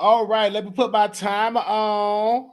All right, let me put my timer on.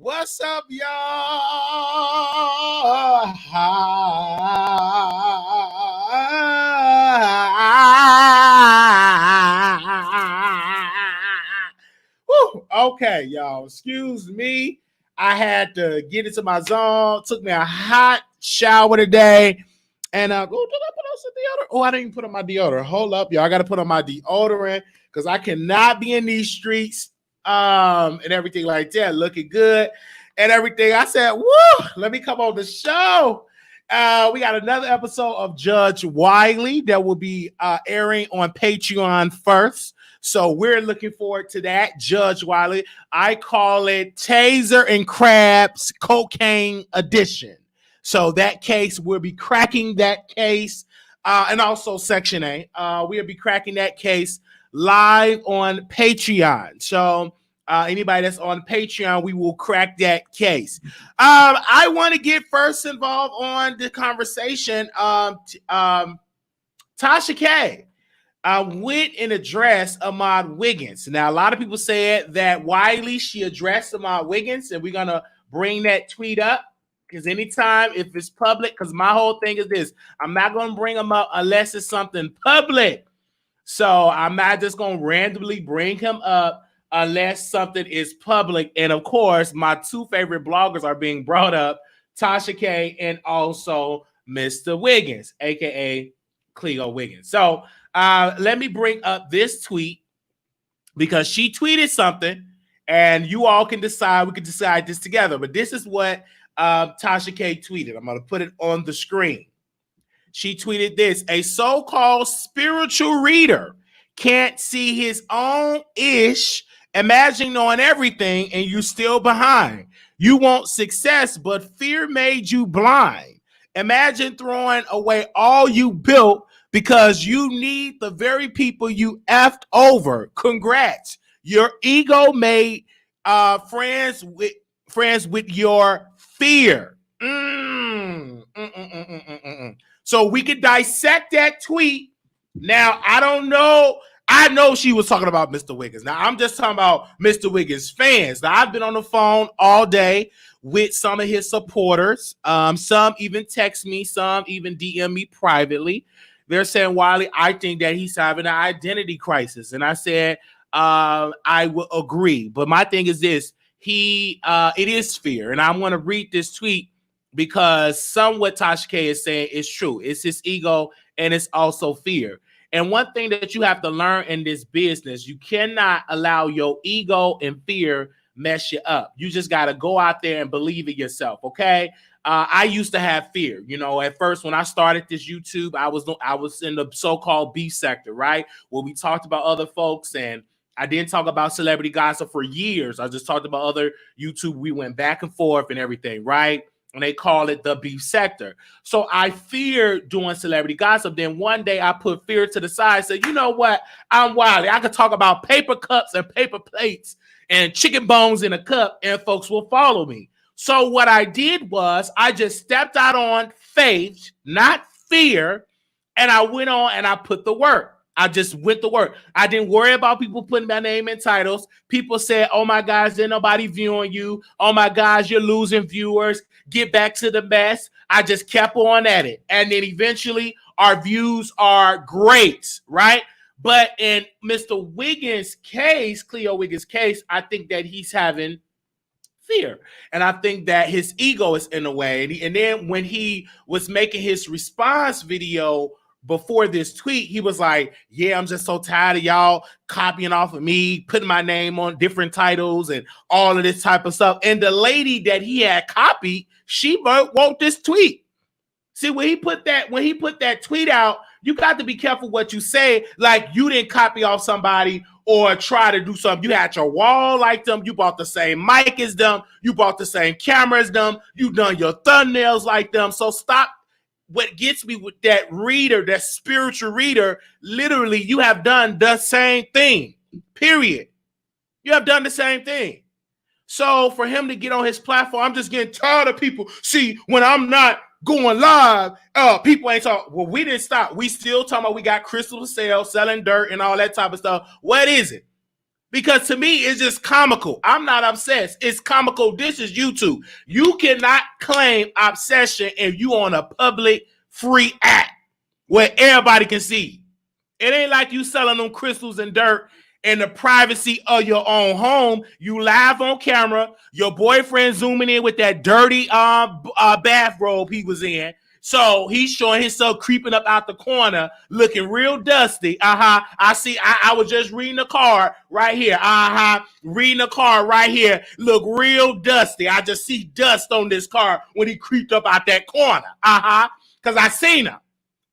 What's up, y'all? Woo. Okay, y'all. Excuse me. I had to get into my zone. Took me a hot shower today. And did I put on some deodorant? Oh, I didn't even put on my deodorant. Hold up, y'all. I got to put on my deodorant because I cannot be in these streets and everything like that, looking good and everything. I said, woo, let me come on the show. We got another episode of Judge Wiley that will be airing on Patreon first. So we're looking forward to that. Judge Wiley. I call it Taser and Crabs Cocaine Edition. So that case, we'll be cracking that case. And also Section A. We'll be cracking that case live on Patreon. So anybody that's on Patreon, we will crack that case. I want to get first involved on the conversation. Tasha K went and addressed Armon Wiggins. Now, a lot of people said that Wiley, she addressed Armon Wiggins, and we're going to bring that tweet up. Because anytime, if it's public, because my whole thing is this, I'm not going to bring him up unless it's something public. So I'm not just going to randomly bring him up unless something is public. And of course, my two favorite bloggers are being brought up, Tasha K and also Mr. Wiggins, aka Cleo Wiggins. So let me bring up this tweet because she tweeted something and you all can decide. We can decide this together. But this is what Tasha K tweeted. I'm going to put it on the screen. She tweeted this: a so-called spiritual reader can't see his own ish. Imagine knowing everything and you still behind. You want success, but fear made you blind. Imagine throwing away all you built because you need the very people you effed over. Congrats. Your ego made friends with your fear. So we could dissect that tweet. Now, I don't know. I know she was talking about Mr. Wiggins. Now, I'm just talking about Mr. Wiggins fans. Now, I've been on the phone all day with some of his supporters. Some even text me. Some even DM me privately. They're saying, Wiley, I think that he's having an identity crisis. And I said, I will agree. But my thing is this. It is fear. And I'm going to read this tweet because what Tasha K is saying is true. It's his ego and it's also fear. And one thing that you have to learn in this business, you cannot allow your ego and fear mess you up. You just got to go out there and believe in yourself. Okay. I used to have fear. You know, at first when I started this YouTube, I was in the so-called B sector, right? Where we talked about other folks and I didn't talk about celebrity gossip for years. I just talked about other YouTube. We went back and forth and everything, right? And they call it the beef sector. So I feared doing celebrity gossip. Then one day I put fear to the side, said, you know what? I'm Wiley. I could talk about paper cups and paper plates and chicken bones in a cup and folks will follow me. So what I did was I just stepped out on faith, not fear. And I went on and I put the work. I just went to work. I didn't worry about people putting my name in titles. People said, oh my gosh, there's nobody viewing you. Oh my gosh, you're losing viewers. Get back to the mess. I just kept on at it. And then eventually our views are great, right? But in Mr. Wiggins' case, Cleo Wiggins' case, I think that he's having fear. And I think that his ego is in the way. And then when he was making his response video before this tweet, he was like, yeah, I'm just so tired of y'all copying off of me, putting my name on different titles and all of this type of stuff. And the lady that he had copied, she wrote this tweet. See, when he put that tweet out, you got to be careful what you say. Like, you didn't copy off somebody or try to do something. You had your wall like them. You bought the same mic as them. You bought the same camera as them. You done your thumbnails like them. So stop. What gets me with that reader, that spiritual reader, literally, you have done the same thing, period. You have done the same thing. So for him to get on his platform, I'm just getting tired of people. See, when I'm not going live, people ain't talking. Well, we didn't stop. We still talking about we got crystal to sell, selling dirt and all that type of stuff. What is it? Because to me, it's just comical. I'm not obsessed. It's comical. This is YouTube. You cannot claim obsession if you on a public free app where everybody can see. It ain't like you selling them crystals and dirt in the privacy of your own home. You live on camera. Your boyfriend zooming in with that dirty bathrobe he was in. So he's showing himself creeping up out the corner, looking real dusty. I see. I was just reading the card right here. Reading the card right here. Look real dusty. I just see dust on this card when he creeped up out that corner. Because I seen him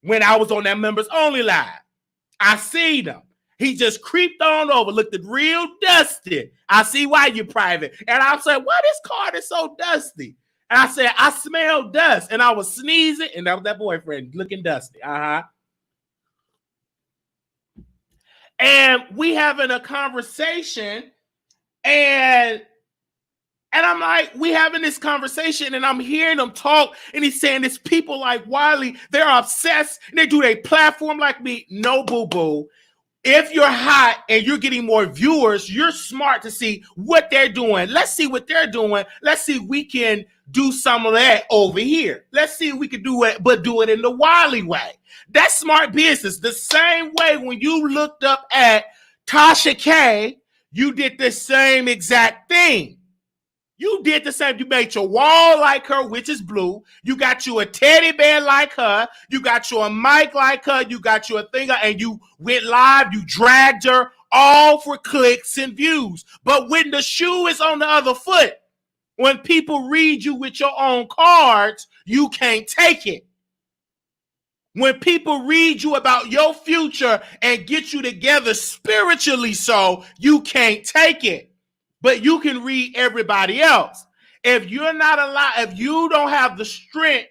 when I was on that members only live. I seen him. He just creeped on over, looked real dusty. I see why you're private. And I said, why this card is so dusty? And I said, I smell dust. And I was sneezing, and that was that boyfriend looking dusty. And we having a conversation, and I'm like, we having this conversation, and I'm hearing him talk, and he's saying this people like Wiley, they're obsessed, and they do their platform like me. No, boo-boo. If you're hot and you're getting more viewers, you're smart to see what they're doing. Let's see what they're doing. Let's see if we can do some of that over here. Let's see if we can do it, but do it in the Wiley way. That's smart business. The same way when you looked up at Tasha Kayne, you did the same exact thing. You did the same. You made your wall like her, which is blue. You got you a teddy bear like her. You got you a mic like her. You got you a thing, and you went live. You dragged her, all for clicks and views. But when the shoe is on the other foot, when people read you with your own cards, you can't take it. When people read you about your future and get you together spiritually, so you can't take it. But you can read everybody else. If you're not allowed, if you don't have the strength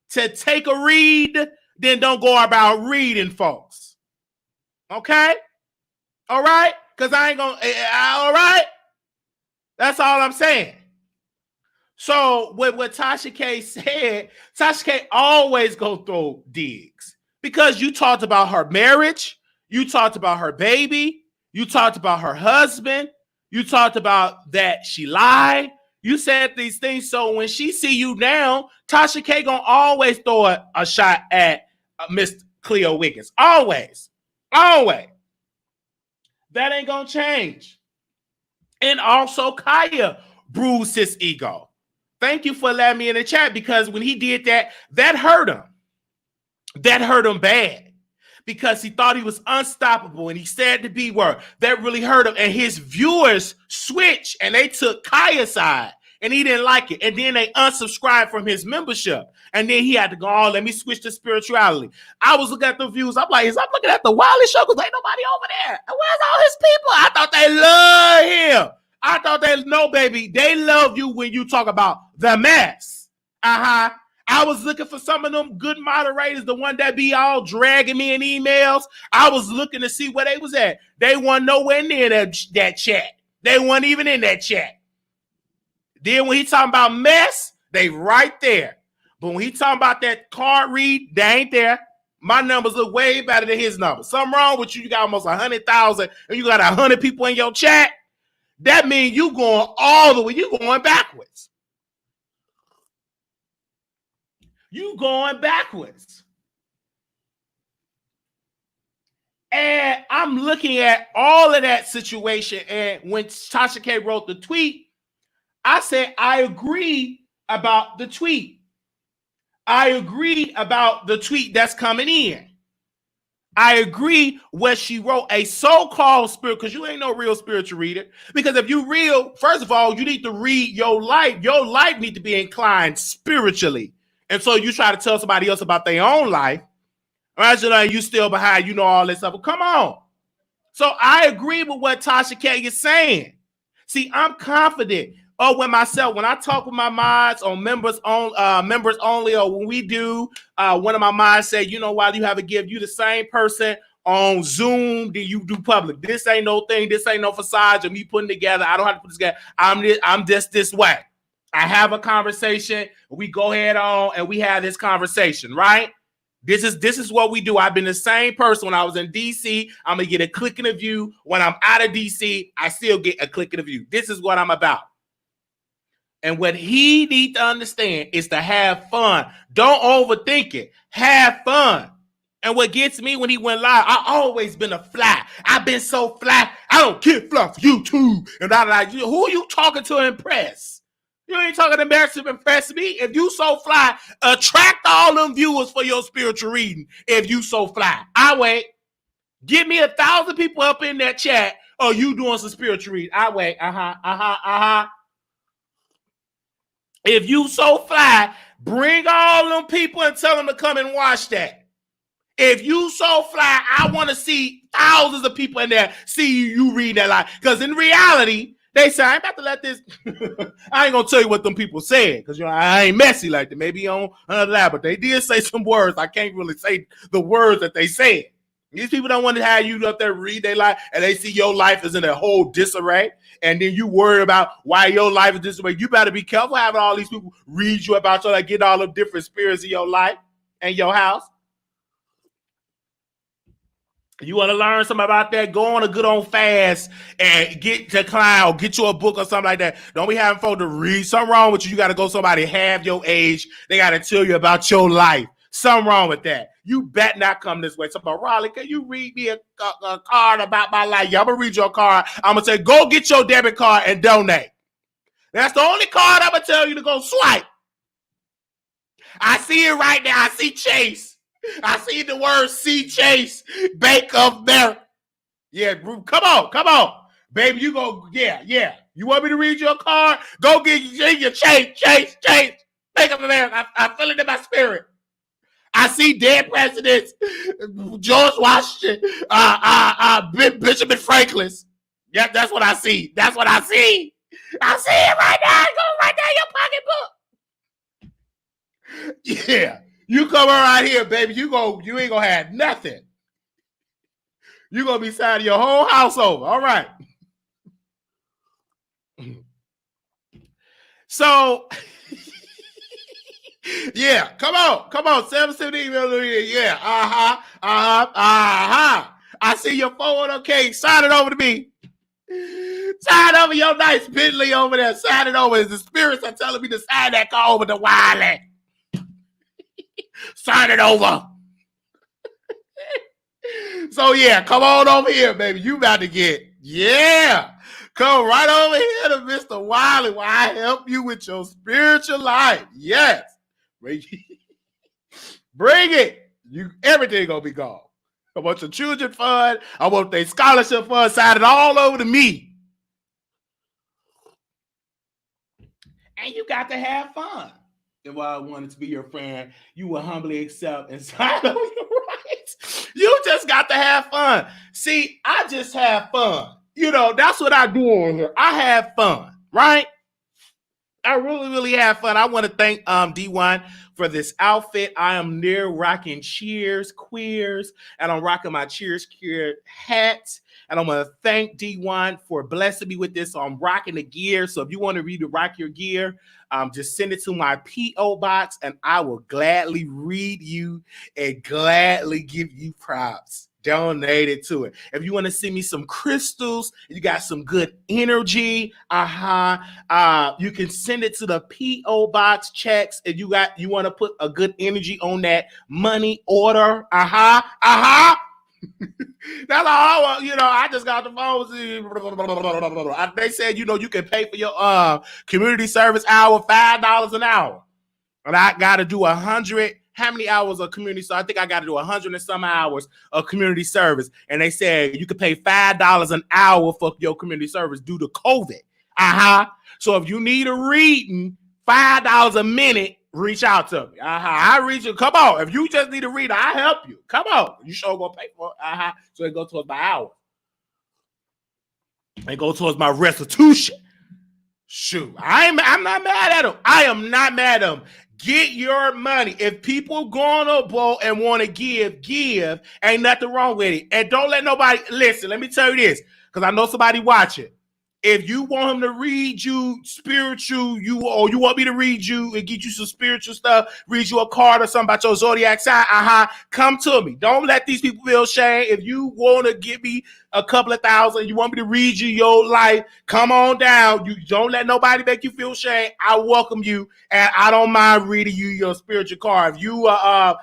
to take a read, then don't go about reading folks. Okay? All right? Because I ain't going to, all right? That's all I'm saying. So what Tasha K said, Tasha K always go through digs. Because you talked about her marriage, you talked about her baby, you talked about her husband, you talked about that she lied. You said these things. So when she see you now, Tasha K gonna always throw a shot at Miss Cleo Wiggins. Always. Always. That ain't gonna change. And also Kaya bruised his ego. Thank you for letting me in the chat, because when he did that, that hurt him. That hurt him bad. Because he thought he was unstoppable and he said the B word. That really hurt him. And his viewers switched and they took Kaya's side and he didn't like it. And then they unsubscribed from his membership. And then he had to go, oh, let me switch to spirituality. I was looking at the views. I'm like, I'm looking at the Wiley Show because ain't nobody over there. And where's all his people? I thought they loved him. I thought they, no, baby, they love you when you talk about the mess. I was looking for some of them good moderators, the one that be all dragging me in emails. I was looking to see where they was at. They weren't nowhere near that chat. They weren't even in that chat. Then when he talking about mess, they right there. But when he talking about that card read, they ain't there. My numbers look way better than his numbers. Something wrong with you. You got almost 100,000 and you got 100 people in your chat. That means you going all the way. You going backwards. You going backwards. And I'm looking at all of that situation. And when Tasha K wrote the tweet, I said, I agree about the tweet. I agree about the tweet that's coming in. I agree what she wrote, a so-called spirit, because you ain't no real spiritual reader. Because if you real, first of all, you need to read your life. Your life need to be inclined spiritually. And so you try to tell somebody else about their own life. Imagine you still behind, you know all this stuff. Well, come on. So I agree with what Tasha K is saying. See, I'm confident. Oh, when I talk with my mods on members only, or when we do, one of my mods say, you know, while you have a gift, you the same person on Zoom that you do public. This ain't no thing. This ain't no facade of me putting together. I don't have to put this together. I'm just this way. I have a conversation. We go ahead on and we have this conversation, right? This is what we do. I've been the same person when I was in DC. I'm gonna get a click in a view. When I'm out of DC, I still get a click in a view. This is what I'm about. And what he needs to understand is to have fun. Don't overthink it. Have fun. And what gets me when he went live, I always been a fly. I've been so fly. I don't get fly for you too. And I like, who are you talking to impress? You ain't talking to impress me. If you so fly, attract all them viewers for your spiritual reading. If you so fly, I wait. Give me 1,000 people up in that chat. Oh, you doing some spiritual reading? I wait. If you so fly, bring all them people and tell them to come and watch that. If you so fly, I want to see thousands of people in there see you read that line. Because in reality, they say, I ain't about to let this. I ain't going to tell you what them people said. Because, you know, I ain't messy like that. Maybe on another lab. But they did say some words. I can't really say the words that they said. These people don't want to have you up there read their life and they see your life is in a whole disarray. And then you worry about why your life is disarray. You better be careful having all these people read you about so they get all the different spirits in your life and your house. You want to learn something about that? Go on a good old fast and get to cloud, get you a book or something like that. Don't be having folks to read. Something wrong with you. You got to go somebody half your age. They got to tell you about your life. Something wrong with that. You bet not come this way. Somebody, Raleigh, can you read me a card about my life? Yeah, I'm going to read your card. I'm going to say, go get your debit card and donate. That's the only card I'm going to tell you to go swipe. I see it right now. I see Chase. I see the word C Chase. Bank of America. Yeah, come on. Baby, you go, yeah. You want me to read your card? Go get your Chase. Bank of America. I feel it in my spirit. I see dead presidents, George Washington, Bishop and Franklin's. Yeah, that's what I see. I see it right now. It goes right down your pocketbook. Yeah. You come around here, baby. You ain't gonna have nothing. You gonna be signing your whole house over. All right. So yeah, come on. 770 million. Yeah. I see your 401k. Sign it over to me. Sign over your nice Bentley over there. Sign it over. The spirits are telling me to sign that car over to Wiley. Sign it over. So yeah, come on over here, baby. You about to get, yeah. Come right over here to Mr. Wiley while I help you with your spiritual life. Yes. Bring it. Everything gonna be gone. I want your children fund. I want their scholarship fund. Sign it all over to me. And you got to have fun. If I wanted to be your friend, you will humbly accept and sign over your rights. You just got to have fun. See, I just have fun. You know, that's what I do on here. I have fun, right? I really have fun. I want to thank D1 for this outfit. I am near rocking Cheers Queers, and I'm rocking my Cheers Queer hat. And I want to thank D1 for blessing me with this. So I'm rocking the gear. So if you want to rock your gear, just send it to my P.O. box, and I will gladly read you and gladly give you props. Donate it to it. If you want to send me some crystals, you got some good energy, you can send it to the P.O. box checks. If you want to put a good energy on that money order, That's all I want. I just got the phone. They said, you can pay for your community service hour $5 an hour. And I got to do 100. How many hours of community? So I think I got to do 100 and some hours of community service. And they said you could pay $5 an hour for your community service due to COVID. So if you need a reading, $5 a minute, reach out to me. I reach you. Come on. If you just need a reader, I help you. Come on. You sure gonna pay for it. So it goes towards my hour. It goes towards my restitution. Shoot. I'm not mad at them. I am not mad at them. Get your money. If people going on board and want to give. Ain't nothing wrong with it. And don't let nobody listen. Let me tell you this, because I know somebody watching. If you want him to read you spiritual, or you want me to read you and get you some spiritual stuff, read you a card or something about your zodiac sign, come to me. Don't let these people feel shame. If you want to give me a couple of thousand, you want me to read you your life, come on down. You don't let nobody make you feel shame. I welcome you, and I don't mind reading you your spiritual card. If you a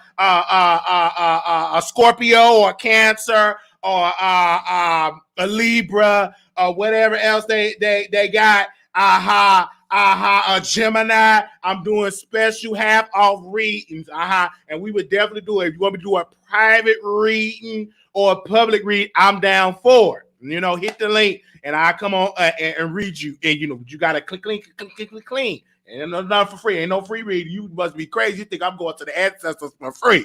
Scorpio or a Cancer or a Libra, or whatever else they got, a Gemini, I'm doing special half off readings, and we would definitely do it. If you want me to do a private reading or a public read, I'm down for it. Hit the link, and I come on and read you, and you gotta click, and it's not for free. Ain't no free reading. You must be crazy. You think I'm going to the ancestors for free?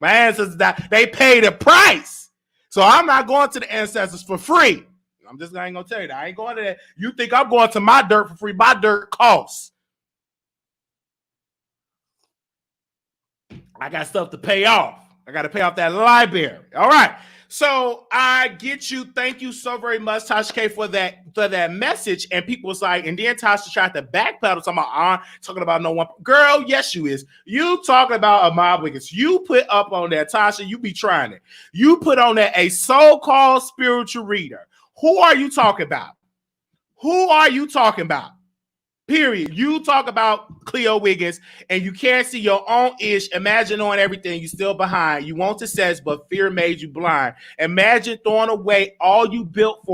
My ancestors, they paid a price, so I'm not going to the ancestors for free. I'm just ain't gonna tell you that. I ain't going to that. You think I'm going to my dirt for free? My dirt costs. I got stuff to pay off. I got to pay off that library. All right. So I get you. Thank you so very much, Tasha K, for that message. And people was like, and then Tasha tried to backpedal talking about no one. Girl, yes, you is. You talking about Armon Wiggins. You put up on that, Tasha. You be trying it. You put on that a so-called spiritual reader. Who are you talking about? Who are you talking about? Period. You talk about Cleo Wiggins, and you can't see your own ish. Imagine knowing everything. You still behind. You want success, but fear made you blind. Imagine throwing away all you built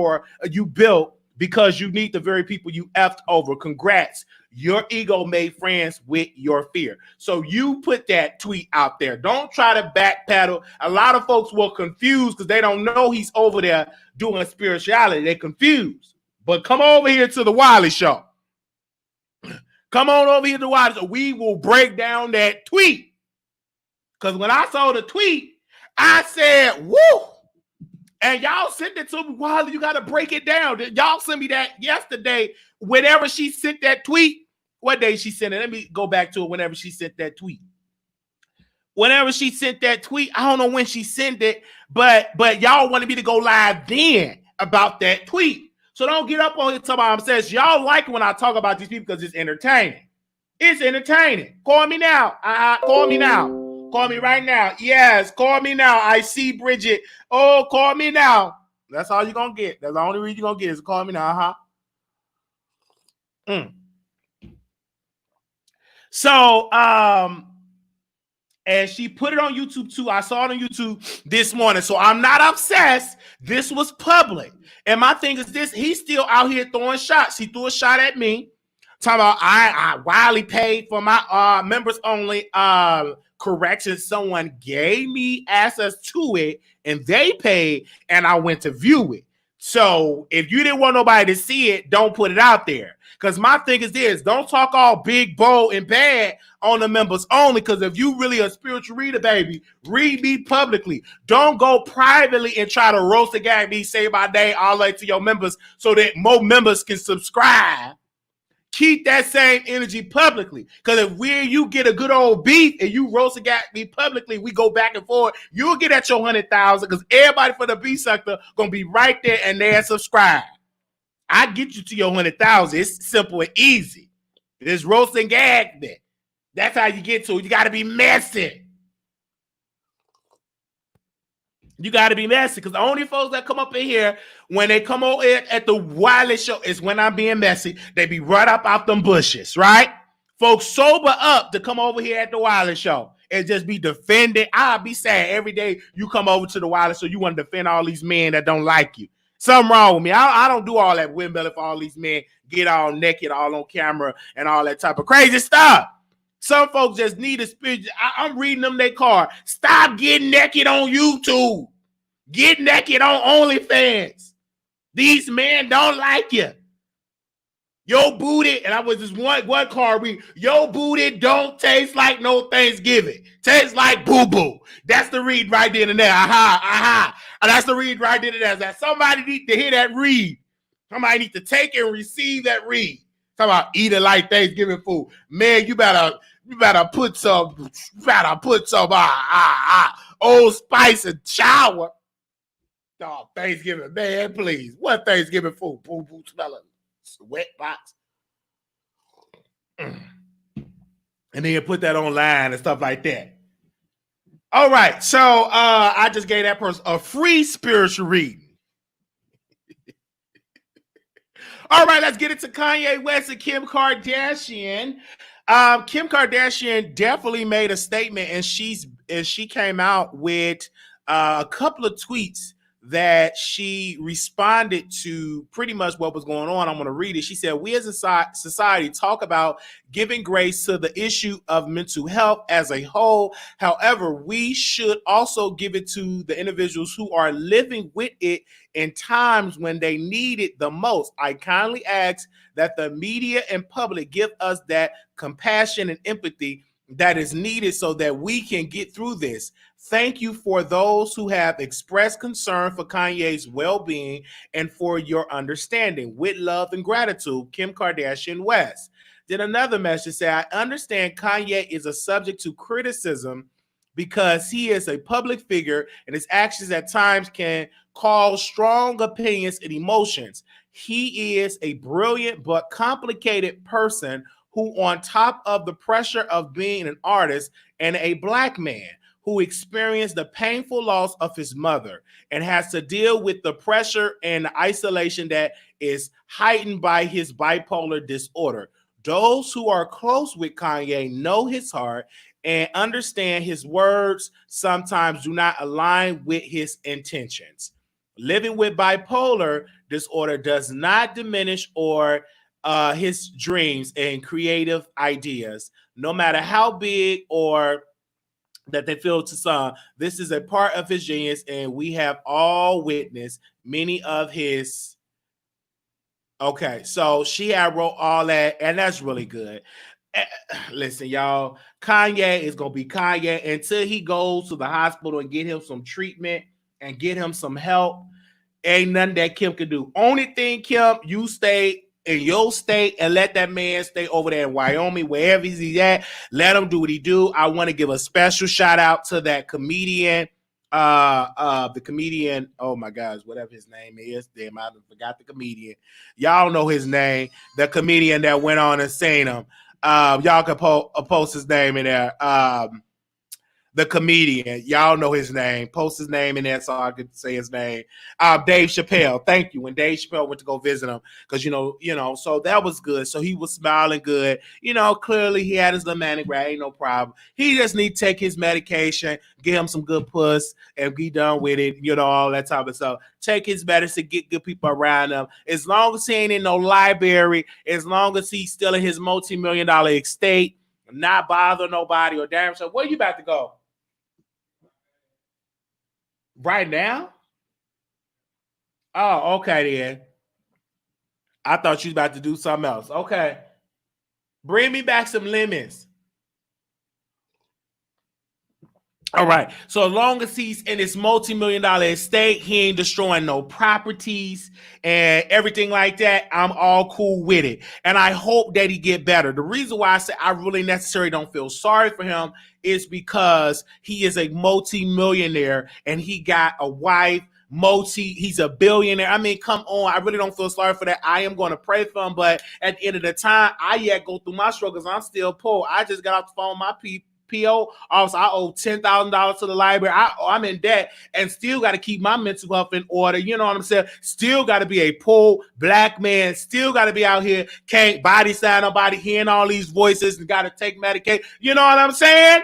because you need the very people you effed over. Congrats. Your ego made friends with your fear. So you put that tweet out there. Don't try to backpedal. A lot of folks will confuse because they don't know he's over there doing spirituality. They're confused. But come over here to the Wiley Show. Come on over here to the Wiley Show. We will break down that tweet. Because when I saw the tweet, I said, woo! And y'all sent it to me. Wiley, you got to break it down. Y'all sent me that yesterday. Whenever she sent that tweet, what day she sent it? Let me go back to it. Whenever she sent that tweet. Whenever she sent that tweet, I don't know when she sent it, but y'all wanted me to go live then about that tweet. So don't get up on here talking about says y'all like it when I talk about these people because it's entertaining. It's entertaining. Call me now. Call me now. Call me right now. Yes, call me now. I see Bridget. Oh, call me now. That's all you're going to get. That's the only reason you're going to get is call me now. So, and she put it on YouTube too. I saw it on YouTube this morning. So I'm not obsessed. This was public. And my thing is this, he's still out here throwing shots. He threw a shot at me. Talking about I Wiley paid for my members only correction. Someone gave me access to it and they paid and I went to view it. So if you didn't want nobody to see it, don't put it out there. Because my thing is this, don't talk all big, bold, and bad on the members only. Because if you really a spiritual reader, baby, read me publicly. Don't go privately and try to roast the gang me, say my name all the way to your members so that more members can subscribe. Keep that same energy publicly. Because if you get a good old beat and you roast at me publicly, we go back and forth, you'll get at your 100,000 because everybody for the B sector going to be right there and they're subscribed. I get you to your 100,000. It's simple and easy. It's roast and gag there. That's how you get to it. You got to be messy. You got to be messy because the only folks that come up in here when they come over at the Wiley Show is when I'm being messy. They be right up out them bushes, right? Folks sober up to come over here at the Wiley Show. and just be defending. I'll be sad every day you come over to the Wiley Show, you want to defend all these men that don't like you. Something wrong with me. I don't do all that windmill if all these men get all naked, all on camera, and all that type of crazy stuff. Some folks just need a spirit. I'm reading them their card. Stop getting naked on YouTube. Get naked on OnlyFans. These men don't like you. Your booty, and I was just one card read. Your booty don't taste like no Thanksgiving. Tastes like boo-boo. That's the read right there and there. Aha. And that's the read right there and there. Somebody need to hear that read. Somebody need to take and receive that read. Talk about eating like Thanksgiving food. Man, you better put some Old Spice and shower. Oh, Thanksgiving, man, please. What Thanksgiving food? Boo-boo smelling. Sweat box. And then put that online and stuff like that. All right, so I just gave that person a free spiritual reading. All right, let's get into Kanye West and Kim Kardashian. Kim Kardashian definitely made a statement, and she came out with a couple of tweets that she responded to pretty much what was going on. I'm going to read it. She said, we as a society talk about giving grace to the issue of mental health as a whole. However, we should also give it to the individuals who are living with it in times when they need it the most. I kindly ask that the media and public give us that compassion and empathy that is needed so that we can get through this. Thank you for those who have expressed concern for Kanye's well-being and for your understanding. With love and gratitude, Kim Kardashian West. Then another message said, I understand Kanye is a subject to criticism because he is a public figure and his actions at times can cause strong opinions and emotions. He is a brilliant but complicated person who, on top of the pressure of being an artist and a Black man, who experienced the painful loss of his mother and has to deal with the pressure and the isolation that is heightened by his bipolar disorder. Those who are close with Kanye know his heart and understand his words sometimes do not align with his intentions. Living with bipolar disorder does not diminish or his dreams and creative ideas, no matter how big or that they feel to some. This is a part of his genius, and we have all witnessed many of his. Okay, so she had wrote all that, and that's really good. Listen, y'all, Kanye is gonna be Kanye until he goes to the hospital and get him some treatment and get him some help. Ain't nothing that Kim can do. Only thing, Kim, you stay in your state and let that man stay over there in Wyoming, wherever he's at. Let him do what he do. I want to give a special shout out to that comedian, the comedian. Oh my gosh, whatever his name is. Damn, I forgot the comedian. Y'all know his name. The comedian that went on and sang him. Y'all can post his name in there. The comedian, y'all know his name. Post his name in there so I could say his name. Dave Chappelle, thank you. When Dave Chappelle went to go visit him, because you know, so that was good. So he was smiling good. Clearly he had his little manic rag, ain't no problem. He just need to take his medication, get him some good puss, and be done with it. All that type of stuff. Take his medicine, get good people around him. As long as he ain't in no library, as long as he's still in his multi-million-dollar estate, not bother nobody or damn. So where you about to go? Right now? Oh, okay then. I thought you was about to do something else. Okay. Bring me back some lemons. All right. So as long as he's in his multi-million-dollar estate, he ain't destroying no properties and everything like that, I'm all cool with it. And I hope that he get better. The reason why I say I really necessarily don't feel sorry for him is because he is a multi-millionaire and he got a wife, he's a billionaire. I mean, come on. I really don't feel sorry for that. I am going to pray for him. But at the end of the time, I yet go through my struggles. I'm still poor. I just got off the phone with my PO. Also, I owe $10,000 to the library. I'm in debt and still got to keep my mental health in order. You know what I'm saying? Still got to be a poor Black man. Still got to be out here. Can't body sign nobody, hearing all these voices and got to take medication. You know what I'm saying?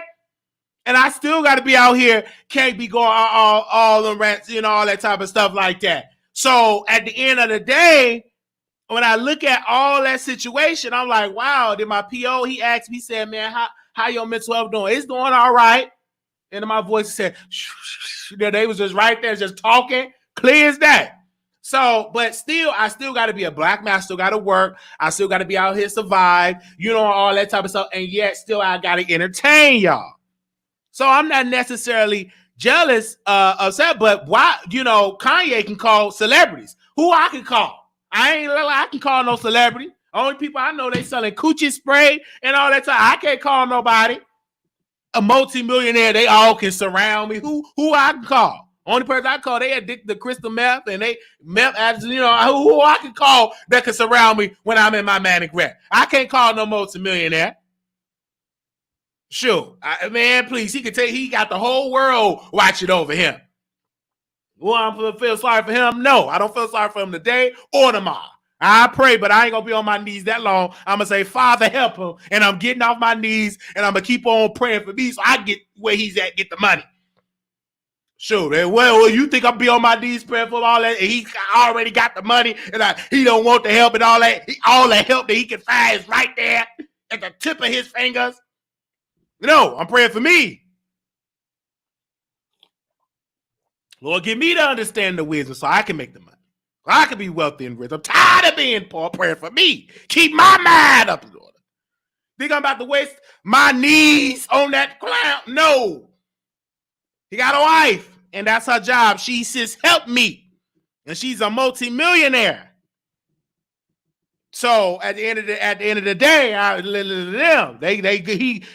And I still got to be out here. Can't be going all the rants, you know, all that type of stuff like that. So at the end of the day, when I look at all that situation, I'm like, wow. Then my PO, he asked me, he said, man, how your mental health doing? It's doing all right. And my voice said, they was just right there, just talking, clear as that. So, but still, I still got to be a black man. I still got to work. I still got to be out here, survive, you know, all that type of stuff. And yet still I got to entertain y'all. So I'm not necessarily jealous, upset, but why, you know, Kanye can call celebrities. Who I can call? I can call no celebrity. Only people I know, they selling coochie spray and all that time. I can't call nobody. A multi-millionaire, they all can surround me. Who I can call? Only person I call, they addicted to crystal meth, and they meth addicts, you know, who I can call that can surround me when I'm in my manic rep. I can't call no multi-millionaire. Sure, man, please, he got the whole world watching over him. Well, I'm feel sorry for him? No, I don't feel sorry for him today or tomorrow. I pray, but I ain't gonna be on my knees that long. I'm gonna say, Father, help him, and I'm getting off my knees, and I'm gonna keep on praying for me so I get where he's at, get the money. Sure, well, you think I'll be on my knees praying for all that, and he already got the money, and he don't want the help and all that. All the help that he can find is right there at the tip of his fingers. No, I'm praying for me. Lord, give me to understand the wisdom so I can make the money. So I can be wealthy and rich. I'm tired of being poor. Praying for me. Keep my mind up in order. Think I'm about to waste my knees on that clown? No. He got a wife, and that's her job. She says, help me. And she's a multi-millionaire. So at the end of the day,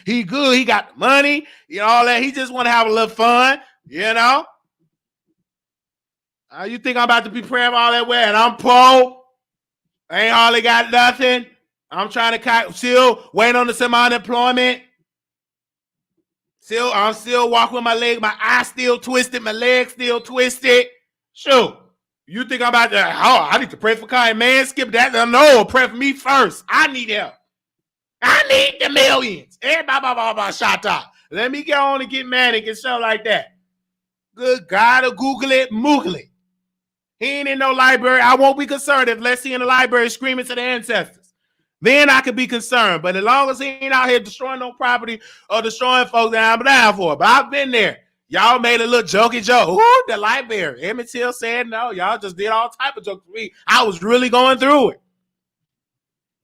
he good. He got the money, you know, all that. He just want to have a little fun, you know. You think I'm about to be praying all that way, and I'm poor? I ain't hardly got nothing. I'm trying to still waiting on the semi-unemployment. I'm still walking with my leg. My eye still twisted. My leg still twisted. Shoot. You think I'm about to, I need to pray for Kayne, man, skip that. No, pray for me first. I need help. I need the millions. Everybody, shot up. Let me get on and get manic and stuff like that. Good God, Google it, Moogle it. He ain't in no library. I won't be concerned if let's see in the library screaming to the ancestors. Then I could be concerned. But as long as he ain't out here destroying no property or destroying folks, then I'm down for it. But I've been there. Y'all made a little jokey joke. Ooh, the library. Emmett Till said no. Y'all just did all type of jokes for me. I was really going through it.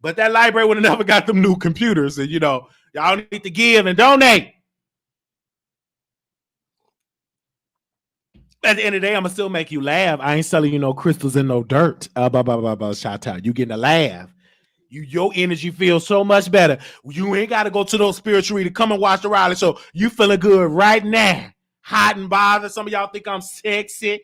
But that library would have never got them new computers. And, you know, y'all need to give and donate. At the end of the day, I'm going to still make you laugh. I ain't selling you no crystals and no dirt. Shout out. You getting a laugh. Your energy feels so much better. You ain't got to go to those spiritual to come and watch the Wiley Show. You feeling good right now. Hot and bothered. Some of y'all think I'm sexy.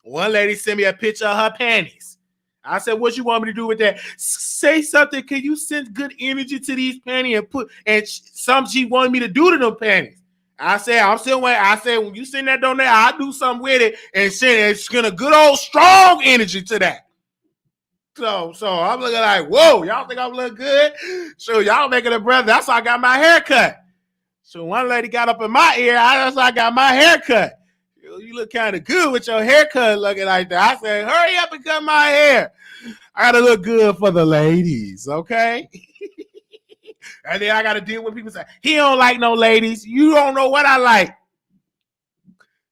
One lady sent me a picture of her panties. I said, what you want me to do with that? Say something. Can you send good energy to these panties and something she wanted me to do to them panties? I said, I'm still waiting. I said, when you send that donate, I'll do something with it and send a good old strong energy to that. So I'm looking like, whoa, y'all think I'm looking good? So y'all making a brother. That's why I got my hair cut. So one lady got up in my ear. That's why I got my hair cut. You look kind of good with your haircut looking like that. I said, hurry up and cut my hair. I got to look good for the ladies, okay? And then I got to deal with people say, he don't like no ladies. You don't know what I like.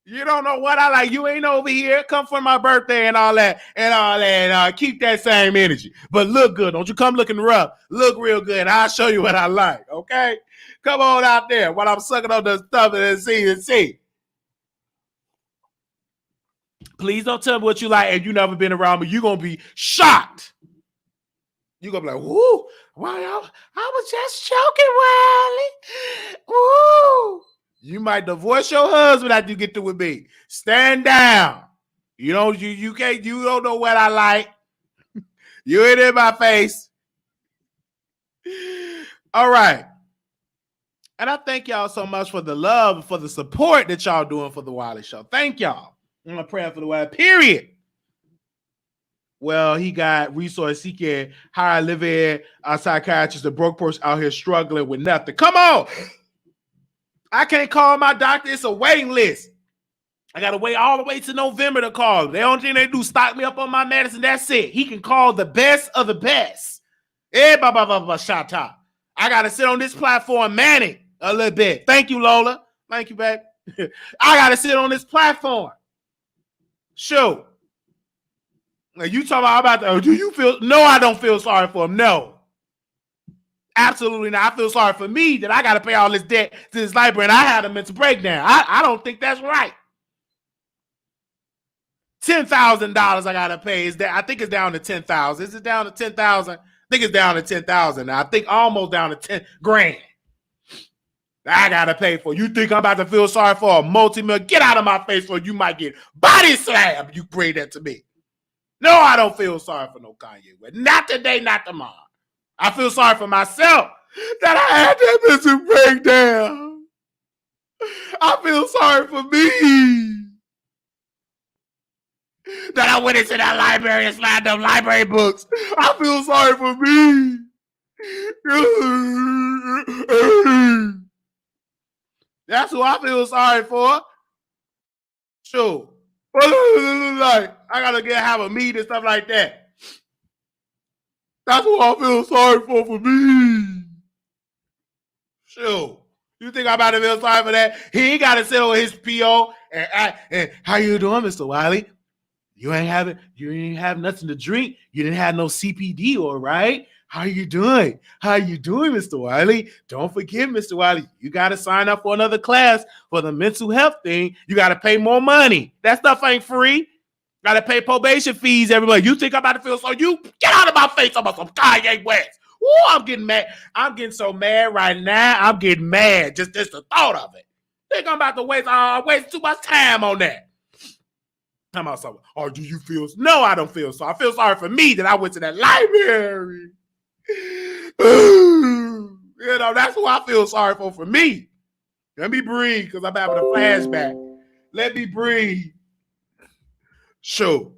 You don't know what I like. You ain't over here. Come for my birthday and all that. And keep that same energy. But look good. Don't you come looking rough. Look real good. And I'll show you what I like, okay? Come on out there while I'm sucking on the stuff and see. Please don't tell me what you like and you never been around me. You're going to be shocked. You're going to be like, woo, wow, I was just joking, Wiley. Woo. You might divorce your husband after you get through with me. Stand down. You don't know what I like. You ain't in my face. All right. And I thank y'all so much for the love, for the support that y'all doing for the Wiley Show. Thank y'all. I'm praying for the Wiley, period. Well, he got resources. He can hire, live in a psychiatrist, a broke person out here struggling with nothing. Come on. I can't call my doctor. It's a waiting list. I got to wait all the way to November to call him. The only thing they do is stock me up on my medicine. That's it. He can call the best of the best. I got to sit on this platform manic a little bit. Thank you, Lola. Thank you, babe. I got to sit on this platform. Shoot. Now you talking about that? Do you feel? No, I don't feel sorry for him. No. Absolutely not. I feel sorry for me that I got to pay all this debt to this library and I had a mental breakdown. I don't think that's right. $10,000 I got to pay. I think it's down to 10,000. Is it down to 10,000? I think it's down to 10,000. I think almost down to 10 grand. I got to pay for. You think I'm about to feel sorry for a multi-million? Get out of my face or you might get body slammed. You bring that to me. No, I don't feel sorry for no Kanye West. Not today, not tomorrow. I feel sorry for myself that I had that mental breakdown. I feel sorry for me that I went into that library and slapped up library books. I feel sorry for me. That's who I feel sorry for. Sure. Like, I gotta have a meeting and stuff like that. That's what I feel sorry for me. Sure. You think I'm about to feel sorry for that? He ain't got to sit on his PO and how you doing, Mr. Wiley? You ain't have nothing to drink. You didn't have no CPD, all right? How you doing? How you doing, Mr. Wiley? Don't forget, Mr. Wiley, you got to sign up for another class for the mental health thing. You got to pay more money. That stuff ain't free. Got to pay probation fees every month. You think I'm about to feel so? You get out of my face about some Kanye West. Ooh, I'm getting mad. I'm getting so mad right now. I'm getting mad. Just the thought of it. Think I'm about to waste too much time on that. Talking about something. Oh, do you feel? No, I don't feel so. I feel sorry for me that I went to that library. You know, that's who I feel sorry for me. Let me breathe because I'm having a flashback. Let me breathe. Sure.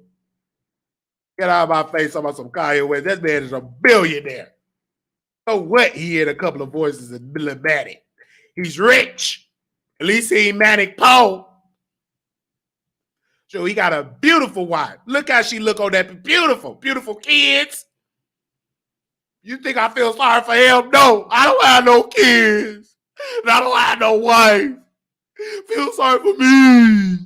Get out of my face talking about some Kanye West. That man is a billionaire. So what? He had a couple of voices in manic. He's rich. At least he ain't manic Poe. So he got a beautiful wife. Look how she look on that. Beautiful, beautiful kids. You think I feel sorry for him? No, I don't have no kids. And I don't have no wife. Feel sorry for me.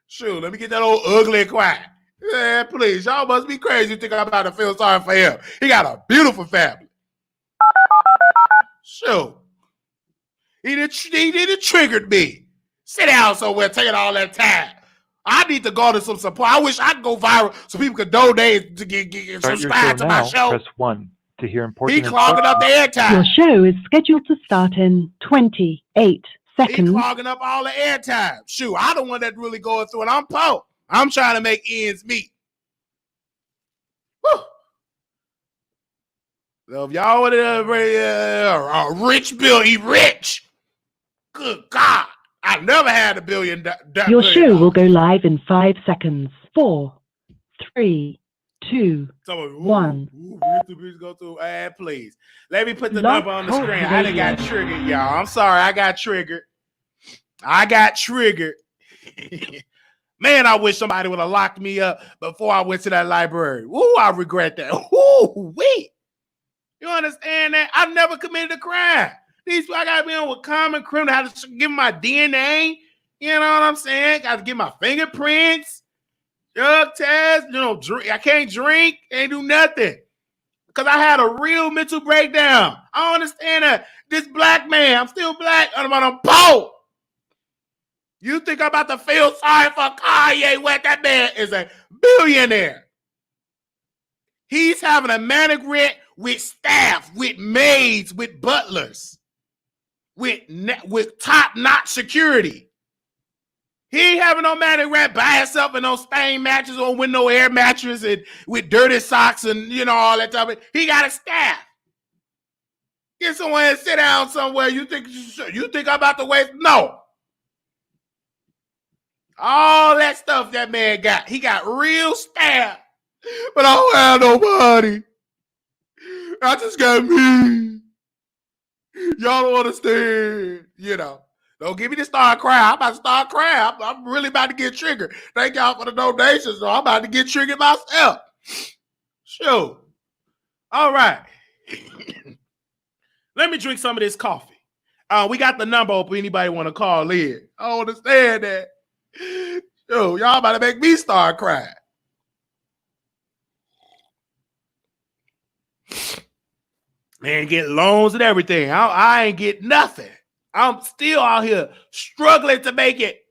Sure, let me get that old ugly and quiet. Yeah, please. Y'all must be crazy. You think I'm about to feel sorry for him. He got a beautiful family. Sure. He did triggered me. Sit down somewhere, taking all that time. I need to go to some support. I wish I could go viral so people could donate to get subscribe to my show. Press 1 to hear important. He clogging up the airtime. Your show is scheduled to start in 28 seconds. He clogging up all the airtime. Shoot, I the one that really going through it. I'm Poe. I'm trying to make ends meet. Woo. So if y'all want a rich bill, he rich. Good God. I never had $1 billion. Your show will go live in 5 seconds. 4, 3, 2, 1. Go through ad, please. Let me put the number on the screen. I done got triggered, y'all. I'm sorry. I got triggered. Man, I wish somebody would have locked me up before I went to that library. Ooh, I regret that. Ooh, wait. You understand that? I've never committed a crime. These people, I got to be on with common criminal. I have to give my DNA. You know what I'm saying? Got to get my fingerprints, drug test. You know, I can't drink, can't do nothing. Because I had a real mental breakdown. I don't understand that. This black man, I'm still black, I'm poor. You think I'm about to feel sorry for Kanye West? That man is a billionaire. He's having a manic rant with staff, with maids, with butlers, with top-notch security. He ain't having no manic rant by himself in no stained mattress or window air mattress and with dirty socks and, you know, all that stuff. He got a staff. Get somewhere and sit down somewhere. You think I'm about to waste? No. All that stuff that man got. He got real staff. But I don't have nobody. I just got me. Y'all don't understand. You know. Don't give me the start crying. I'm about to start crying. I'm really about to get triggered. Thank y'all for the donations. So I'm about to get triggered myself. Sure. All right. Let me drink some of this coffee. We got the number open. Anybody want to call in? I understand that. Yo, y'all about to make me start crying. Man, get loans and everything. I ain't get nothing. I'm still out here struggling to make it.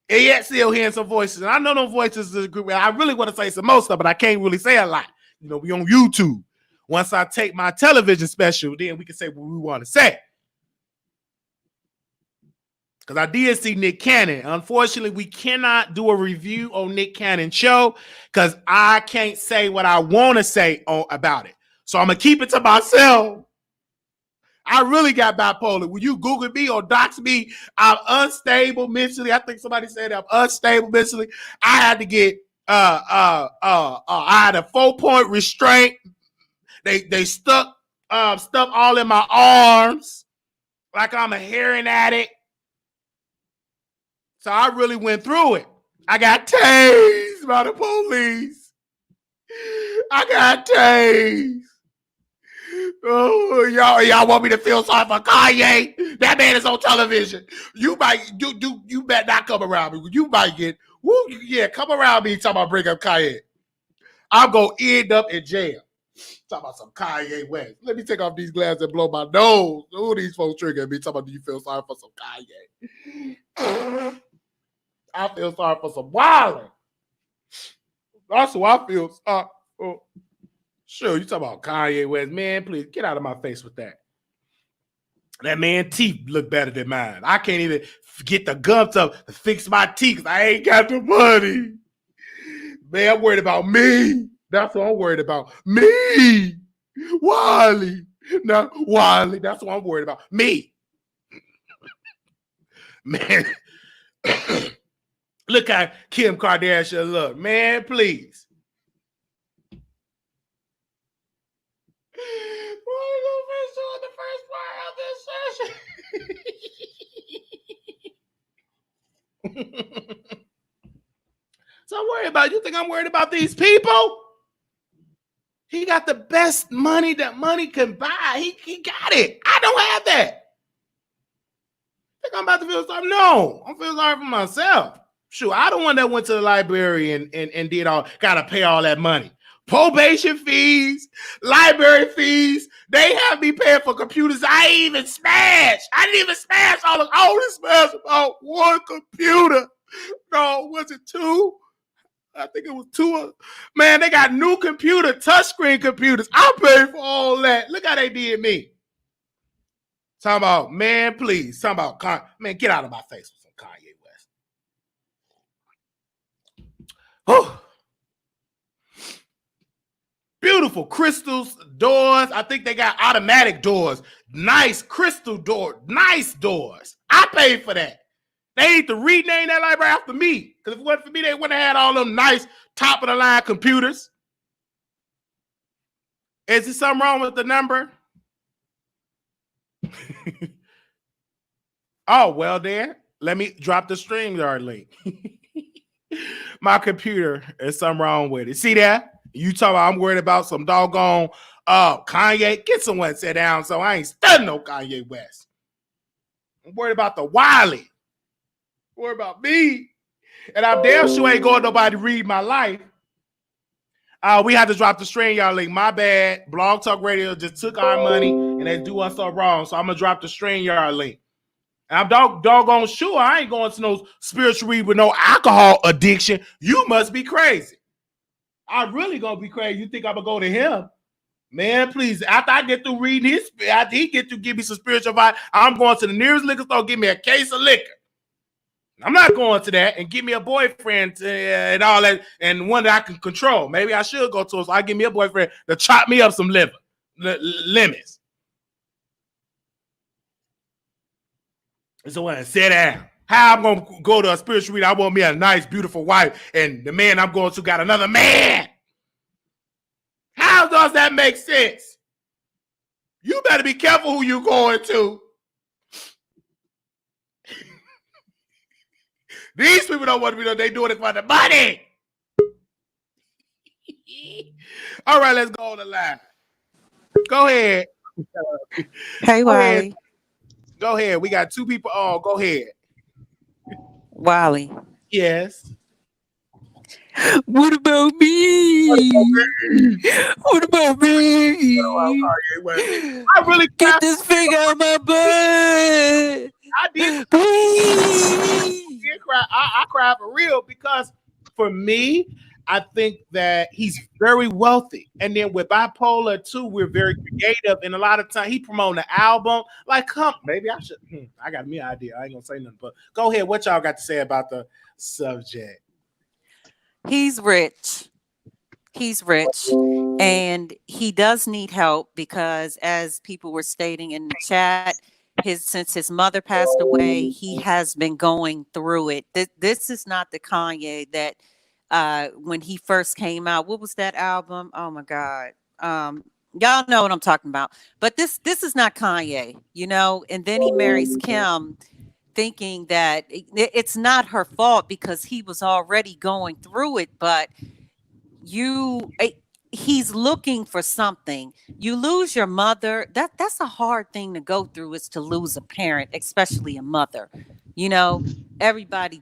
And yet still hearing some voices. And I know those voices is a group. I really want to say some more stuff, but I can't really say a lot. You know, we on YouTube. Once I take my television special, then we can say what we want to say. Because I did see Nick Cannon. Unfortunately, we cannot do a review on Nick Cannon's show because I can't say what I want to say about it. So I'm going to keep it to myself. I really got bipolar. When you Google me or dox me, I'm unstable mentally. I think somebody said I'm unstable mentally. I had to get I had a 4-point restraint. They stuck stuff all in my arms like I'm a hearing addict. So I really went through it. I got tased by the police. I got tased. Oh, y'all want me to feel sorry for Kanye? That man is on television. You better not come around me. You might get, come around me talking about bring up Kanye. I'm going to end up in jail. Talking about some Kanye West. Let me take off these glasses and blow my nose. Who these folks triggering me? Talking about, do you feel sorry for some Kanye? I feel sorry for some Wiley. That's who I feel sorry for. Sure, you talking about Kanye West. Man, please get out of my face with that. That man teeth look better than mine. I can't even get the gums up to fix my teeth because I ain't got the money. Man, I'm worried about me. That's what I'm worried about. Me. Wiley. No, Wiley. That's what I'm worried about. Me. Man. Look how Kim Kardashian look. Man, please. The first part of this session. So I'm worried about, you think I'm worried about these people? He got the best money that money can buy. He got it. I don't have that. Think I'm about to feel sorry? No, I'm feeling sorry for myself. Sure, I don't want that went to the library and did all, gotta pay all that money. Probation fees, library fees. They have me paying for computers I ain't even smashed. I didn't even smash all of them. I only smashed about one computer. No, was it two? I think it was two. Man, they got new computer, touchscreen computers. I paid for all that. Look how they did me. Talking about, man, please. Talking about, man, get out of my face with some Kanye West. Oh. Beautiful crystals, doors. I think they got automatic doors. Nice crystal door. Nice doors. I paid for that. They need to rename that library after me. Because if it wasn't for me, they wouldn't have had all them nice top-of-the-line computers. Is there something wrong with the number? Oh, well, then, let me drop the StreamYard link. My computer, there's something wrong with it. See that? You talking about I'm worried about some doggone Kanye? Get someone to sit down so I ain't studying no Kanye West. I'm worried about the Wiley. I'm worried about me. And I'm damn sure ain't going nobody read my life. We had to drop the StreamYard link. My bad. Blog Talk Radio just took our money and they do us so wrong. So I'm going to drop the StreamYard link. And I'm doggone sure I ain't going to no spiritual read with no alcohol addiction. You must be crazy. I'm really going to be crazy. You think I'm going to go to him? Man, please. After I get through reading his, after he get to give me some spiritual advice, I'm going to the nearest liquor store, give me a case of liquor. I'm not going to that and give me a boyfriend and all that, and one that I can control. Maybe I should go to, so I give me a boyfriend to chop me up some lemons. So when I sit down, how I'm going to go to a spiritual reading, I want me a nice, beautiful wife, and the man I'm going to got another man. How does that make sense? You better be careful who you going to. These people don't want to be there. They doing it for the money. All right, let's go on the line. Go ahead. Hey, Wiley. Go ahead. We got 2 people on. Go ahead. Wiley. Yes. What about me? What about me? I really get this finger out my butt. I did cry. I cried for real because for me, I think that he's very wealthy. And then with bipolar too, we're very creative. And a lot of time he promoting the album. Like, come, maybe I should. I got me an idea. I ain't gonna say nothing, but go ahead. What y'all got to say about the subject? He's rich. He's rich. And he does need help because, as people were stating in the chat, since his mother passed away, he has been going through it. This is not the Kanye that when he first came out. What was that album? Oh my God. Y'all know what I'm talking about. But this is not Kanye, you know, and then he marries Kim thinking that it's not her fault because he was already going through it, but he's looking for something. You lose your mother, that's a hard thing to go through, is to lose a parent, especially a mother. You know,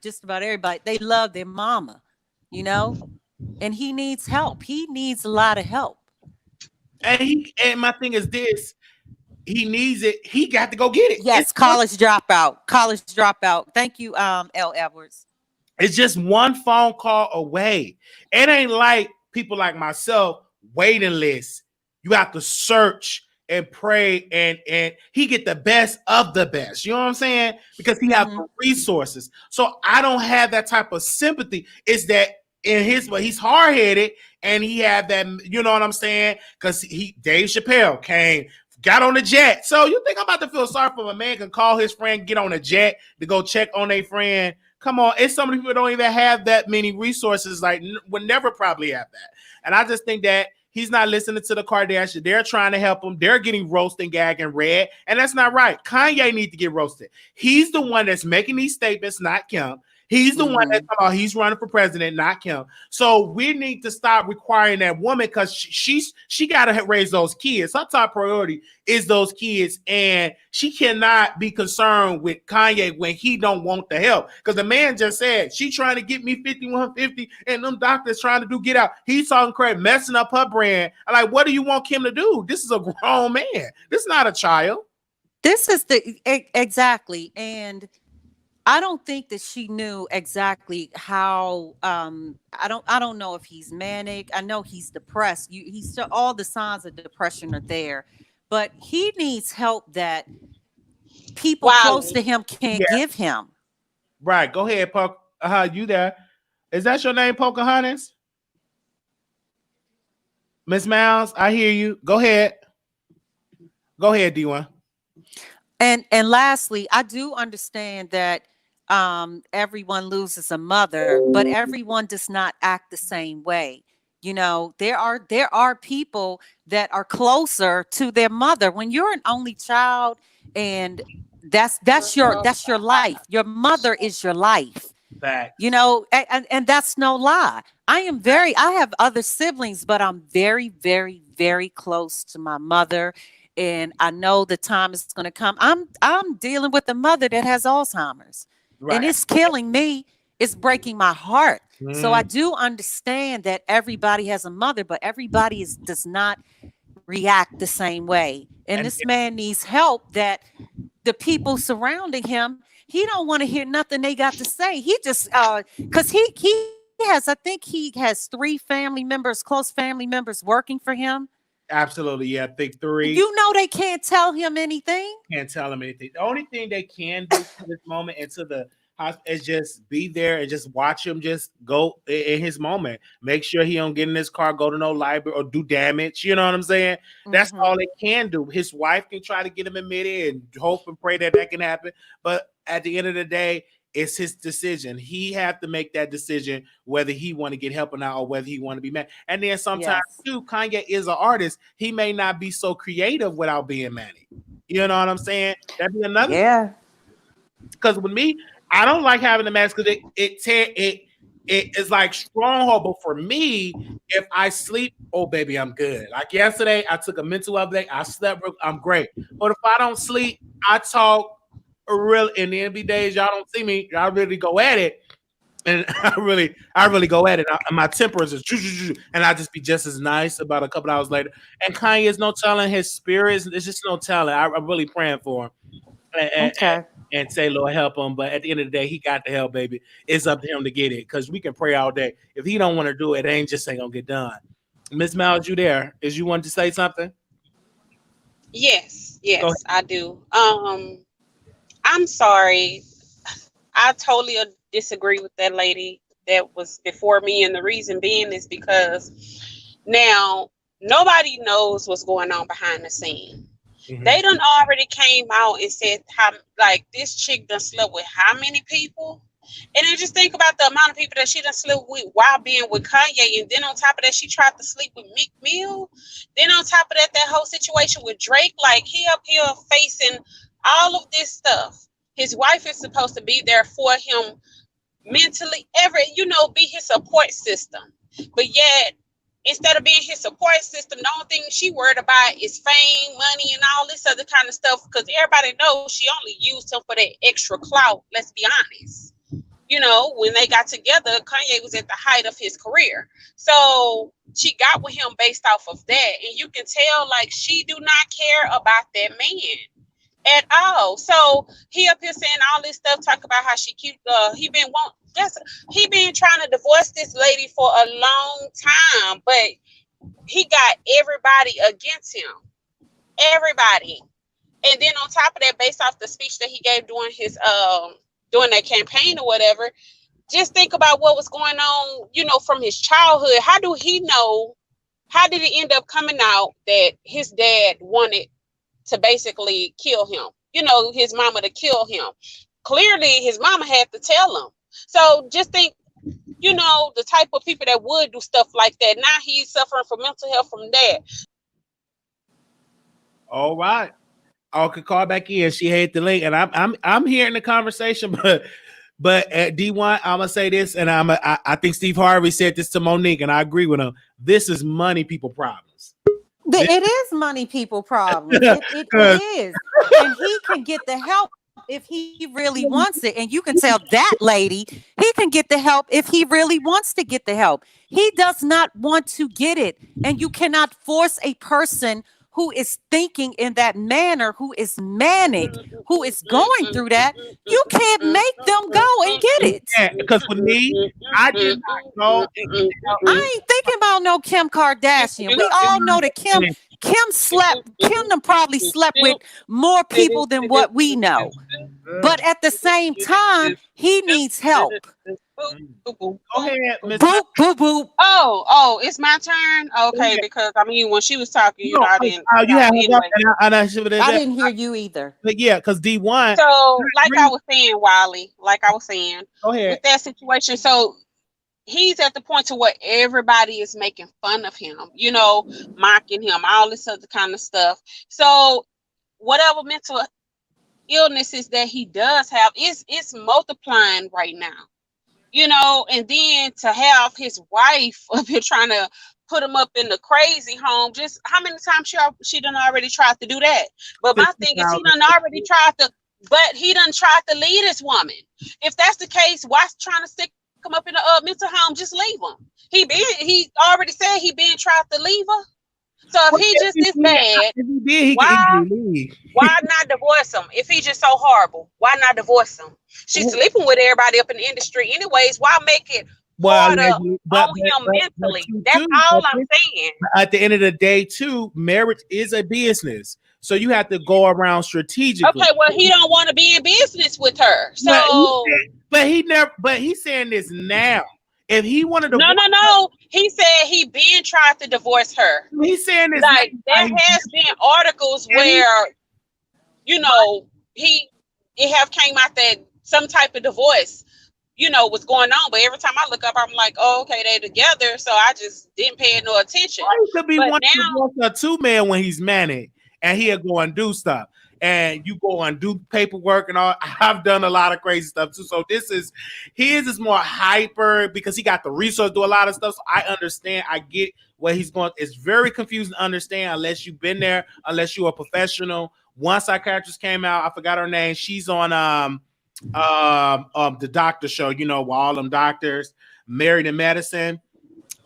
just about everybody, they love their mama, you know, and he needs help. He needs a lot of help. And my thing is this. He needs it. He got to go get it. Yes, college dropout. Thank you, L. Edwards. It's just one phone call away. It ain't like people like myself, waiting list. You have to search and pray, and he get the best of the best. You know what I'm saying? Because he have the resources. So I don't have that type of sympathy. It's that he's hard-headed, and he had that, you know what I'm saying? Because Dave Chappelle got on the jet. So you think I'm about to feel sorry for a man can call his friend, get on a jet to go check on a friend? Come on. It's some people don't even have that many resources, like would never probably have that. And I just think that he's not listening to the Kardashians. They're trying to help him. They're getting roasted, gag, and red. And that's not right. Kanye needs to get roasted. He's the one that's making these statements, not Kim. He's the one that's talking about he's running for president, not Kim. So we need to stop requiring that woman, because she got to raise those kids. Her top priority is those kids, and she cannot be concerned with Kanye when he don't want the help. Because the man just said she trying to get me 5150, and them doctors trying to get out. He's talking crazy, messing up her brand. I'm like, what do you want Kim to do? This is a grown man. This is not a child. This is exactly. And I don't think that she knew exactly how. I don't know if he's manic. I know he's depressed. He's still, all the signs of depression are there, but he needs help that people close to him can't give him. Right. Go ahead, you there? Is that your name, Pocahontas? Miss Miles, I hear you. Go ahead. Go ahead, D1. And lastly, I do understand that everyone loses a mother, but everyone does not act the same way. You know, there are people that are closer to their mother. When you're an only child, and that's your life. Your mother is your life. Facts. You know, and that's no lie. I have other siblings, but I'm very, very, very close to my mother. And I know the time is going to come. I'm dealing with a mother that has Alzheimer's. Right. And it's killing me. It's breaking my heart. So I do understand that everybody has a mother, but everybody does not react the same way. And this man needs help, that the people surrounding him, he don't want to hear nothing they got to say. He just, because I think he has 3 family members, close family members working for him. Absolutely. Yeah, I think 3. You know, they can't tell him anything. Can't tell him anything. The only thing they can do to this moment and to the house is just be there and just watch him just go in his moment. Make sure he don't get in his car, go to no library, or do damage. You know what I'm saying? That's all they can do. His wife can try to get him admitted and hope and pray that can happen. But at the end of the day, it's his decision. He have to make that decision whether he want to get help or not, or whether he want to be mad. And then sometimes too, Kanye is an artist. He may not be so creative without being manic. You know what I'm saying? That'd be another. Yeah. Because with me, I don't like having the mask because it is like stronghold. But for me, if I sleep, oh baby, I'm good. Like yesterday, I took a mental update. I slept, I'm great. But if I don't sleep, I talk real. In the NBA days, y'all don't see me. Y'all really go at it, and I really go at it. My temper is just, and I just be just as nice about a couple hours later. And Kanye's no telling his spirits. It's just no telling. I'm really praying for him. And say, Lord, help him. But at the end of the day, he got the help, baby. It's up to him to get it because we can pray all day. If he don't want to do it, it ain't gonna get done. Miss Miles, you there? Is you want to say something? Yes, I do. I'm sorry. I totally disagree with that lady that was before me. And the reason being is because now nobody knows what's going on behind the scene. Mm-hmm. They done already came out and said how like this chick done slept with how many people, and then just think about the amount of people that she done slept with while being with Kanye, and then on top of that she tried to sleep with Meek Mill. Then on top of that whole situation with Drake, like he up here facing all of this stuff. His wife is supposed to be there for him mentally, be his support system, but yet. Instead of being his support system, the only thing she worried about is fame, money, and all this other kind of stuff. Because everybody knows she only used him for that extra clout. Let's be honest. When they got together, Kanye was at the height of his career. So she got with him based off of that. And you can tell, like, she do not care about that man at all. So he up here saying all this stuff, talk about how she cute. He been trying to divorce this lady for a long time, but he got everybody against him. Everybody. And then on top of that, based off the speech that he gave during his during that campaign or whatever, just think about what was going on, from his childhood. How did it end up coming out that his dad wanted to basically kill him? His mama to kill him. Clearly his mama had to tell him. So just think, the type of people that would do stuff like that. Now he's suffering from mental health from that. All right. I could call back in. She hate the link, and I'm hearing the conversation, but at D1, I'm gonna say this, and I think Steve Harvey said this to Monique, and I agree with him. This is money people problems. It is money people problems. It is, and he can get the help if he really wants it. And you can tell that lady he can get the help if he really wants to get the help. He does not want to get it, and you cannot force a person who is thinking in that manner, who is manic, who is going through that. You can't make them go and get it. Because for me, I did not go. I ain't thinking about no Kim Kardashian. We all know that Kim done probably slept with more people than what we know. But at the same time, he needs help. Go ahead, Miss. Boop, boop, boop. Oh, it's my turn. Okay, because when she was talking, I didn't. I didn't hear you either. But yeah, because D1. So, I was saying, Wiley, go ahead. With that situation, so he's at the point to where everybody is making fun of him, mocking him, all this other kind of stuff. So, whatever mental illnesses that he does have, it's multiplying right now. And then to have his wife up here trying to put him up in the crazy home, just how many times she done already tried to do that? But my thing is he done tried to leave this woman. If that's the case, why trying to stick him up in a mental home? Just leave him. He already said he been tried to leave her. So if he just this bad, why not divorce him? If he's just so horrible, why not divorce him? She's sleeping with everybody up in the industry anyways. Why make it harder on him mentally? That's all I'm saying. At the end of the day, too, marriage is a business. So you have to go around strategically. Okay, well, he don't want to be in business with her. So but he's saying this now. If he wanted to, no. He said he been tried to divorce her. He's saying this. There has been articles where, it have came out that some type of divorce, was going on. But every time I look up, I'm like, oh, okay, they together. So I just didn't pay no attention. He could be one divorce a two-man when he's manic and he'll go and do stuff. and you go and do paperwork and all. I've done a lot of crazy stuff too. So his is more hyper because he got the resource to do a lot of stuff. So I understand. I get where he's going. It's very confusing to understand unless you've been there, unless you're a professional. One psychiatrist came out. I forgot her name. She's on the doctor show, you know, with all them doctors, Married in Medicine.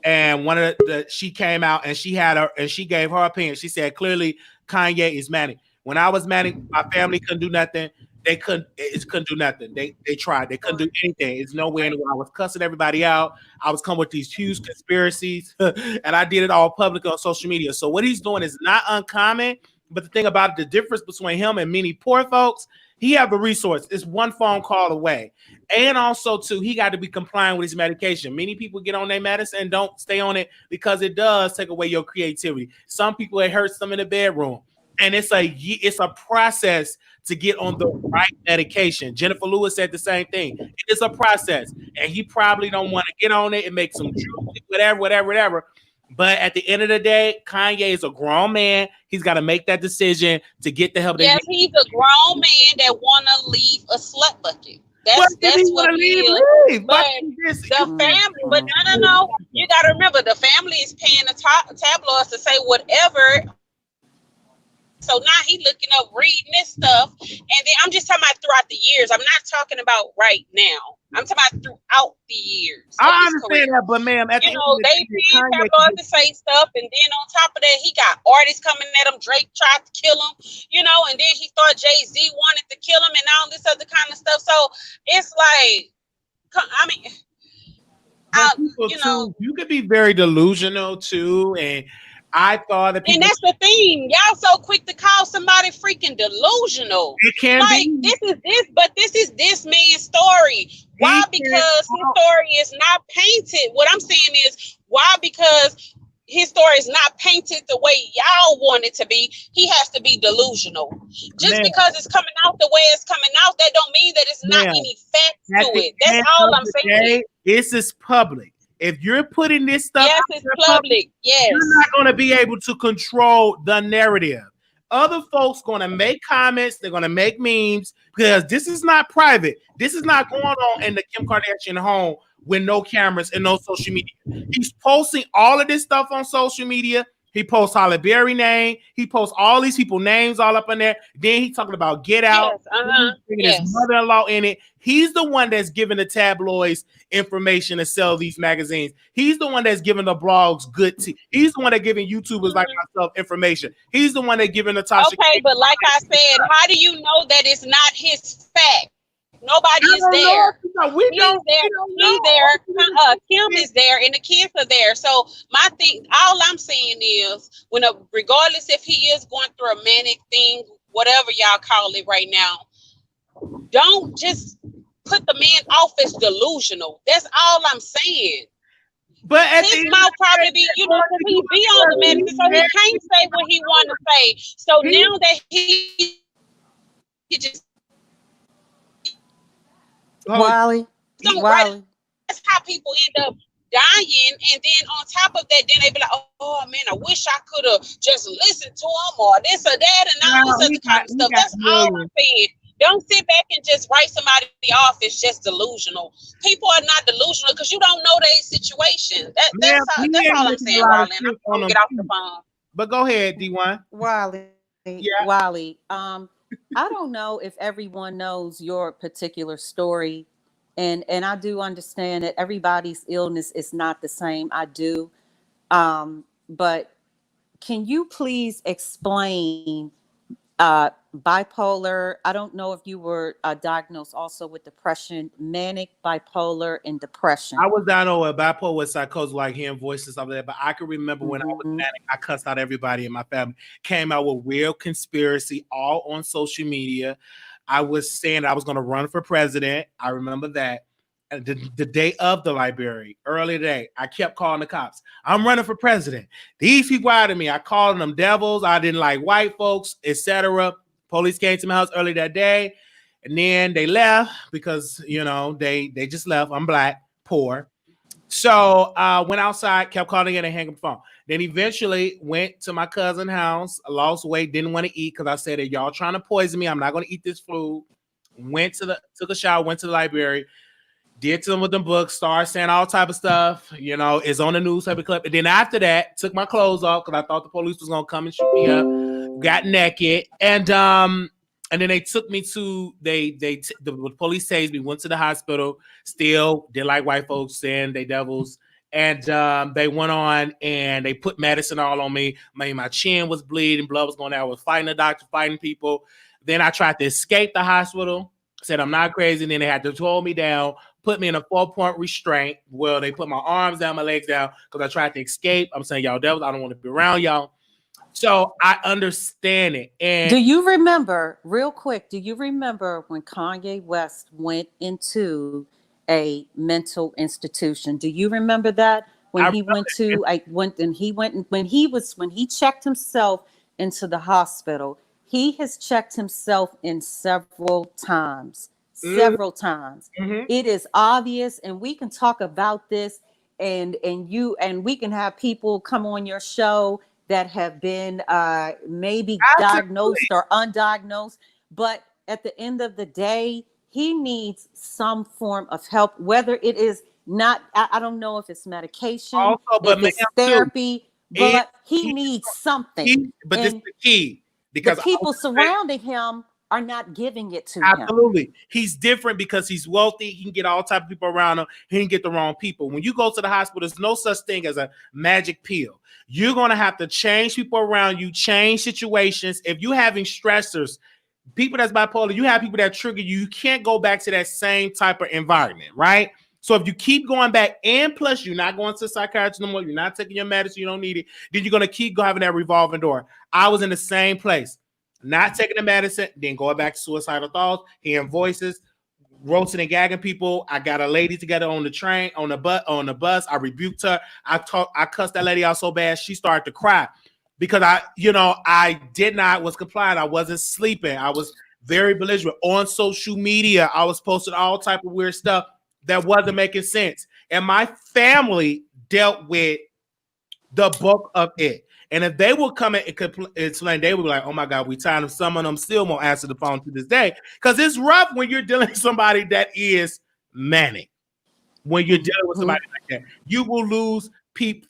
And one of she came out and she gave her opinion. She said clearly Kanye is manic. When I was manic, my family couldn't do nothing. They couldn't do nothing. They tried. They couldn't do anything. It's nowhere in the world. I was cussing everybody out. I was coming with these huge conspiracies, and I did it all public on social media. So what he's doing is not uncommon. But the thing about it, the difference between him and many poor folks, he have the resource. It's one phone call away. And also, too, he got to be compliant with his medication. Many people get on their medicine and don't stay on it because it does take away your creativity. Some people, it hurts them in the bedroom. And it's a process to get on the right medication. Jennifer Lewis said the same thing. It is a process. And he probably don't want to get on it and make some juice, whatever. But at the end of the day, Kanye is a grown man. He's got to make that decision to get the help. Yes, he's a grown man that want to leave a slut bucket. That's what he is. But the family, but no. You got to remember, the family is paying the tabloids to say whatever. So now he looking up, reading this stuff. And then I'm just talking about throughout the years. I'm not talking about right now. I'm talking about throughout the years. I understand that, but ma'am, they pay tabloids to say stuff, and then on top of that, he got artists coming at him. Drake tried to kill him, you know, and then he thought Jay-Z wanted to kill him and all this other kind of stuff. So it's like, I mean, you could be very delusional too, and I thought that and that's the thing. Y'all so quick to call somebody freaking delusional. It can be. This is this man's story. Why? Because his story is not painted. What I'm saying is, why? Because his story is not painted the way y'all want it to be. He has to be delusional. Just because it's coming out the way it's coming out, that don't mean that it's not any facts to it. That's all I'm saying. This is public. If you're putting this stuff out it's public, yes, you're not going to be able to control the narrative. Other folks going to make comments. They're going to make memes because this is not private. This is not going on in the Kim Kardashian home with no cameras and no social media. He's posting all of this stuff on social media. He posts Halle Berry name. He posts all these people names all up in there. Then he's talking about Get Out. His mother-in-law in it. He's the one that's giving the tabloids information to sell these magazines. He's the one that's giving the blogs good tea. He's the one that's giving YouTubers like myself information. He's the one that's giving the Tasha. Okay, but like I said, how do you know that it's not his fact? Nobody is there. He's there. Kim is there, and the kids are there. So my thing, all I'm saying is, regardless if he is going through a manic thing, whatever y'all call it right now, don't just put the man off as delusional. That's all I'm saying. But his mouth probably be, he be on the medicine, so he can't say what he want to say. So now that he just Wiley. That's how people end up dying, and then on top of that, then they be like, "Oh man, I wish I could have just listened to him or this or that and all this other kind of stuff." That's all I'm saying. Don't sit back and just write somebody off as just delusional. People are not delusional because you don't know their situation. That's all I'm saying, Wiley. I'm gonna get off the phone. But go ahead, D1. Wiley. I don't know if everyone knows your particular story, and I do understand that everybody's illness is not the same. I do, but can you please explain bipolar? I don't know if you were diagnosed also with depression, manic, bipolar, and depression. I was diagnosed with bipolar with psychosis, like hearing voices of that. But I can remember when I was manic, I cussed out everybody in my family. Came out with real conspiracy, all on social media. I was saying I was going to run for president. I remember that. And the day of the library, early today, I kept calling the cops. I'm running for president. These people out of me. I called them devils. I didn't like white folks, etc. Police came to my house early that day, and then they left because, you know, they just left. I'm black, poor. So went outside, kept calling in and hanging up the phone. Then eventually went to my cousin's house, lost weight, didn't want to eat because I said that y'all trying to poison me. I'm not going to eat this food. Took a shower, went to the library, did some of them books, started saying all type of stuff, it's on the newspaper clip. And then after that, took my clothes off because I thought the police was going to come and shoot me up, got naked. And then they took me to, the police tased me, went to the hospital, still did like white folks saying they devils. And they went on and they put medicine all on me. My chin was bleeding, blood was going out. I was fighting the doctor, fighting people. Then I tried to escape the hospital, said I'm not crazy. And then they had to hold me down, put me in a 4-point restraint. Well, they put my arms down, my legs down because I tried to escape. I'm saying, y'all devils, I don't want to be around y'all. So I understand it. And do you remember, real quick, when Kanye West went into a mental institution? Do you remember that? When he checked himself into the hospital, he has checked himself in several times. Mm-hmm. It is obvious, and we can talk about this, and we can have people come on your show that have been maybe diagnosed or undiagnosed, but at the end of the day, he needs some form of help, whether it is not, I don't know if it's medication, if it's therapy, but he needs something. But this is the key. Because the people surrounding him are not giving it to him. Absolutely. He's different because he's wealthy. He can get all type of people around him. He can get the wrong people. When you go to the hospital, there's no such thing as a magic pill. You're going to have to change people around you, change situations. If you're having stressors, people that's bipolar, you have people that trigger you. You can't go back to that same type of environment, right? So if you keep going back, and plus you're not going to the psychiatrist no more, you're not taking your medicine, you don't need it, then you're going to keep having that revolving door. I was in the same place, not taking the medicine, then going back to suicidal thoughts, hearing voices, roasting and gagging people. I got a lady together on the train, on the bus. I rebuked her. I cussed that lady out so bad she started to cry because I was compliant. I wasn't sleeping. I was very belligerent on social media. I was posting all type of weird stuff that wasn't making sense. And my family dealt with the bulk of it. And if they would come and explain, they would be like, oh my God, we tired of some of them still won't answer the phone to this day. Because it's rough when you're dealing with somebody that is manic. When you're dealing with somebody like that, you will lose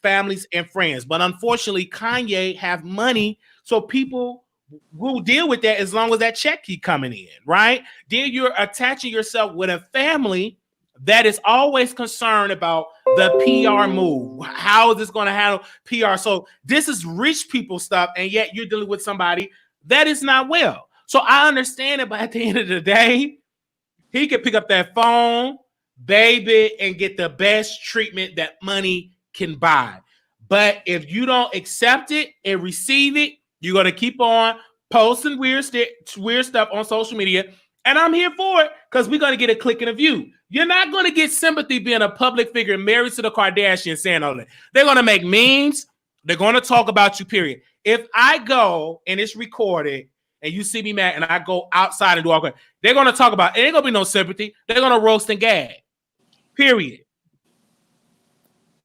families and friends. But unfortunately, Kanye have money, so people will deal with that as long as that check keep coming in, right? Then you're attaching yourself with a family that is always concerned about the PR move. How is this going to handle PR? So this is rich people stuff, and yet you're dealing with somebody that is not well. So I understand it, but at the end of the day, he could pick up that phone, baby, and get the best treatment that money can buy. But if you don't accept it and receive it, you're going to keep on posting weird stuff on social media. And I'm here for it because we're going to get a click and a view. You're not going to get sympathy being a public figure married to the Kardashians saying all that. They're going to make memes. They're going to talk about you, period. If I go and it's recorded and you see me mad and I go outside and do all that, they're going to talk about it. Ain't going to be no sympathy. They're going to roast and gag, period.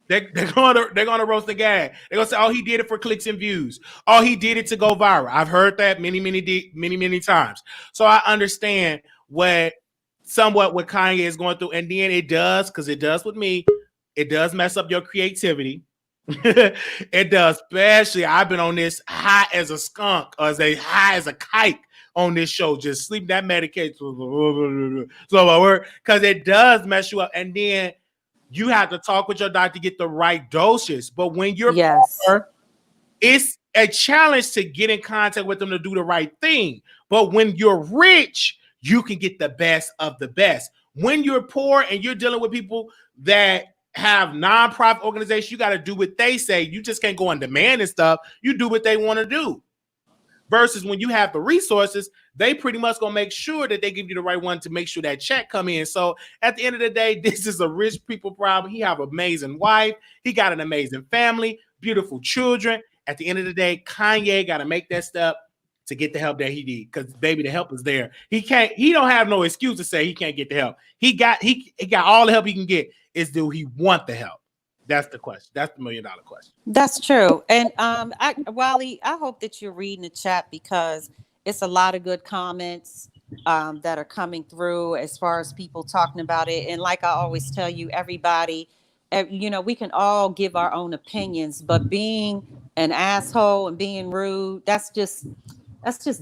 They're going to roast and gag. They're going to say, oh, he did it for clicks and views. Oh, he did it to go viral. I've heard that many times. So I understand somewhat what Kanye is going through. And then it does, because it does with me, it does mess up your creativity. It does. Especially, I've been on this high as a skunk or high as a kite on this show, just sleeping that medication. So because it does mess you up. And then you have to talk with your doctor to get the right doses. But when you're poor, it's a challenge to get in contact with them to do the right thing. But when you're rich, you can get the best of the best. When you're poor and you're dealing with people that have nonprofit organizations, you got to do what they say. You just can't go on demand and stuff. You do what they want to do. Versus when you have the resources, they pretty much gonna make sure that they give you the right one to make sure that check come in. So at the end of the day, this is a rich people problem. He have an amazing wife. He got an amazing family, beautiful children. At the end of the day, Kanye got to make that step to get the help that he need, because baby, the help is there. He don't have no excuse to say he can't get the help. He got all the help he can get. Is do he want the help? That's the question. That's the $1 million question. That's true. And Wiley, I hope that you're reading the chat because it's a lot of good comments that are coming through as far as people talking about it. And like I always tell you, everybody, we can all give our own opinions, but being an asshole and being rude, that's just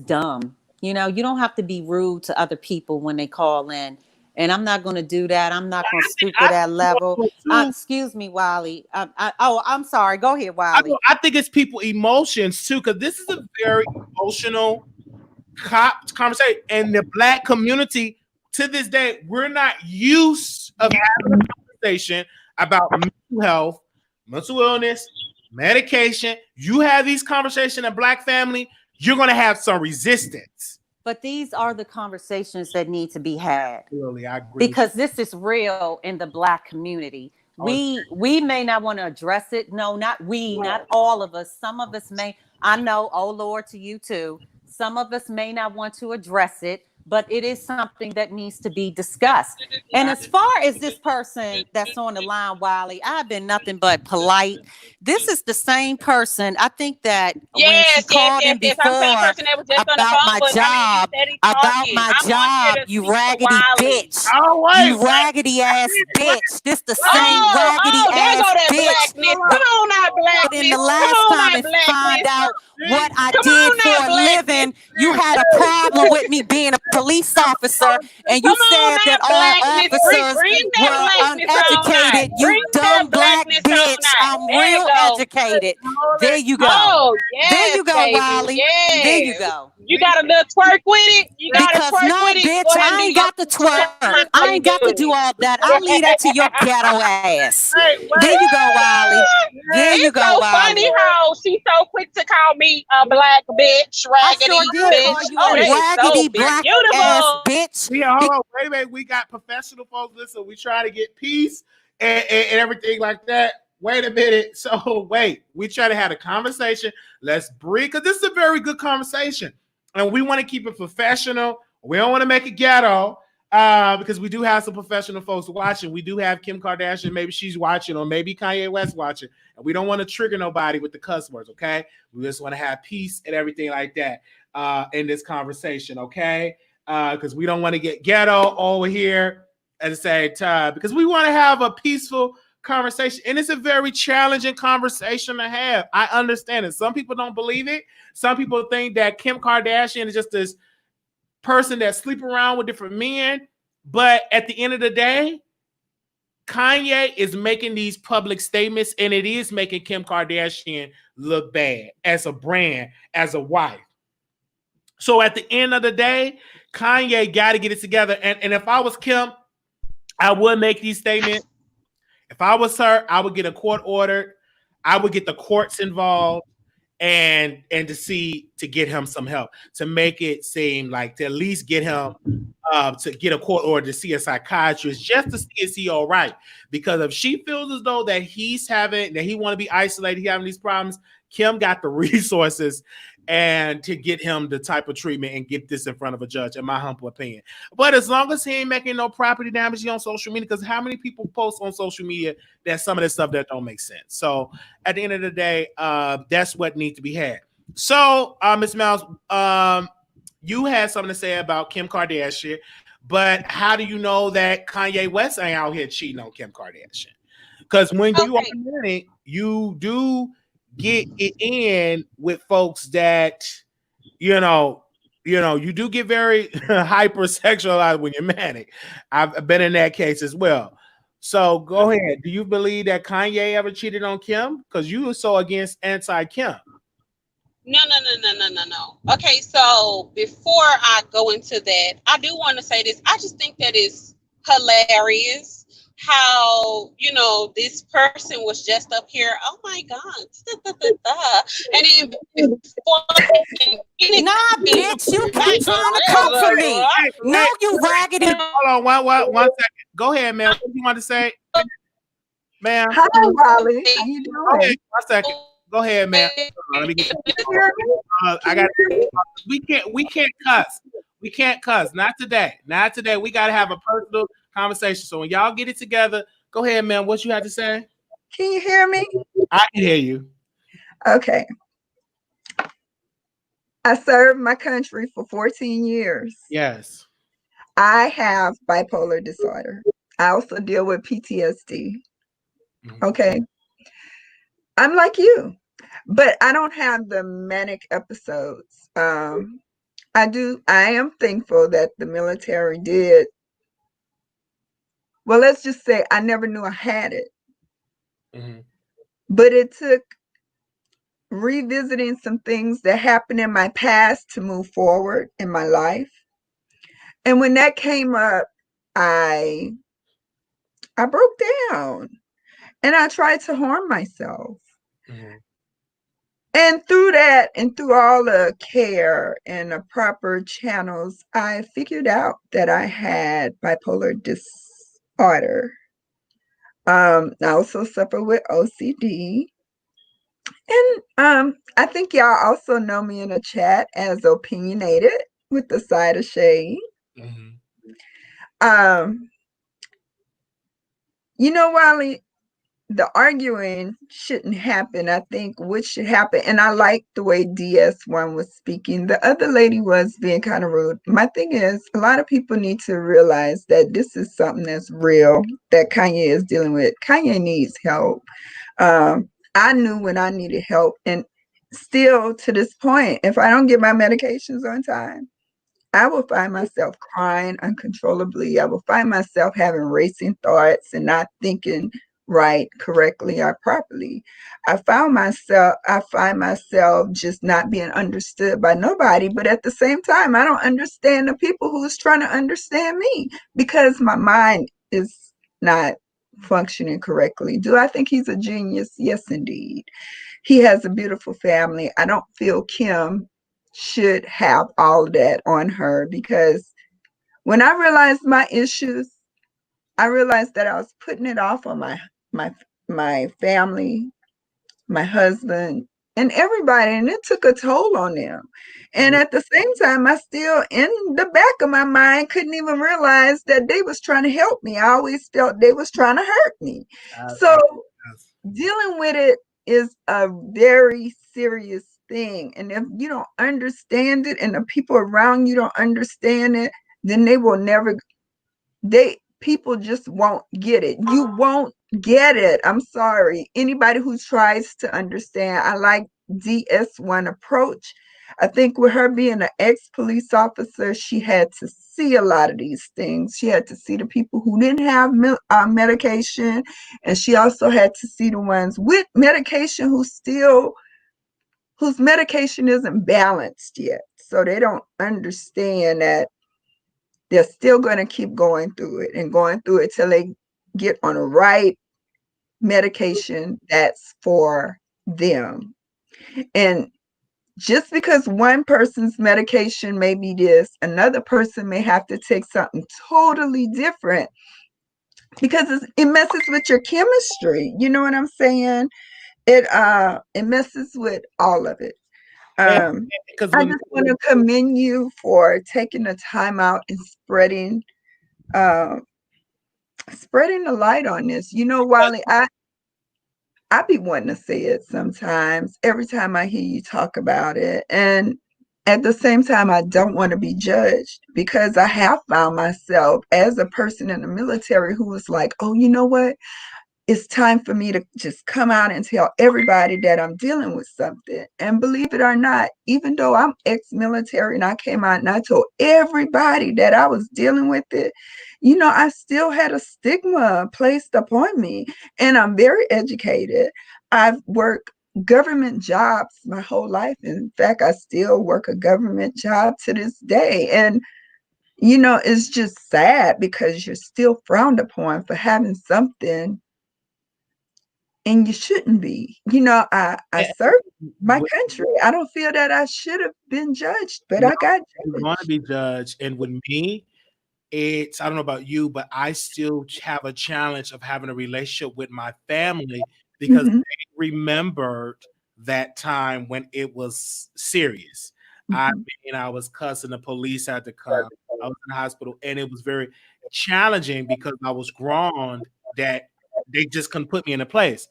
dumb. You don't have to be rude to other people when they call in. And I'm not going to do that. I'm not going to stoop to that level. Excuse me, Wiley. I'm sorry. Go ahead, Wiley. I think it's people emotions too, because this is a very emotional conversation. And the Black community, to this day, we're not used of having a conversation about mental health, mental illness, medication. You have these conversations in Black family, you're going to have some resistance. But these are the conversations that need to be had. Really, I agree. Because this is real in the Black community. We may not want to address it. No, not we, not all of us. Some of us may, I know, oh Lord, to you too. Some of us may not want to address it, but it is something that needs to be discussed. And as far as this person that's on the line, Wiley, I've been nothing but polite. This is the same person. I think that when she called in before about my job, you raggedy bitch. You raggedy ass bitch. This the same raggedy ass bitch. Come on now, Blackness. In the last time and find out what I did for a living, you had a problem with me being a police officer, and you said that all officers were uneducated. You dumb Black bitch. I'm real educated. There you go. There you go, Wiley. There you go. You got a little twerk with it? You got because no, bitch, I ain't got the twerk. I ain't got to do all that. I'll leave that to your ghetto ass. There you go, Wiley. There you go, Wiley. It's so funny how she's so quick to call me a Black bitch, raggedy bitch. Raggedy Black ass bitch. Yeah, hold on. Wait a minute. We got professional folks. Listen, we try to get peace and everything like that. Wait a minute. So wait, we try to have a conversation. Let's breathe, because this is a very good conversation. And we want to keep it professional. We don't want to make it ghetto because we do have some professional folks watching. We do have Kim Kardashian. Maybe she's watching, or maybe Kanye West watching. And we don't want to trigger nobody with the cuss words, okay? We just want to have peace and everything like that in this conversation, okay? Because we don't want to get ghetto over here at the same time, because we want to have a peaceful conversation. And it's a very challenging conversation to have. I understand it. Some people don't believe it. Some people think that Kim Kardashian is just this person that sleep around with different men. But at the end of the day, Kanye is making these public statements, and it is making Kim Kardashian look bad as a brand, as a wife. So at the end of the day, Kanye got to get it together. And if I was Kim, I would make these statements. If I was her, I would get a court ordered. I would get the courts involved and to get him some help, to make it seem like, to at least get him to get a court order to see a psychiatrist, just to see is he all right. Because if she feels as though that he want to be isolated, he having these problems, Kim got the resources and to get him the type of treatment and get this in front of a judge, in my humble opinion. But as long as he ain't making no property damage on social media, because how many people post on social media that some of this stuff that don't make sense? So at the end of the day, that's what needs to be had. So Ms. Miles, you had something to say about Kim Kardashian, but how do you know that Kanye West ain't out here cheating on Kim Kardashian? Because when you are married, you do get it in with folks that you do get very hypersexualized when you're manic. I've been in that case as well. So go ahead. Do you believe that Kanye ever cheated on Kim? Because you were so against anti-Kim. No. Okay, so before I go into that, I do want to say this. I just think that is hilarious how, this person was just up here. Oh my God. And then nah, bitch, you keep trying to come for me. No, you raggedy. Hold on, one second. Go ahead, man. What do you want to say? Ma'am. Hi, Wiley. How you doing? One second. Go ahead, man. Let me get we can't cuss. We can't cuss. Not today. Not today. We gotta have a personal conversation. So when y'all get it together, go ahead, man. What you have to say? Can you hear me? I can hear you. Okay. I served my country for 14 years. Yes. I have bipolar disorder. I also deal with PTSD. Okay. I'm like you, but I don't have the manic episodes. I am thankful that the military did. Well, let's just say I never knew I had it. But it took revisiting some things that happened in my past to move forward in my life. And when that came up, I broke down and I tried to harm myself. And through that and through all the care and the proper channels, I figured out that I had bipolar disorder. I also suffer with OCD. And I think y'all also know me in the chat as opinionated with the side of shade. Wiley, the arguing shouldn't happen. I think what should happen, and I like the way DS1 was speaking. The other lady was being kind of rude. My thing is, a lot of people need to realize that this is something that's real, that Kanye is dealing with. Kanye needs help. I knew when I needed help, and still to this point, if I don't get my medications on time, I will find myself crying uncontrollably. I will find myself having racing thoughts and not thinking right, correctly, or properly. I find myself just not being understood by nobody, but at the same time, I don't understand the people who's trying to understand me because my mind is not functioning correctly. Do I think he's a genius? Yes, indeed. He has a beautiful family. I don't feel Kim should have all of that on her because when I realized my issues, I realized that I was putting it off on my family, my husband, and everybody, and it took a toll on them. And at the same time, I still, in the back of my mind, couldn't even realize that they was trying to help me. I always felt they was trying to hurt me. So dealing with it is a very serious thing. And if you don't understand it and the people around you don't understand it, then they will never, people just won't get it. You won't get it. I'm sorry. Anybody who tries to understand, I like DS1 approach. I think with her being an ex-police officer, she had to see a lot of these things. She had to see the people who didn't have medication, and she also had to see the ones with medication whose medication isn't balanced yet. So they don't understand that they're still going to keep going through it till they get on the right medication that's for them. And just because one person's medication may be this, another person may have to take something totally different because it messes with your chemistry. You know what I'm saying? It messes with all of it. I just want to commend you for taking the time out and spreading the light on this. Wiley, I be wanting to say it sometimes, every time I hear you talk about it. And at the same time, I don't want to be judged because I have found myself as a person in the military who was like, oh, you know what? It's time for me to just come out and tell everybody that I'm dealing with something. And believe it or not, even though I'm ex-military and I came out and I told everybody that I was dealing with it, I still had a stigma placed upon me. And I'm very educated. I've worked government jobs my whole life. In fact, I still work a government job to this day. And it's just sad because you're still frowned upon for having something. And you shouldn't be. I served my country. I don't feel that I should have been judged, but I got judged. You want to be judged. And with me, I don't know about you, but I still have a challenge of having a relationship with my family because they remembered that time when it was serious. I was cussing, the police had to come. I was in the hospital, and it was very challenging because I was grown that they just couldn't put me in a place.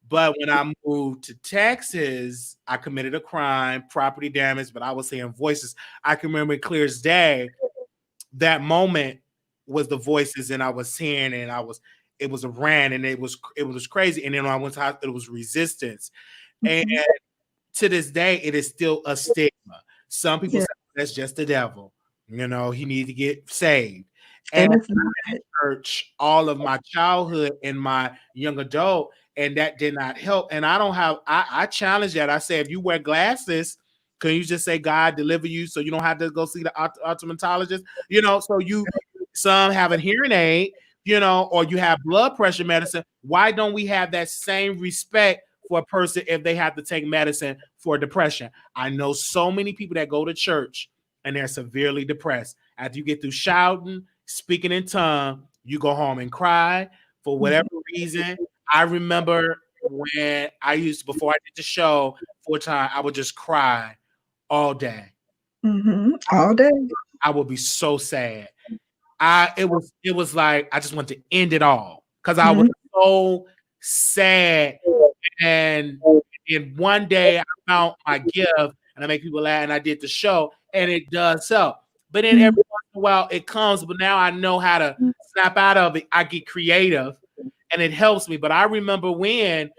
But when I moved to Texas, I committed a crime, property damage, but I was hearing voices. I can remember clear as day, that moment was the voices, and I was hearing, and it was a rant, and it was crazy. And then when I went to hospital, it was resistance. And to this day, it is still a stigma. Some people say that's just the devil. You know, he needs to get saved. And it's I church all of my childhood and my young adult, and that did not help. And I challenge that. I say, if you wear glasses, can you just say God deliver you so you don't have to go see the optometrist? You know, so some have a hearing aid, you know, or you have blood pressure medicine. Why don't we have that same respect for a person if they have to take medicine for depression? I know so many people that go to church and they're severely depressed. After you get through shouting, speaking in tongue, you go home and cry for whatever reason. I remember when before I did the show full time, I would just cry all day. All day. I would be so sad. It was like I just wanted to end it all because I was so sad. And one day I found my gift, and I make people laugh, and I did the show, and it does help. But then every once in a while it comes, but now I know how to snap out of it. I get creative, and it helps me. But I remember when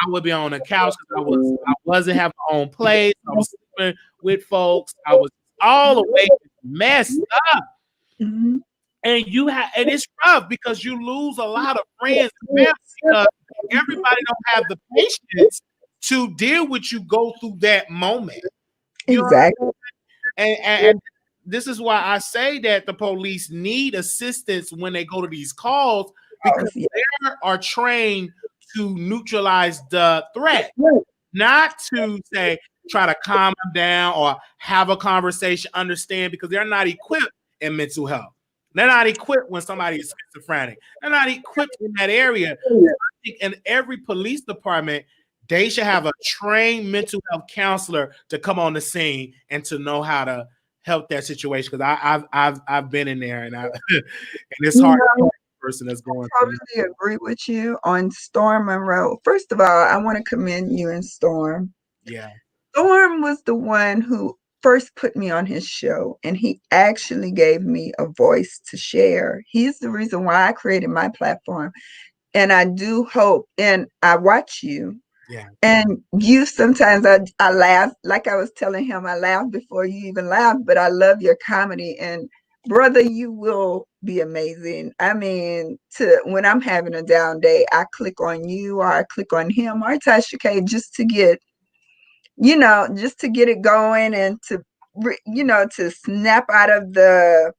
I would be on the couch because I wasn't having my own place. I was sleeping with folks. I was all the way messed up. And it's rough because you lose a lot of friends and family because everybody don't have the patience to deal with you go through that moment. Exactly. And this is why I say that the police need assistance when they go to these calls, because they are trained to neutralize the threat, not to say try to calm them down or have a conversation, understand, because they're not equipped in mental health. They're not equipped when somebody is schizophrenic. They're not equipped in that area. I think in every police department, they should have a trained mental health counselor to come on the scene and to know how to help that situation. Because I've been in there, and it's hard. Person that's going. I totally agree with you on Storm Monroe. First of all, I want to commend you and Storm. Yeah, Storm was the one who first put me on his show, and he actually gave me a voice to share. He's the reason why I created my platform. And I do hope, and I watch you. Yeah. And you sometimes I laugh, like I was telling him, I laugh before you even laugh, but I love your comedy. And brother, you will be amazing. I mean, when I'm having a down day, I click on you, or I click on him, or Tasha K, just to get, just to get it going, and to, to snap out of the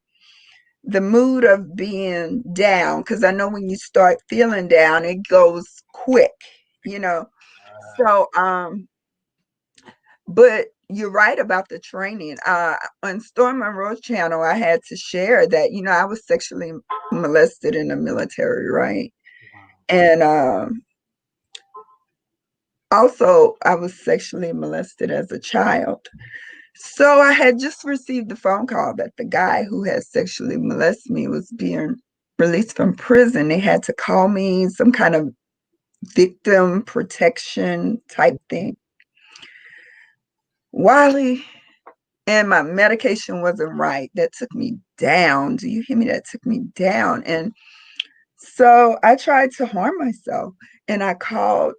mood of being down. Because I know when you start feeling down, it goes quick, So, but you're right about the training. On Storm Monroe's channel, I had to share that, I was sexually molested in the military, right? Wow. And also, I was sexually molested as a child. So I had just received the phone call that the guy who had sexually molested me was being released from prison. They had to call me some kind of victim protection type thing. Wiley, and my medication wasn't right. That took me down. Do you hear me? That took me down. And so I tried to harm myself, and I called,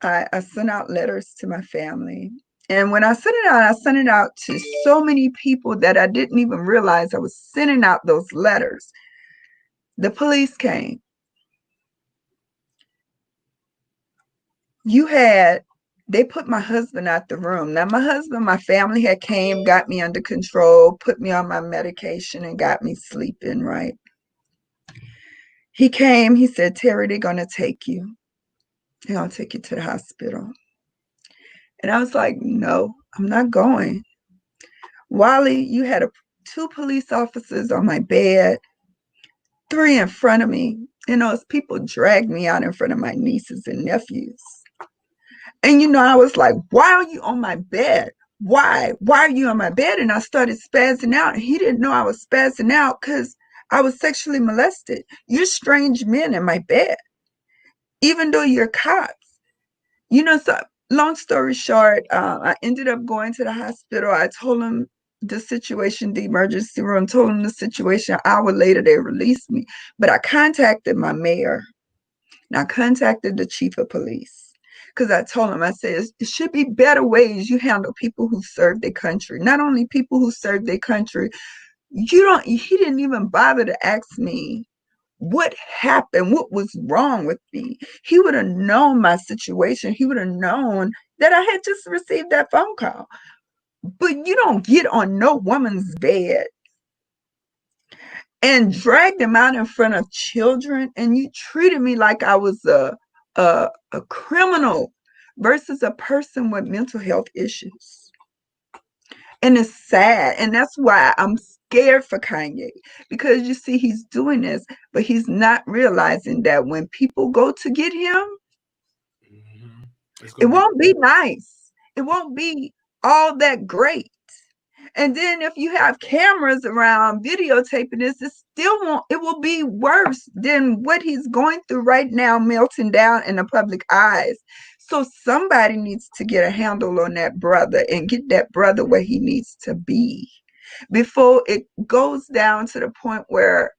I sent out letters to my family. And when I sent it out to so many people that I didn't even realize I was sending out those letters. The police came. They put my husband out the room. Now, my family had came, got me under control, put me on my medication, and got me sleeping, right? He came, he said, Terry, they're going to take you. They're going to take you to the hospital. And I was like, no, I'm not going. Wiley, you had 2 police officers on my bed, 3 in front of me. As people dragged me out in front of my nieces and nephews. And, I was like, why are you on my bed? Why? Why are you on my bed? And I started spazzing out. And he didn't know I was spazzing out because I was sexually molested. You're strange men in my bed. Even though you're cops, So long story short, I ended up going to the hospital. I told them the situation, the emergency room, told them the situation. An hour later, they released me. But I contacted my mayor and I contacted the chief of police because I told him, I said, it should be better ways you handle people who serve their country. Not only people who serve their country, he didn't even bother to ask me what happened, what was wrong with me. He would have known my situation. He would have known that I had just received that phone call. But you don't get on no woman's bed and drag them out in front of children, and you treated me like I was a criminal versus a person with mental health issues. And it's sad. And that's why I'm scared for Kanye, because you see, he's doing this, but he's not realizing that when people go to get him, it won't be nice. It won't be all that great. And then if you have cameras around videotaping this, it will be worse than what he's going through right now, melting down in the public eyes. So somebody needs to get a handle on that brother and get that brother where he needs to be before it goes down to the point where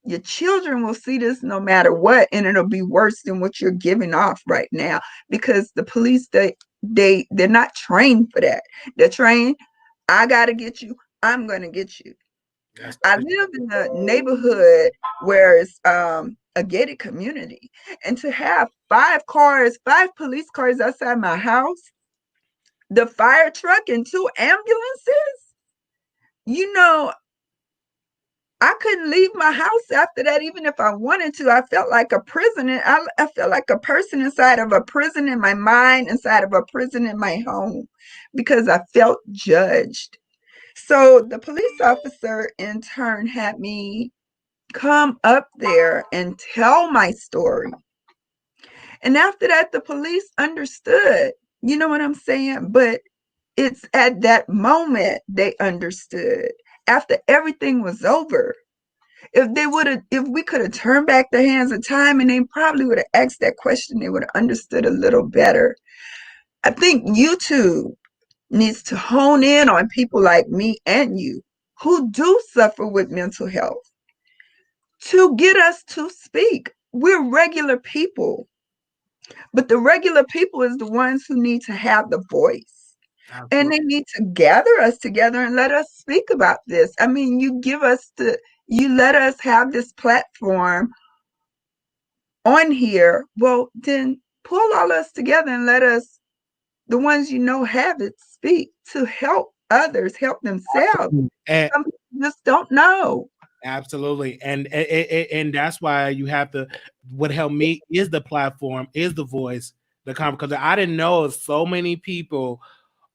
your children will see this no matter what, and it'll be worse than what you're giving off right now, because the police, they're not trained for that. They're trained, I gotta get you, I'm gonna get you. I live in a neighborhood where it's a gated community, and to have 5 police cars outside my house, the fire truck and 2 ambulances, I couldn't leave my house after that, even if I wanted to. I felt like a prisoner. I felt like a person inside of a prison in my mind, inside of a prison in my home, because I felt judged. So the police officer in turn had me come up there and tell my story. And after that, the police understood. You know what I'm saying? But it's at that moment they understood. After everything was over. If we could have turned back the hands of time, and they probably would have asked that question, they would have understood a little better. I think YouTube needs to hone in on people like me and you who do suffer with mental health to get us to speak. We're regular people, but the regular people is the ones who need to have the voice. Absolutely. And they need to gather us together and let us speak about this. I mean, you let us have this platform on here. Well, then pull all us together and let us, the ones have it, speak to help others, help themselves. And some people just don't know. Absolutely. And that's why you have to, what helped me is the platform, is the voice, because I didn't know so many people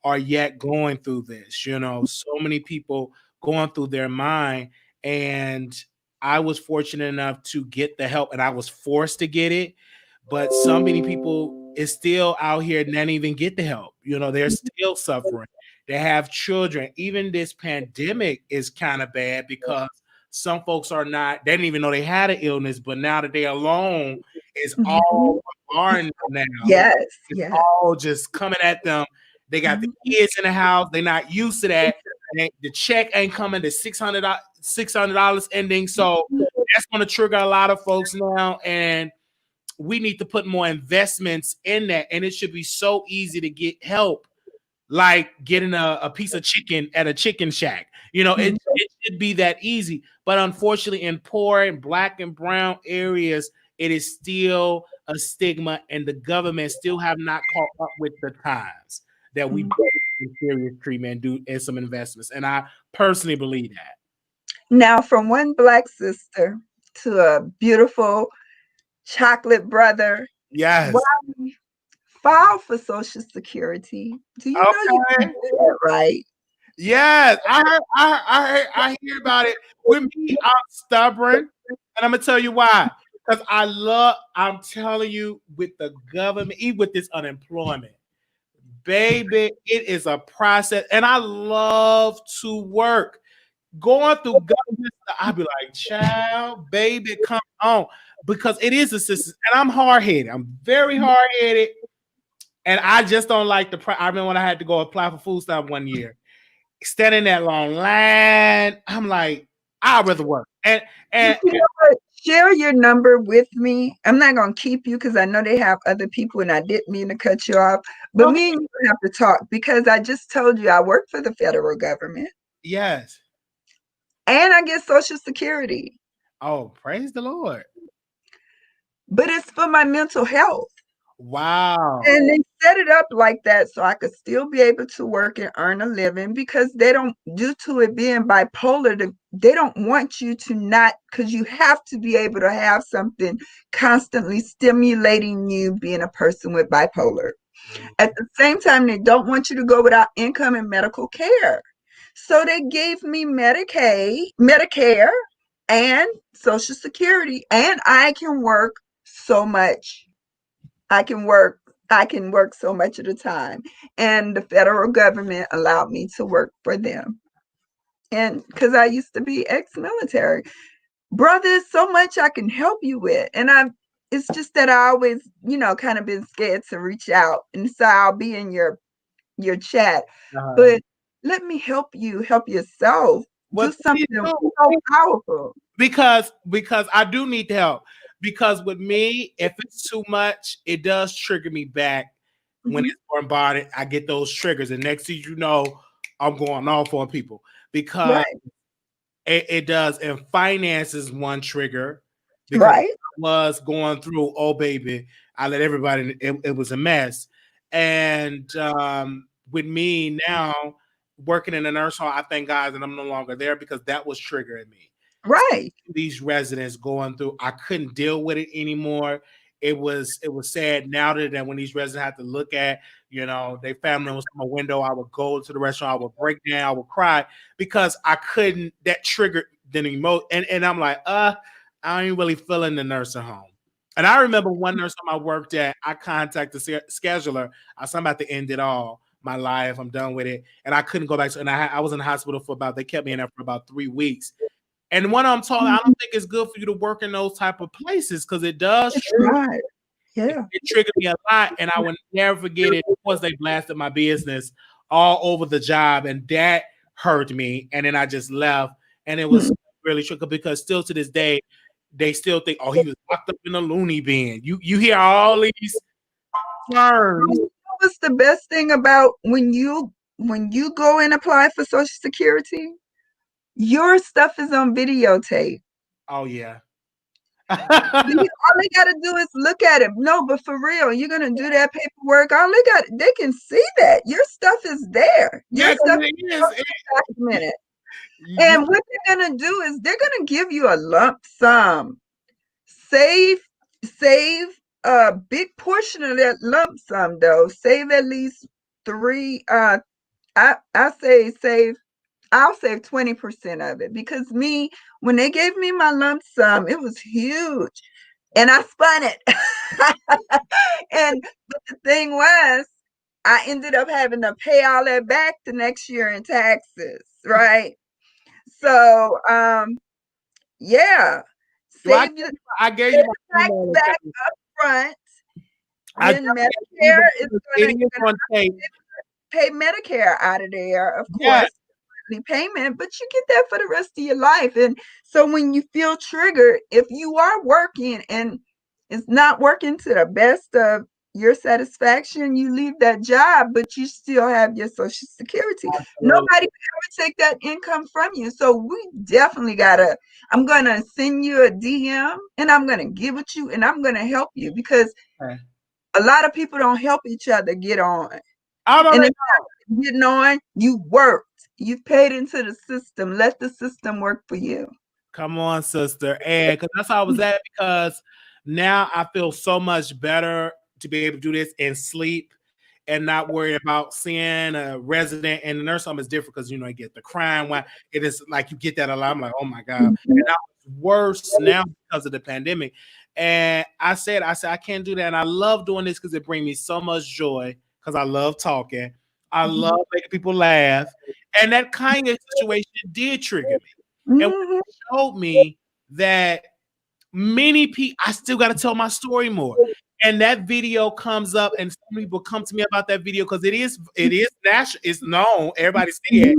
are yet going through this, so many people going through their mind. And I was fortunate enough to get the help, and I was forced to get it. But so many people is still out here and don't even get the help. They're still suffering. They have children. Even this pandemic is kind of bad because some folks they didn't even know they had an illness, but now that they're alone, it's all barn now. Yes. It's all just coming at them. They got the kids in the house. They're not used to that. The check ain't coming to $600 ending. So that's going to trigger a lot of folks now. And we need to put more investments in that. And it should be so easy to get help, like getting a piece of chicken at a chicken shack. It should be that easy. But unfortunately, in poor and Black and brown areas, it is still a stigma, and the government still have not caught up with the times that we in serious treatment and do some investments. And I personally believe that. Now, from one Black sister to a beautiful chocolate brother. Yes. Why file for Social Security? Do you know you can do that, right? Yes. I hear about it. With me, I'm stubborn. And I'm gonna tell you why. Because I'm telling you, with the government, even with this unemployment, baby, it is a process, and I love to work. Going through government, I'll be like, child, baby, come on, because it is assistance, and I'm hard-headed. I'm very hard-headed. And I just don't like I remember when I had to go apply for food stamp one year, standing in that long line. I'm like, I'd rather work. And you know what? Share your number with me. I'm not gonna keep you because I know they have other people, and I didn't mean to cut you off. But okay. me and you have to talk because I just told you I work for the federal government. Yes. And I get Social Security. Oh, praise the Lord. But it's for my mental health. Wow. And they set it up like that so I could still be able to work and earn a living because they don't, due to it being bipolar, they don't want you to not, because you have to be able to have something constantly stimulating you being a person with bipolar. At the same time, they don't want you to go without income and medical care. So they gave me Medicare, and Social Security, and I can work so much. I can work so much at a time. And the federal government allowed me to work for them. And because I used to be ex-military. Brother, there's so much I can help you with. And it's just that I always, kind of been scared to reach out. And so I'll be in your chat. But let me help you help yourself. Do something so powerful. Because I do need help. Because with me, if it's too much, it does trigger me back. When it's bombarded, I get those triggers. And next thing you know, I'm going off on people. Because it does. And finance is one trigger. Because I was going through, oh, baby, I let everybody, it was a mess. And with me now, working in a nurse home, I thank God that I'm no longer there because that was triggering me. Right. These residents going through, I couldn't deal with it anymore. It was sad now that when these residents have to look at, their family was from a window, I would go to the restaurant, I would break down, I would cry because I couldn't, that triggered the emotion. And I'm like, I ain't really feeling the nursing home. And I remember one nursing home I worked at, I contacted the scheduler. I said, I'm about to end it all. My life, I'm done with it. And I couldn't go back. And I was in the hospital they kept me in there for about 3 weeks. And when I'm talking, I don't think it's good for you to work in those type of places because it does trigger. It triggered me a lot, and I will never forget it. Once they blasted my business all over the job, and that hurt me. And then I just left, and it was really tricky because still to this day, they still think, oh, he was locked up in a loony bin. You hear all these terms. What's the best thing about when you go and apply for Social Security? Your stuff is on videotape. Oh, yeah. All they got to do is look at it. No, but for real, you're going to do that paperwork. They can see that. Your stuff is there. Your stuff is documented. And what they're going to do is they're going to give you a lump sum. Save a big portion of that lump sum, though. Save at least 3. I'll save 20% of it because when they gave me my lump sum, it was huge. And I spun it. But the thing was, I ended up having to pay all that back the next year in taxes, right? So, yeah. I gave you my tax back up front. Then Medicare is going to pay Medicare out of there, of course. Payment, but you get that for the rest of your life. And so when you feel triggered, if you are working and it's not working to the best of your satisfaction, you leave that job, but you still have your Social Security. Nobody can ever take that income from you. So we definitely I'm gonna send you a DM and I'm gonna give it you and I'm gonna help you because a lot of people don't help each other get on. And if you're getting on, you work. You've paid into the system. Let the system work for you. Come on, sister. And because that's how I was at, because now I feel so much better to be able to do this and sleep and not worry about seeing a resident. And the nurse home is different because, you get the crime. Why it is like you get that a lot. I'm like, oh my God. And now it's worse now because of the pandemic. And I said, I can't do that. And I love doing this because it brings me so much joy because I love talking. I love making people laugh. And that kind of situation did trigger me. And it showed me that many people, I still got to tell my story more. and that video comes up, and some people come to me about that video because it is national, it's known, everybody see it,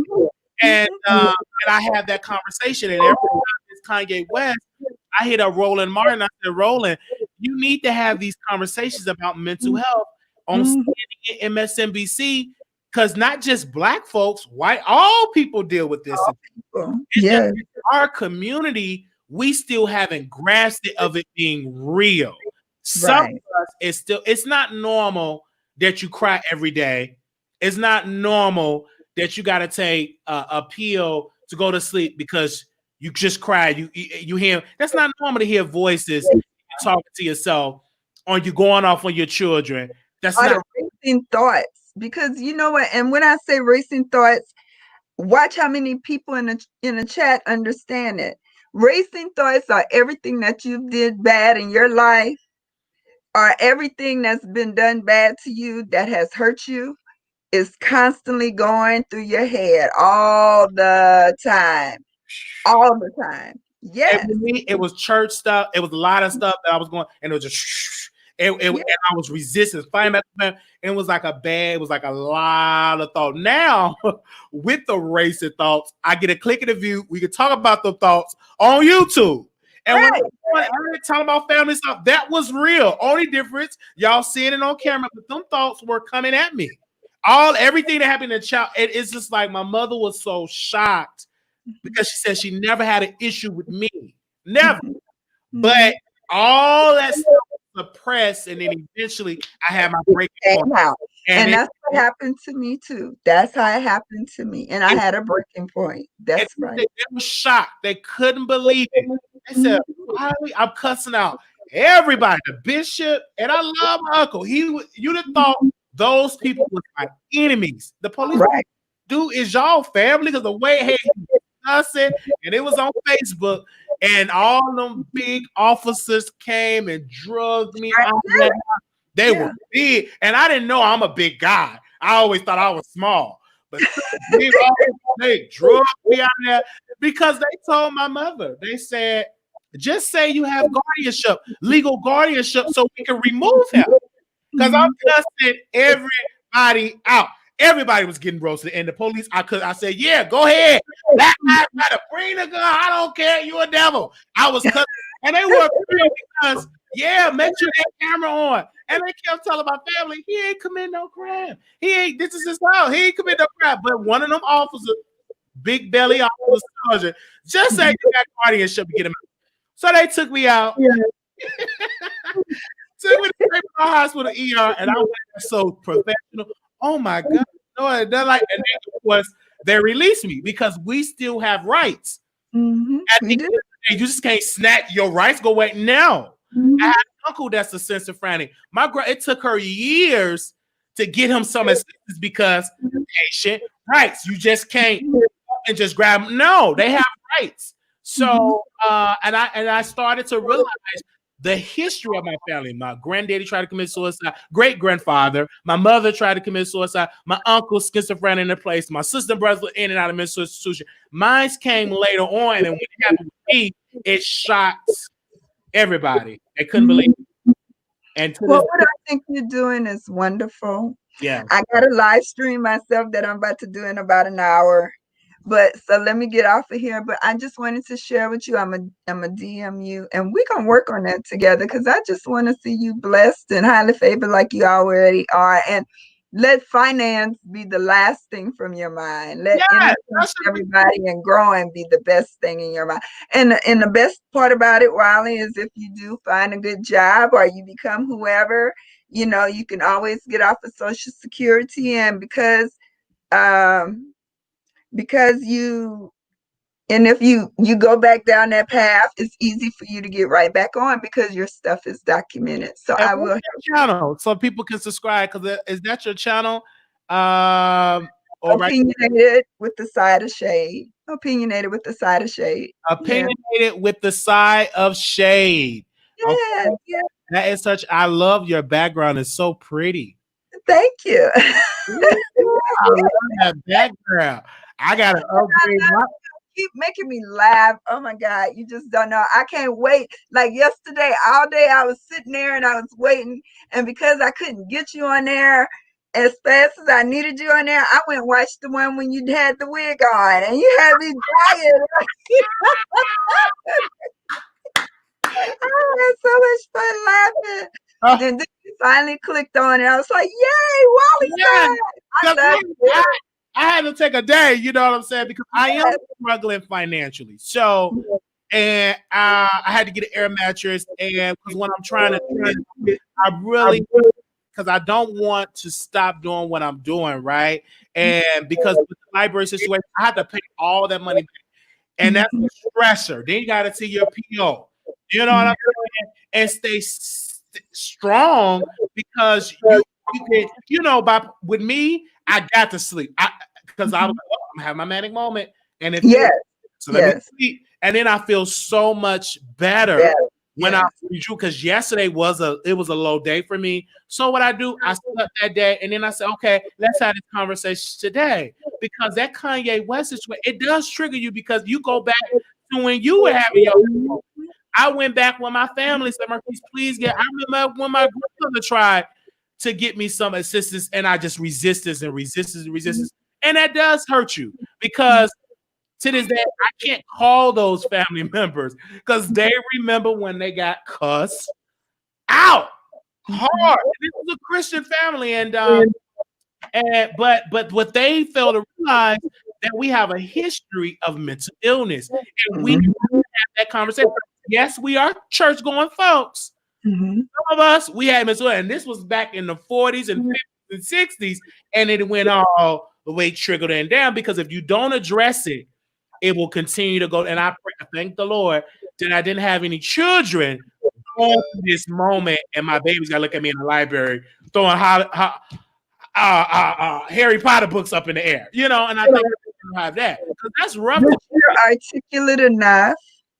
and I have that conversation, and every time it's Kanye West, I hit up Roland Martin. I said, Roland, you need to have these conversations about mental health on CNN, MSNBC, because not just Black folks, white, all people deal with this. Yeah, our community, we still haven't grasped it of it being real. Some of us, it's not normal that you cry every day. It's not normal that you got to take a pill to go to sleep because you just cried. You hear, that's not normal to hear voices talking to yourself, or you going off on your children. That's not racing thoughts, because you know what? And when I say racing thoughts, watch how many people in the chat understand it. Racing thoughts are everything that you did bad in your life, or everything that's been done bad to you that has hurt you is constantly going through your head all the time. All the time. Yes. And for me, it was church stuff. It was a lot of stuff that I was going, and it was just and I was resisting, fighting back, and it was like it was like a lot of thought. Now, with the racing thoughts, I get a click of the view. We can talk about the thoughts on YouTube. And when I talking about family stuff, that was real. Only difference, y'all seeing it on camera, but them thoughts were coming at me. Everything that happened in the child, it's just like my mother was so shocked because she said she never had an issue with me. Never. But all that stuff was suppressed, and then eventually I had my breaking point. And that's what happened to me too. That's how it happened to me. And I had a breaking point. That's right. They were shocked. They couldn't believe it. They said, I'm cussing out everybody, the bishop, and I love my uncle. You'd have thought those people were my enemies. The police dude is y'all family, because the way he cussing, and it was on Facebook, and all them big officers came and drugged me out. They were big, and I didn't know I'm a big guy. I always thought I was small, but they drugged me out there because they told my mother. They said, just say you have guardianship, legal guardianship, so we can remove him. Because I'm cussing everybody out. Everybody was getting roasted, and the police. I said, yeah, go ahead. Black guy try to bring the gun. I don't care. You a devil. I was cussing, and they were because make sure that camera on. And they kept telling my family, he ain't committing no crime. This is his house. He ain't committing no crime. But one of them officers, big belly officer, sergeant, just say you got guardianship to get him out. So they took me out. Took me to the hospital ER, and I went so professional. Oh my God. No, they're like, and they released me because we still have rights. At the end of the day, you just can't snatch your rights, go away. No. I had an uncle that's a schizophrenic. It took her years to get him some assistance because patient rights. You just can't and just grab them. No, they have rights. So and I started to realize the history of my family. My granddaddy tried to commit suicide, great grandfather. My mother tried to commit suicide. My uncle schizophrenic in the place. My sister and brothers were in and out of mental institution. Mine came later on, and when it happened with me, it shocked everybody. They couldn't believe it. And what I think you're doing is wonderful. Yeah, I got a live stream myself that I'm about to do in about an hour. But so let me get off of here. But I just wanted to share with you. I'm a DM you, and we're gonna work on that together, because I just want to see you blessed and highly favored like you already are. And let finance be the last thing from your mind. Let everybody and growing be the best thing in your mind. And the best part about it, Wiley, is if you do find a good job or you become whoever, you can always get off of Social Security, and because if you go back down that path, it's easy for you to get right back on because your stuff is documented. So I will channel so people can subscribe, because is that your channel? Opinionated with the side of shade. Opinionated with the side of shade. Opinionated with the side of shade. Yeah, yeah. That is I love your background. It's so pretty. Thank you. I love that background. I gotta upgrade keep making me laugh. Oh my God, you just don't know. I can't wait. Like yesterday, all day I was sitting there and I was waiting. And because I couldn't get you on there as fast as I needed you on there, I went and watched the one when you had the wig on and you had me dying. I had so much fun laughing. And then you finally clicked on it. I was like, yay, Wally Yeah. I love it. I had to take a day, you know what I'm saying? Because I am struggling financially. So, and I had to get an air mattress. And because when I'm trying to, I really, because I don't want to stop doing what I'm doing, right? And because with the library situation, I have to pay all that money back. And that's a stressor. Then you got to see your PO. You know what I'm saying? And stay strong because you can, you know, with me, I got to sleep. Because I was like, oh, I'm having my manic moment. And if so let me sleep. And then I feel so much better when I read you, because yesterday was a low day for me. So what I do, I slept that day, and then I said, okay, let's have this conversation today. Because that Kanye West situation, it does trigger you because you go back to when you were having your I went back when my family said, Marquise, please get. I remember when my grandmother tried to get me some assistance, and I just resisted. And that does hurt you because to this day, I can't call those family members because they remember when they got cussed out hard. This was a Christian family, but what they fail to realize that we have a history of mental illness, and we have that conversation. Yes, we are church-going folks. Some of us, we had mental illness, and this was back in the 40s and 50s and 60s, and it went all the way trickled and down because if you don't address it, it will continue to go. And I thank the Lord that I didn't have any children going through this moment, and my baby's got to look at me in the library throwing Harry Potter books up in the air, you know, and I think I have that because that's rough. You're articulate enough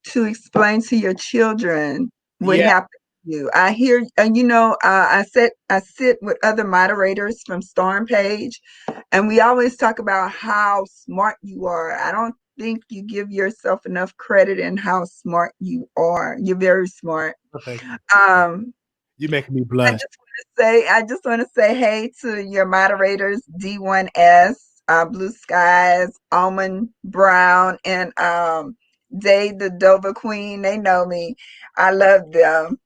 to explain to your children what happened to you. I hear, you know, I sit with other moderators from Storm Page, and we always talk about how smart you are. I don't think you give yourself enough credit in how smart you are. You're very smart. Okay. You're making me blush. I just want to say hey to your moderators, D1S, Blue Skies, Almond Brown, and Day the Dover Queen. They know me. I love them.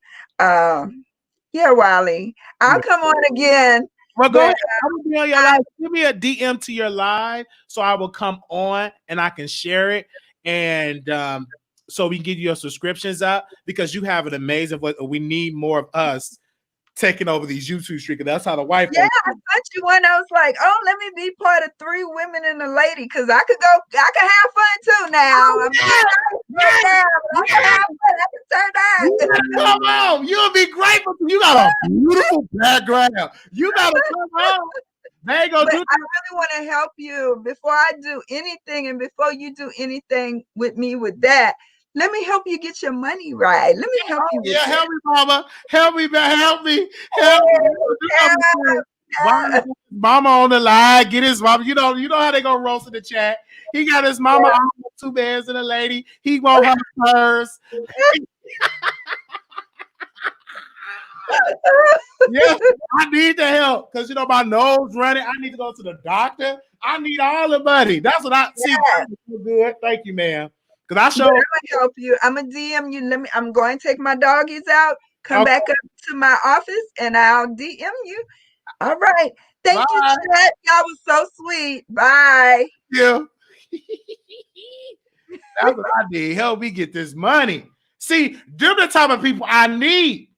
Wiley, I'll come on again. Well, go ahead. I will be on your live. Give me a DM to your live so I will come on and I can share it. And so we can get your subscriptions up because you have an amazing voice. We need more of us taking over these YouTube streaks. That's how the wife. Yeah, I sent you one. I was like, oh, let me be part of 3 women and a lady because I could have fun too now. I'm I can have fun. I can turn down. Come on, you'll be grateful. You got a beautiful background. You gotta come on. They go do. I really want to help you before I do anything, and before you do anything with me with that. Let me help you get your money right. Let me help you. Help me, mama. Help me, man. Help me. Mama on the line. Get his mama. You know how they gonna roast in the chat. He got his mama on 2 bands and a lady. He won't have hers. Yeah, I need the help because my nose running. I need to go to the doctor. I need all the money. That's what I see. Good. Thank you, ma'am. Because I'm gonna help you. I'm gonna DM you. I'm going to take my doggies out. Come back up to my office, and I'll DM you. All right. Thank you, chat. Y'all was so sweet. Bye. Yeah. That's what I need. Help me get this money. See, they're the type of people I need.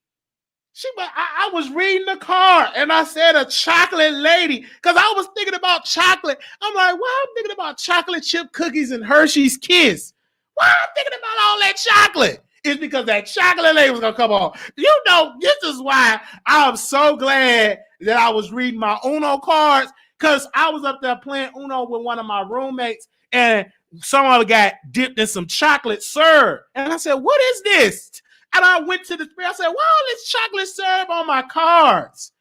I was reading the card and I said a chocolate lady because I was thinking about chocolate. I'm like, why I'm thinking about chocolate chip cookies and Hershey's Kiss? Why I'm thinking about all that chocolate? It's because that chocolate lady was gonna come on. This is why I'm so glad that I was reading my Uno cards because I was up there playing Uno with one of my roommates and someone got dipped in some chocolate syrup. And I said, what is this? And I went to the screen. I said, why all this chocolate syrup on my cards?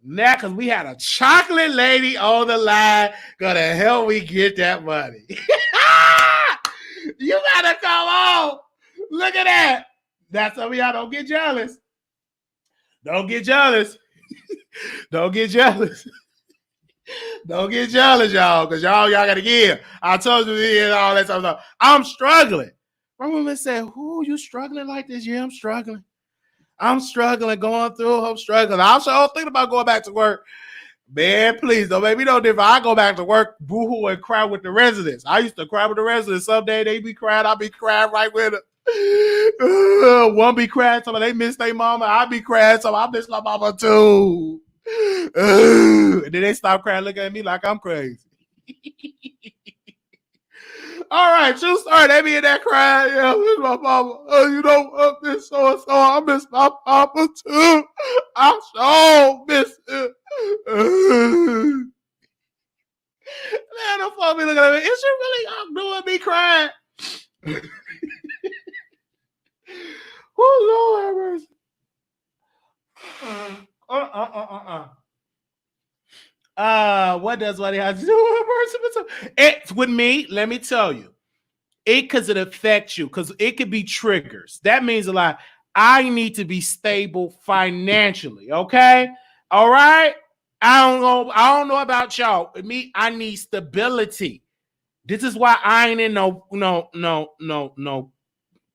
Now, because we had a chocolate lady on the line gonna help me get that money. You gotta come on. Look at that. That's some of y'all don't get jealous. Don't get jealous. Don't get jealous. Don't get jealous, y'all, because y'all gotta give. I told you and all that stuff. I'm struggling. My woman said, "Who you struggling like this? Yeah, I'm struggling. I'm struggling, going through. I'm struggling. I'm sure thinking about going back to work. Man, please don't make me no different. I go back to work, boo-hoo, and cry with the residents. I used to cry with the residents. Someday they be crying, I'll be crying right with them. One be crying, somebody they miss their mama. I be crying, so I miss my mama too. And then they stop crying, looking at me like I'm crazy. All right, true story. They be in that crying. Yeah, I miss my mama. I miss so-and-so. I miss my papa too. I so miss it. Man, don't fuck me looking at me. Is she really doing me crying? Oh, Lord have mercy. What does what he has to do with a person? It's with me, let me tell you. Because it affects you, because it could be triggers. That means a lot. I need to be stable financially, okay? All right? I don't know about y'all. With me, I need stability. This is why I ain't in no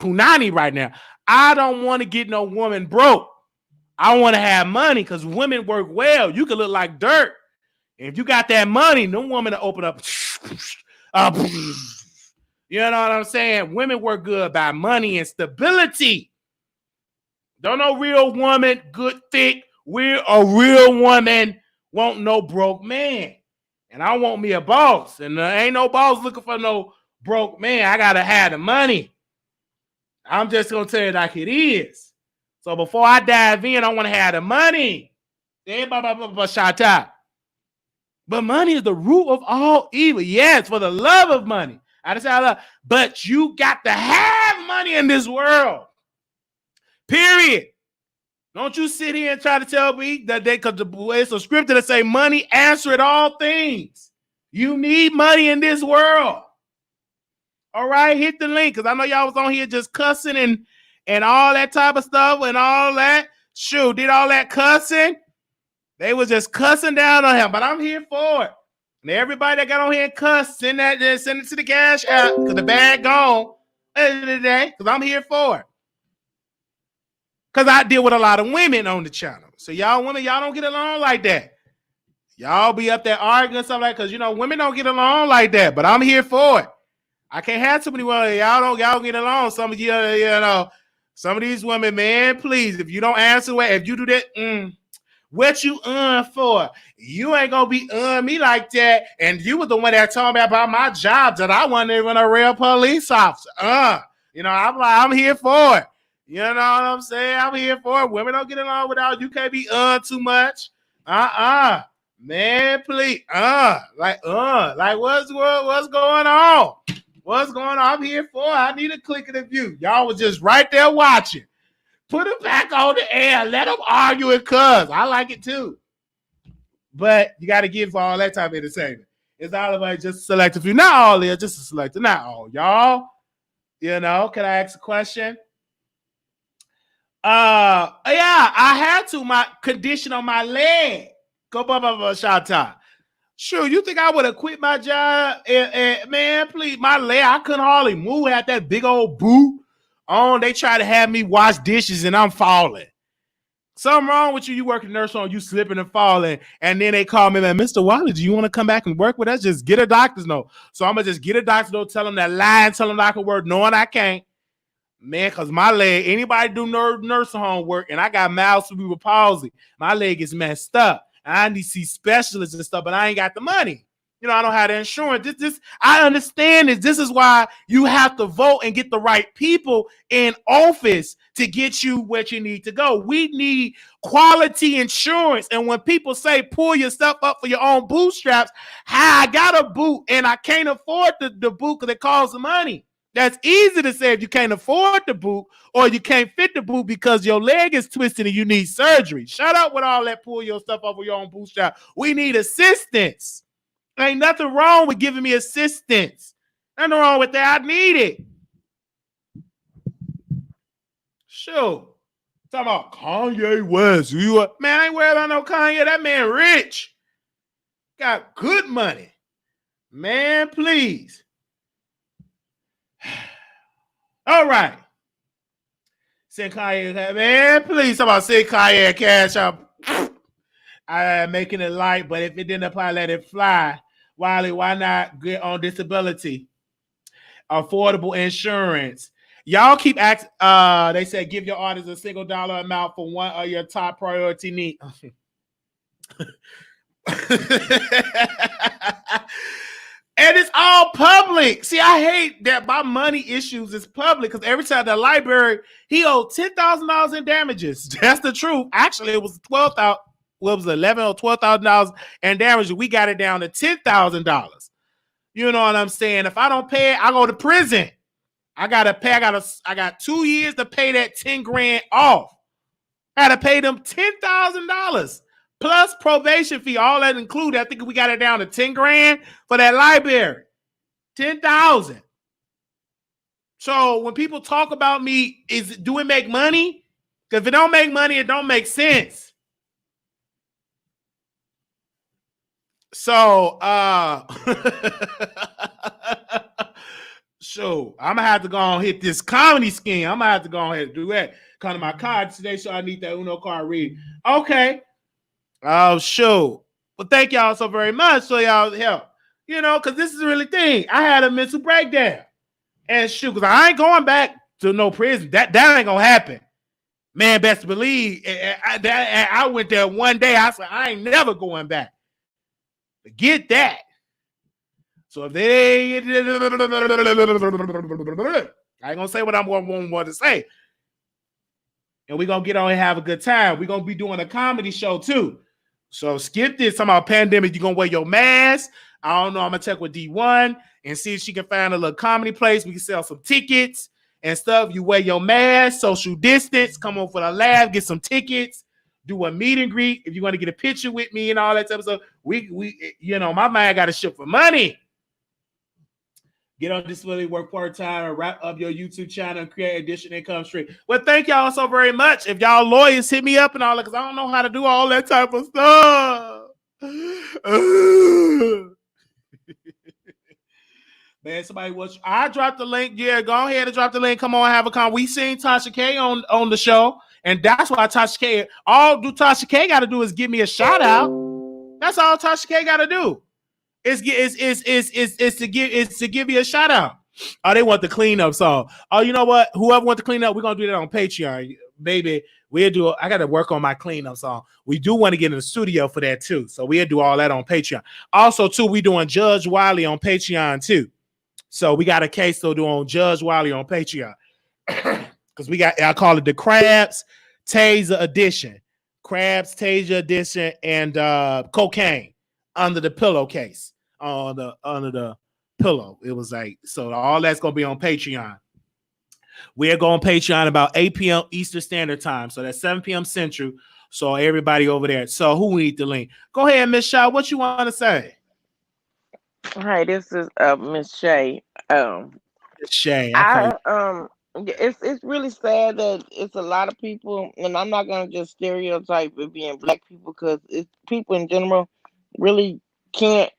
punani right now. I don't want to get no woman broke. I want to have money because women work well. You can look like dirt. If you got that money, no woman to open up. You know what I'm saying? Women work good by money and stability. Don't no real woman, good, thick. We're a real woman, want no broke man. And I want me a boss. And there ain't no boss looking for no broke man. I got to have the money. I'm just going to tell you like it is. So before I dive in, I want to have the money. Shout out. But money is the root of all evil. Yes, for the love of money. I just say I love. But you got to have money in this world. Period. Don't you sit here and try to tell me that because it's a scripture that say money answereth all things. You need money in this world. All right, hit the link because I know y'all was on here just cussing and all that type of stuff and all that. Shoot, did all that cussing. They was just cussing down on him, but I'm here for it. And everybody that got on here and cuss, send it to the cash app because the bag gone end of the day because I'm here for it. Because I deal with a lot of women on the channel. So y'all women, y'all don't get along like that. Y'all be up there arguing something like because women don't get along like that. But I'm here for it. I can't have too many women. Y'all get along. Some of some of these women, man, please, if you don't answer if you do that, what you for? You ain't gonna be me like that. And you was the one that told me about my job that I wasn't even a real police officer. I'm here for it. You know what I'm saying? I'm here for it. Women don't get along without you can't be too much. Man, please. Like what's going on? What's going on? I'm here for it. I need a click of the view. Y'all was just right there watching. Put it back on the air. Let them argue and cuss. I like it too. But you got to give for all that type of entertainment. It's all about just select a few. Not all there, just a selector. Not all. Y'all, can I ask a question? Yeah, I had to. My condition on my leg. Go, shout out. Sure, you think I would have quit my job? Man, please, my leg, I couldn't hardly move. Had that big old boot on. They try to have me wash dishes and I'm falling. Something wrong with you. You work in nurse home, you slipping and falling. And then they call me, man, Mr. Wiley, do you want to come back and work with us? Just get a doctor's note. So I'm going to just get a doctor's note, tell them that lie and tell them I can work, knowing I can't. Man, because my leg, anybody do nursing home work, and I got mild cerebral palsy. My leg is messed up. I need to see specialists and stuff, but I ain't got the money. I don't have the insurance. I understand this. This is why you have to vote and get the right people in office to get you what you need to go. We need quality insurance. And when people say pull yourself up for your own bootstraps, I got a boot and I can't afford the boot because it costs money. That's easy to say if you can't afford the boot or you can't fit the boot because your leg is twisted and you need surgery. Shut up with all that pull your stuff up with your own bootstrap. We need assistance. Ain't nothing wrong with giving me assistance. Nothing wrong with that. I need it. Sure. Talking about Kanye West. Man, I ain't worried about no Kanye. That man rich. Got good money. Man, please. All right. Send Kanye. Man, please. Talking about send Kanye cash up. I'm making it light, but if it didn't apply, let it fly. Wiley, why not get on disability? Affordable insurance. Y'all keep asking, they said give your artist a single dollar amount for one of your top priority needs. And it's all public. See, I hate that my money issues is public because every time the library, he owed $10,000 in damages. That's the truth. Actually, it was $11,000 or $12,000 in damages. We got it down to $10,000. You know what I'm saying? If I don't pay it, I go to prison. I gotta pay. I got 2 years to pay that 10 grand off. I gotta pay them $10,000 plus probation fee. All that included. I think we got it down to 10 grand for that library. 10,000. So when people talk about me, do it make money? Because if it don't make money, it don't make sense. So so I'm gonna have to go on hit this comedy scheme. I'm gonna have to go ahead and do that. Come to my card today, so I need that Uno card read. Okay. Oh, sure. Well, thank y'all so very much. So y'all help. You know, because this is the really thing. I had a mental breakdown. And shoot, because I ain't going back to no prison. That ain't gonna happen. Man, best believe. I went there one day. I said, I ain't never going back. Forget that. So if they, I ain't gonna say what I'm going to say. And we're gonna get on and have a good time. We're gonna be doing a comedy show too. So skip this. Talking about pandemic, you're gonna wear your mask. I don't know. I'm gonna check with D1 and see if she can find a little comedy place. We can sell some tickets and stuff. You wear your mask, social distance, come on for the lab, get some tickets, do a meet and greet. If you want to get a picture with me and all that type of stuff, we you know, my man got to ship for money. Get on disability, work part-time, and wrap up your YouTube channel and create additional income stream. Well, thank y'all so very much. If y'all lawyers, hit me up and all that, because I don't know how to do all that type of stuff. Man, somebody watch. I dropped the link. Yeah, go ahead and drop the link. Come on, have a con. We seen Tasha K on the show, and that's why Tasha K. All Tasha K got to do is give me a shout out. That's all Tasha K got to do. It's to give you a shout out. Oh, they want the cleanup song. Oh, you know what? Whoever wants to clean up, we're gonna do that on Patreon. Baby, we'll do. I gotta work on my cleanup song. We do want to get in the studio for that too. So we'll do all that on Patreon. Also, too, we doing Judge Wiley on Patreon too. So we got a case to do on Judge Wiley on Patreon. Because we got, I call it the Crabs Taser Edition. Crabs Taser Edition and cocaine under the pillowcase. Under the pillow. It was like, so all that's gonna be on Patreon. We're going Patreon about 8 p.m. Eastern Standard Time. So that's 7 p.m. Central. So everybody over there. So who need the link? Go ahead, Miss Shaw. What you want to say? Hi, this is Miss Shay. Shay. Okay. It's really sad that it's a lot of people, and I'm not gonna just stereotype it being black people, because it's people in general really can't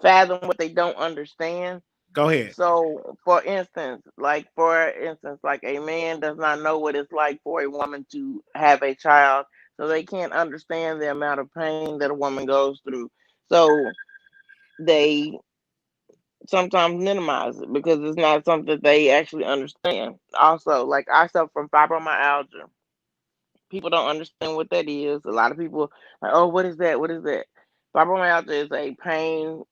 fathom what they don't understand. Go ahead. So, for instance, like a man does not know what it's like for a woman to have a child, so they can't understand the amount of pain that a woman goes through. So they sometimes minimize it because it's not something they actually understand. Also, like I suffer from fibromyalgia. People don't understand what that is. A lot of people like, oh, what is that? What is that? Fibromyalgia is a pain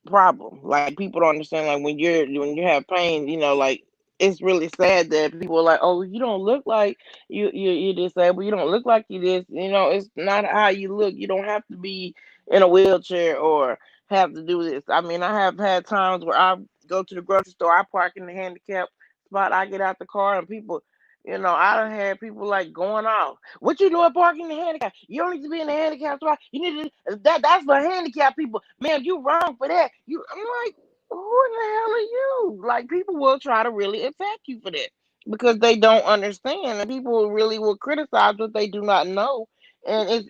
problem. Like people don't understand. Like when you have pain, like it's really sad that people are like, oh, you don't look like you're disabled. You don't look like you this. It's not how you look. You don't have to be in a wheelchair or have to do this. I mean, I have had times where I go to the grocery store, I park in the handicap spot, I get out the car, and people. I done had people like going off. What you doing parking in the handicap? You don't need to be in the handicap spot. You need to that's for handicapped people. Man, you wrong for that. I'm like, who in the hell are you? Like people will try to really attack you for that. because they don't understand, and people really will criticize what they do not know. And it's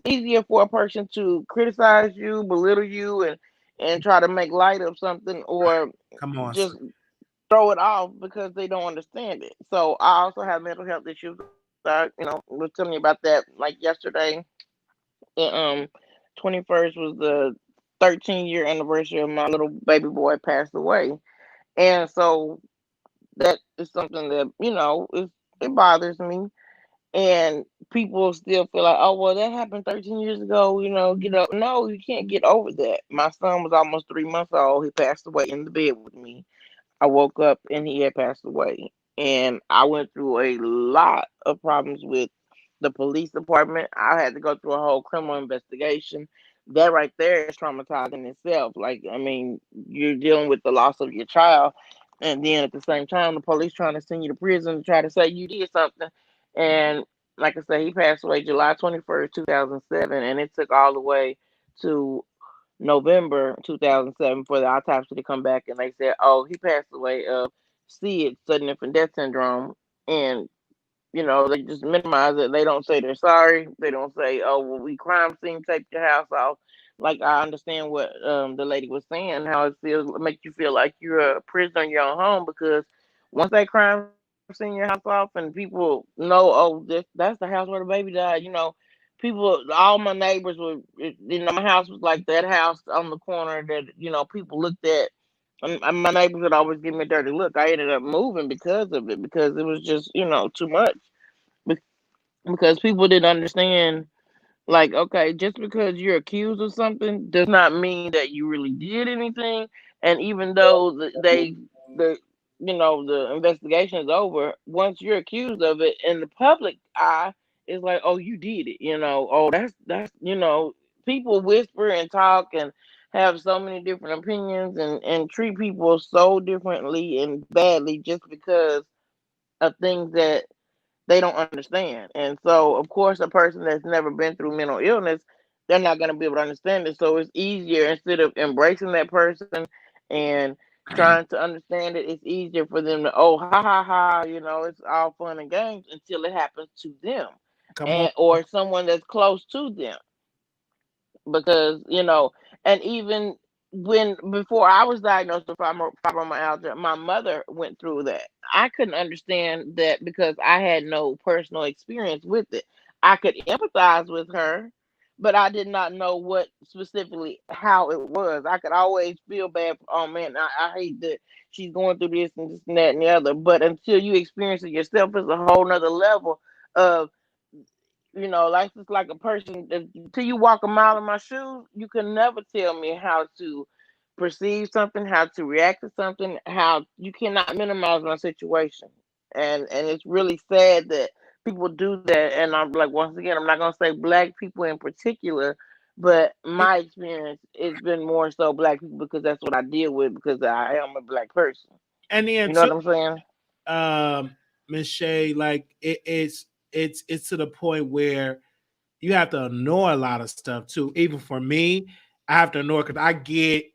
easier for a person to criticize you, belittle you, and try to make light of something, or Come on, just sir. throw it off because they don't understand it. So I also have mental health issues. I, was telling you about that like yesterday. The 21st was the 13-year anniversary of my little baby boy passed away, and so that is something that it bothers me. And people still feel like, oh well, that happened 13 years ago. Get up. No, you can't get over that. My son was almost 3 months old. He passed away in the bed with me. I woke up and he had passed away. And I went through a lot of problems with the police department. I had to go through a whole criminal investigation. That right there is traumatizing itself. Like, I mean, you're dealing with the loss of your child, and then at the same time, the police trying to send you to prison to try to say you did something. And like I said, he passed away July 21st, 2007, and it took all the way to November 2007 for the autopsy to come back, and they said, "Oh, he passed away of SID, sudden infant death syndrome." And they just minimize it. They don't say they're sorry. They don't say, "Oh, well, we crime scene taped your house off." Like, I understand what the lady was saying, how it make you feel like you're a prisoner in your own home, because once that crime scene your house off and people know, oh, that's the house where the baby died. People, all my neighbors were, my house was like that house on the corner that people looked at. And my neighbors would always give me a dirty look. I ended up moving because of it, because it was just too much. Be- Because people didn't understand, like, okay, just because you're accused of something does not mean that you really did anything. And even though the the investigation is over, once you're accused of it in the public eye, it's like, oh, you did it. Oh, that's people whisper and talk and have so many different opinions, and treat people so differently and badly just because of things that they don't understand. And so, of course, a person that's never been through mental illness, they're not going to be able to understand it. So it's easier, instead of embracing that person and trying to understand it, it's easier for them to, oh, ha ha ha, it's all fun and games until it happens to them, Come on. and or someone that's close to them. Because and even when before I was diagnosed with fibromyalgia, my mother went through that. I couldn't understand that because I had no personal experience with it. I could empathize with her, but I did not know what specifically how it was. I could always feel bad. Oh man, I hate that she's going through this and that and the other. But until you experience it yourself, it's a whole nother level of, like, it's like a person until you walk a mile in my shoes, you can never tell me how to perceive something, how to react to something, how you cannot minimize my situation. And it's really sad that people do that. And I'm like, once again, I'm not gonna say black people in particular, but my experience it's been more so black people, because that's what I deal with, because I am a black person. And then You know too, what I'm saying? Miss Shay, like it's to the point where you have to ignore a lot of stuff too. Even for me, I have to ignore because I get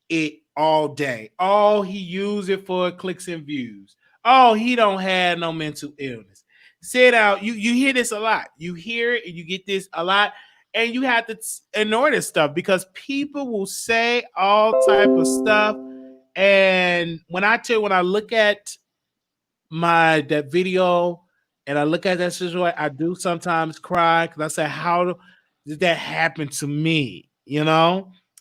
it all day. Oh, he use it for clicks and views. Oh, he don't have no mental illness. Sit out. You hear this a lot. You hear it and you get this a lot, and you have to ignore this stuff because people will say all type of stuff. And when I look at that video and I look at that situation, I do sometimes cry because I say, how did that happen to me?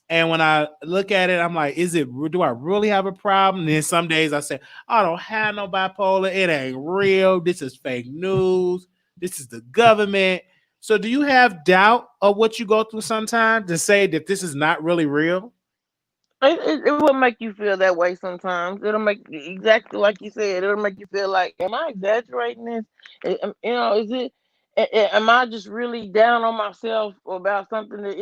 And when I look at it, I'm like, do I really have a problem? And then some days I say, I don't have no bipolar. It ain't real. This is fake news. This is the government. So do you have doubt of what you go through sometimes to say that this is not really real? It will make you feel that way sometimes. It'll make, exactly like you said. It'll make you feel like, am I exaggerating this? Is it? Am I just really down on myself about something that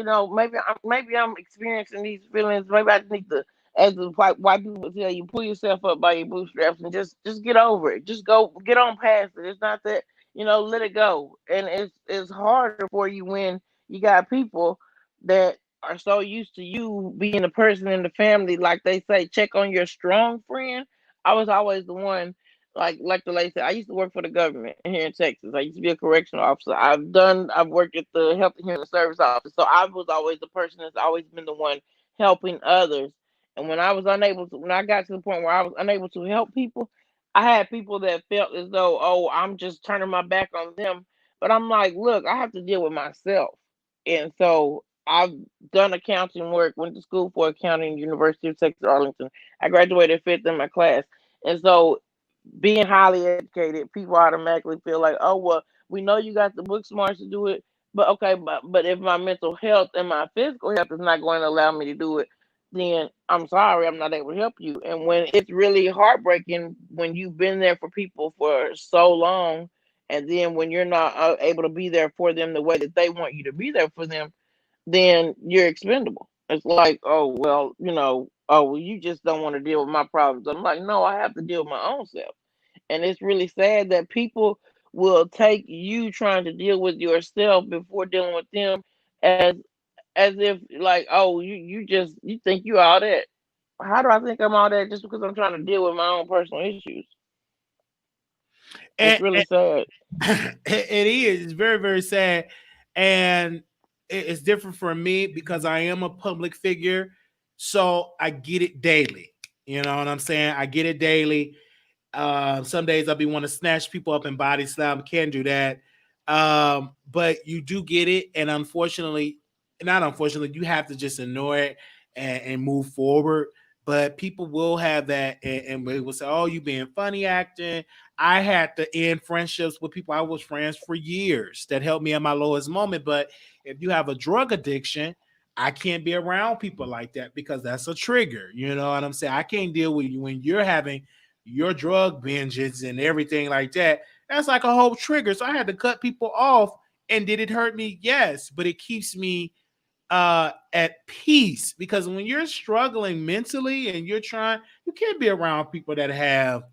maybe I'm experiencing these feelings. Maybe I just need to, as the white people tell you, pull yourself up by your bootstraps and just get over it. Just go get on past it. It's not that, let it go. And it's harder for you when you got people that are so used to you being a person in the family, like they say, check on your strong friend. I was always the one. like the lady said, I used to work for the government here in Texas. I used to be a correctional officer. I've worked at the Health and Human Service Office. So I was always the person that's always been the one helping others. And when I got to the point where I was unable to help people, I had people that felt as though, oh, I'm just turning my back on them. But I'm like, look, I have to deal with myself. And so I've done accounting work, went to school for accounting, University of Texas Arlington. I graduated fifth in my class. And so being highly educated, people automatically feel like, oh well, we know you got the book smarts to do it, but okay, but if my mental health and my physical health is not going to allow me to do it, then I'm sorry, I'm not able to help you. And when it's really heartbreaking when you've been there for people for so long, and then when you're not able to be there for them the way that they want you to be there for them, then you're expendable. It's like, oh well, oh well, you just don't want to deal with my problems. I'm like, no, I have to deal with my own self. And it's really sad that people will take you trying to deal with yourself before dealing with them, as if like, oh, you think you all that. How do I think I'm all that just because I'm trying to deal with my own personal issues? It's And, really sad. it is. It's very, very sad. And it's different for me because I am a public figure. So I get it daily. You know what I'm saying? I get it daily. Some days I'll be want to snatch people up and body slam. Can't do that. But you do get it. And unfortunately, not unfortunately, you have to just ignore it and move forward. But people will have that and they will say, oh, you being funny acting. I had to end friendships with people I was friends for years that helped me at my lowest moment. But if you have a drug addiction, I can't be around people like that because that's a trigger. You know what I'm saying? I can't deal with you when you're having your drug binges and everything like that. That's like a whole trigger. So I had to cut people off. And did it hurt me? Yes, but it keeps me at peace because when you're struggling mentally and you can't be around people that have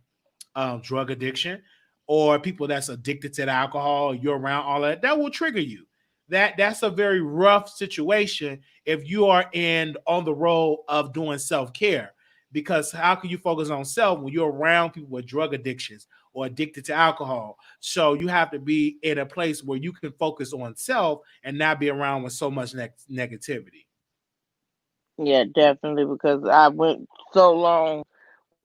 drug addiction or people that's addicted to alcohol. You're around all that will trigger you. That's a very rough situation if you are on the road of doing self-care, because how can you focus on self when you're around people with drug addictions or addicted to alcohol? So you have to be in a place where you can focus on self and not be around with so much negativity. Yeah, definitely, because I went so long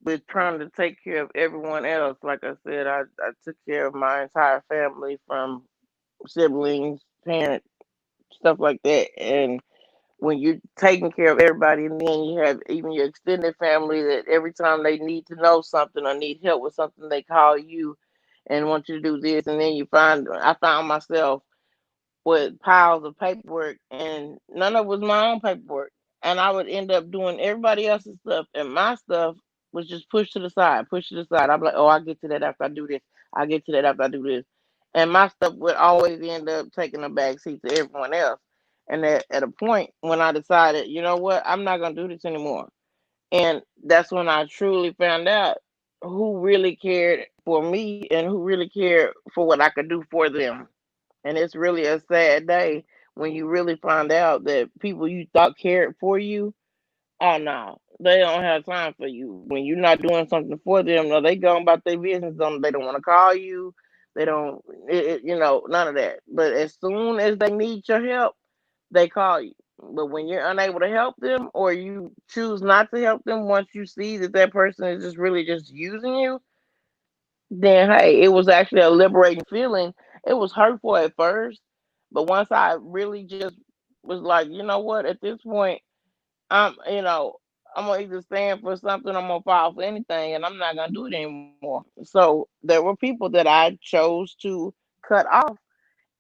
with trying to take care of everyone else. Like I said, I took care of my entire family, from siblings, parents, stuff like that. And when you're taking care of everybody, and then you have even your extended family that every time they need to know something or need help with something, they call you and want you to do this. And then I found myself with piles of paperwork, and none of it was my own paperwork. And I would end up doing everybody else's stuff, and my stuff was just pushed to the side, pushed to the side. I'm like, oh, I'll get to that after I do this. I'll get to that after I do this. And my stuff would always end up taking a back seat to everyone else. And at a point when I decided, you know what, I'm not going to do this anymore. And that's when I truly found out who really cared for me and who really cared for what I could do for them. And it's really a sad day when you really find out that people you thought cared for you, oh no, they don't have time for you. When you're not doing something for them, no, they going about their business. They don't want to call you. They don't, none of that. But as soon as they need your help, they call you. But when you're unable to help them, or you choose not to help them, once you see that that person is just really just using you, then hey, it was actually a liberating feeling. It was hurtful at first, but once I really just was like, you know what, at this point, I'm gonna either stand for something, I'm gonna fall for anything, and I'm not gonna do it anymore. So there were people that I chose to cut off,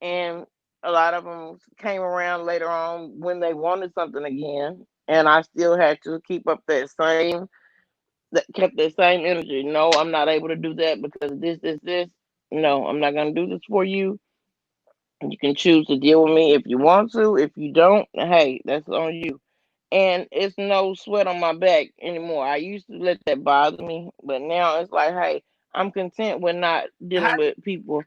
and a lot of them came around later on when they wanted something again, and I still had to keep up that kept that same energy. No, I'm not able to do that because this. No, I'm not gonna do this for you. You can choose to deal with me if you want to. If you don't, hey, that's on you. And it's no sweat on my back anymore. I used to let that bother me, but now it's like, hey, I'm content with not How, dealing with people.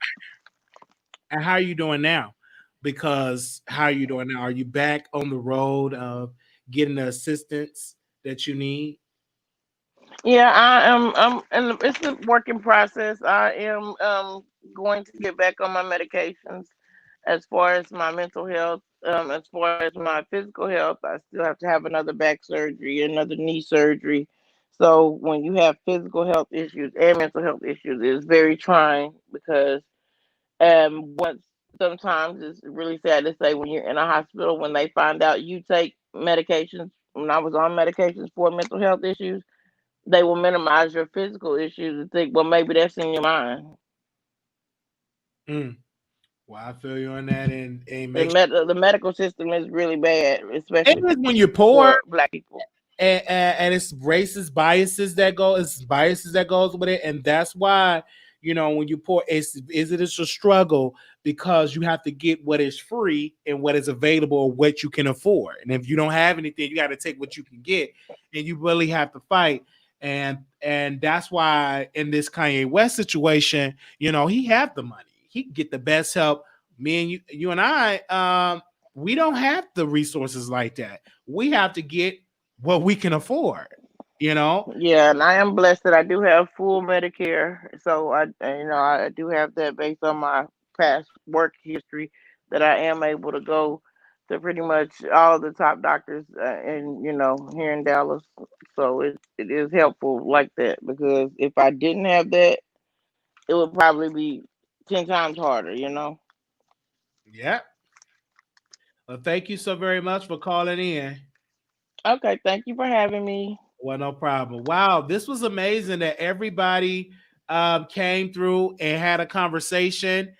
and how are you doing now? Because how are you doing now? Are you back on the road of getting the assistance that you need? Yeah, I am. And it's a working process. I am going to get back on my medications as far as my mental health. As far as my physical health, I still have to have another back surgery, another knee surgery. So when you have physical health issues and mental health issues, it's very trying because once sometimes it's really sad to say when you're in a hospital when they find out you take medications. When I was on medications for mental health issues, they will minimize your physical issues and think, well, maybe that's in your mind. Mm. Well, I feel you on that, and The make sure. the medical system is really bad, And especially when you're poor, for Black people. and it's racist biases that go, it's biases that goes with it, and that's why when you pour, it's a struggle because you have to get what is free and what is available or what you can afford, and if you don't have anything, you got to take what you can get, and you really have to fight, and that's why in this Kanye West situation, he have the money, he can get the best help. Me and you and I, we don't have the resources like that. We have to get what we can afford, you know? Yeah, and I am blessed that I do have full Medicare. So I do have that based on my past work history that I am able to go to pretty much all the top doctors and here in Dallas. So it is helpful like that because if I didn't have that, it would probably be 10 times harder. Yeah. Well, thank you so very much for calling in. Okay, thank you for having me. Well, no problem. Wow, this was amazing that everybody came through and had a conversation.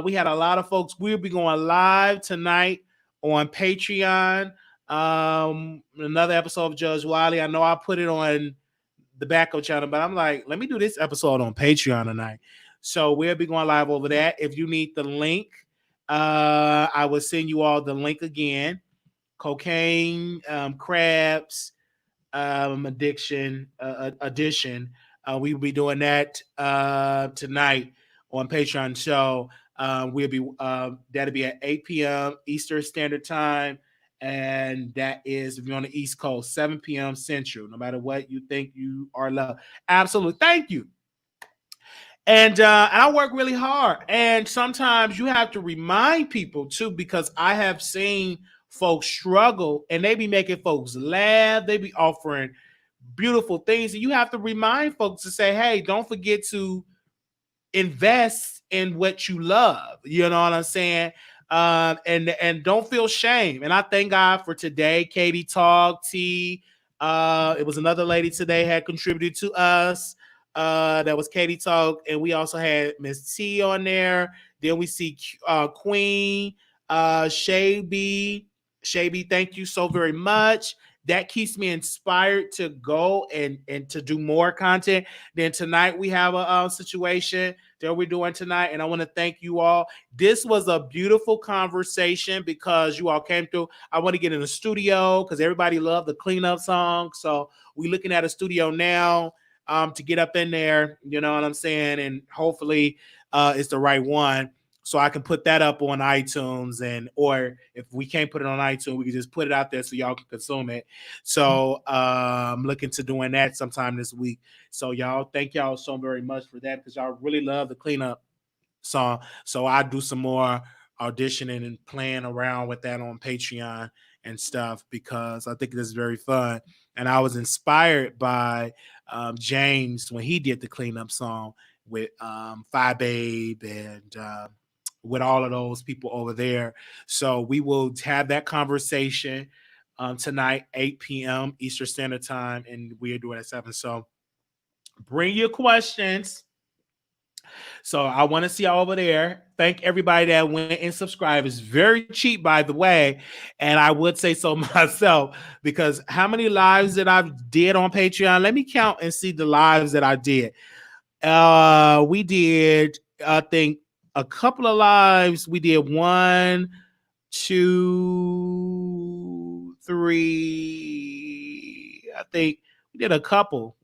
We had a lot of folks. We'll be going live tonight on Patreon. Another episode of Judge Wiley. I know I put it on the backup channel, but I'm like, let me do this episode on Patreon tonight. So we'll be going live over that. If you need the link, I will send you all the link again. Cocaine, crabs, edition. We will be doing that tonight on Patreon. So we'll be that'll be at 8 p.m. Eastern Standard Time. And that is, if you're on the East Coast, 7 p.m. Central. No matter what you think, you are loved. Absolutely. Thank you. And I work really hard. And sometimes you have to remind people too, because I have seen folks struggle and they be making folks laugh. They be offering beautiful things. And you have to remind folks to say, hey, don't forget to invest in what you love. You know what I'm saying? And don't feel shame. And I thank God for today. Katie Talk, T. It was another lady today had contributed to us. That was Katie Talk, and we also had Miss T on there. Then we see Queen, Shaby. Shaby, thank you so very much. That keeps me inspired to go and to do more content. Then tonight we have a situation that we're doing tonight, and I want to thank you all. This was a beautiful conversation because you all came through. I want to get in the studio because everybody loved the cleanup song, so we're looking at a studio now to get up in there. You know what I'm saying, and hopefully it's the right one. So I can put that up on iTunes, or if we can't put it on iTunes, we can just put it out there so y'all can consume it. So I'm looking to doing that sometime this week. So y'all, thank y'all so very much for that because y'all really love the cleanup song. So I do some more auditioning and playing around with that on Patreon and stuff because I think it is very fun. And I was inspired by James when he did the cleanup song with Phi Babe and with all of those people over there. So we will have that conversation tonight, 8 p.m. Eastern Standard Time, and we are doing it at 7. So bring your questions. So I want to see y'all over there. Thank everybody that went and subscribed. It's very cheap, by the way. And I would say so myself, because how many lives that I did on Patreon? Let me count and see the lives that I did. We did, I think, a couple of lives. We did 1, 2, 3. I think We did a couple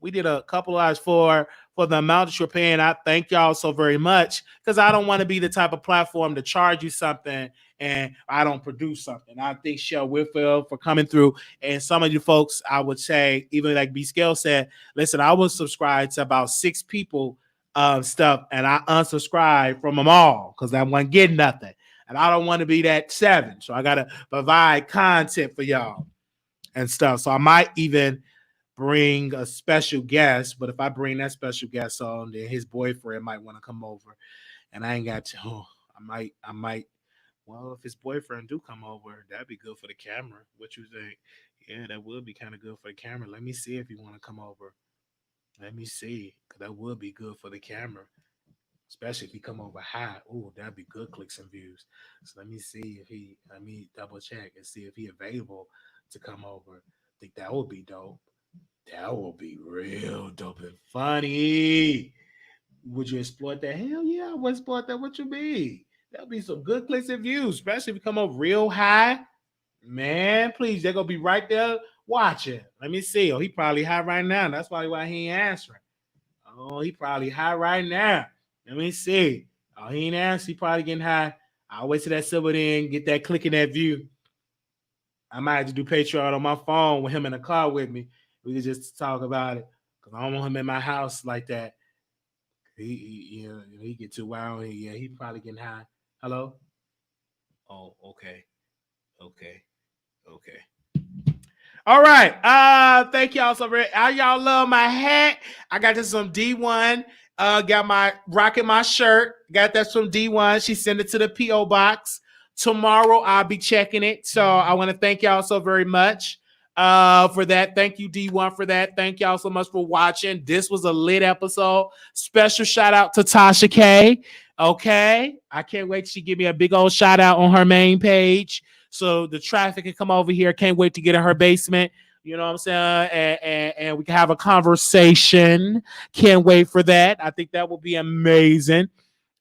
lives for the amount that you're paying. I thank y'all so very much because I don't want to be the type of platform to charge you something and I don't produce something. I think Shell Whitfield for coming through, and some of you folks, I would say, even like B Scale said, listen, I was subscribed to about 6 people stuff, and I unsubscribed from them all because I wasn't getting nothing, and I don't want to be that 7, so I gotta provide content for y'all and stuff. So I might even bring a special guest, but if I bring that special guest on, then his boyfriend might want to come over, and I ain't got to. I might. Well, if his boyfriend do come over, that'd be good for the camera. What you think? Yeah, that would be kind of good for the camera. Let me see if he want to come over. Let me see, because that would be good for the camera, especially if he come over high. Oh, that'd be good clicks and views. So let me see if let me double check and see if he available to come over. I think that would be dope. That would be real dope and funny. Would you exploit that? Hell yeah, I would exploit that. What you mean? That'll be some good clicks and views, especially if you come up real high. Man, please, they're going to be right there watching. Let me see. Oh, he probably high right now. That's probably why he ain't answering. Oh, he probably high right now. Let me see. Oh, he ain't answering. He probably getting high. I'll wait till that silver in, get that click in that view. I might have to do Patreon on my phone with him in the car with me. We could just talk about it because I don't want him in my house like that. He get too wild. He probably getting high. Hello? Oh, okay. All right. Thank y'all so very. Y'all love my hat. I got this from D1. Rocking my shirt. Got that from D1. She sent it to the P.O. box. Tomorrow I'll be checking it. So I want to thank y'all so very much for that. Thank you, D1, for that. Thank y'all so much for watching. This was a lit episode. Special shout out to Tasha K. Okay. I can't wait till she give me a big old shout out on her main page. So the traffic can come over here. Can't wait to get in her basement. You know what I'm saying? And we can have a conversation. Can't wait for that. I think that will be amazing.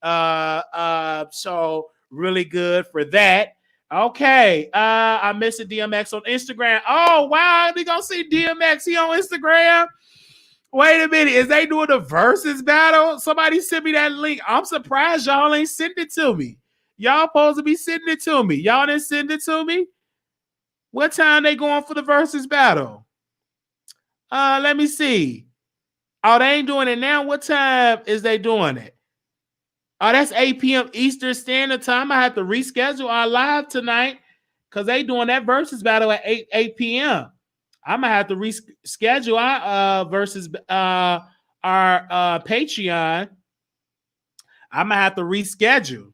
So really good for that. Okay. I'm missing DMX on Instagram. Oh, wow. We gonna see DMX. He on Instagram. Wait a minute. Is they doing the versus battle? Somebody send me that link. I'm surprised y'all ain't send it to me. Y'all supposed to be sending it to me. Y'all didn't send it to me? What time they going for the versus battle? Let me see. Oh, they ain't doing it now. What time is they doing it? Oh, that's 8 p.m. Eastern Standard Time. I have to reschedule our live tonight because they doing that versus battle at 8 p.m. I'm gonna have to reschedule our versus our Patreon. I'm gonna have to reschedule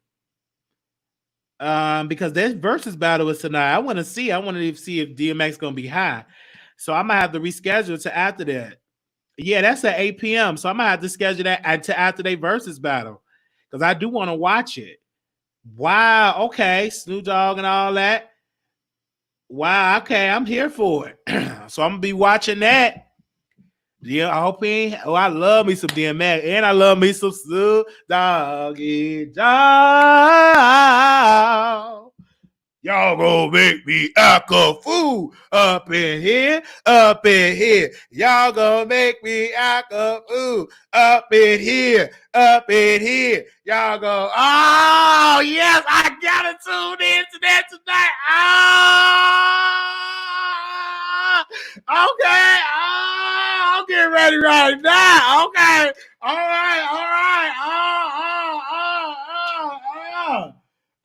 because this versus battle is tonight. I want to see if DMX gonna be high, so I'm gonna have to reschedule to after that. Yeah, that's at 8 p.m. So I'm gonna have to schedule that to after they versus battle because I do want to watch it. Wow. Okay, Snoop Dogg and all that. Wow, okay, I'm here for it. So I'm gonna be watching that. Yeah, I hope he ain't. Oh, I love me some DMX, and I love me some Snoop Doggy Dogg. Y'all gonna make me act a fool up in here. Y'all gonna make me act a fool up in here. Y'all go, oh, yes, I gotta tune in to that tonight. Okay. I'm getting ready right now. Okay. All right.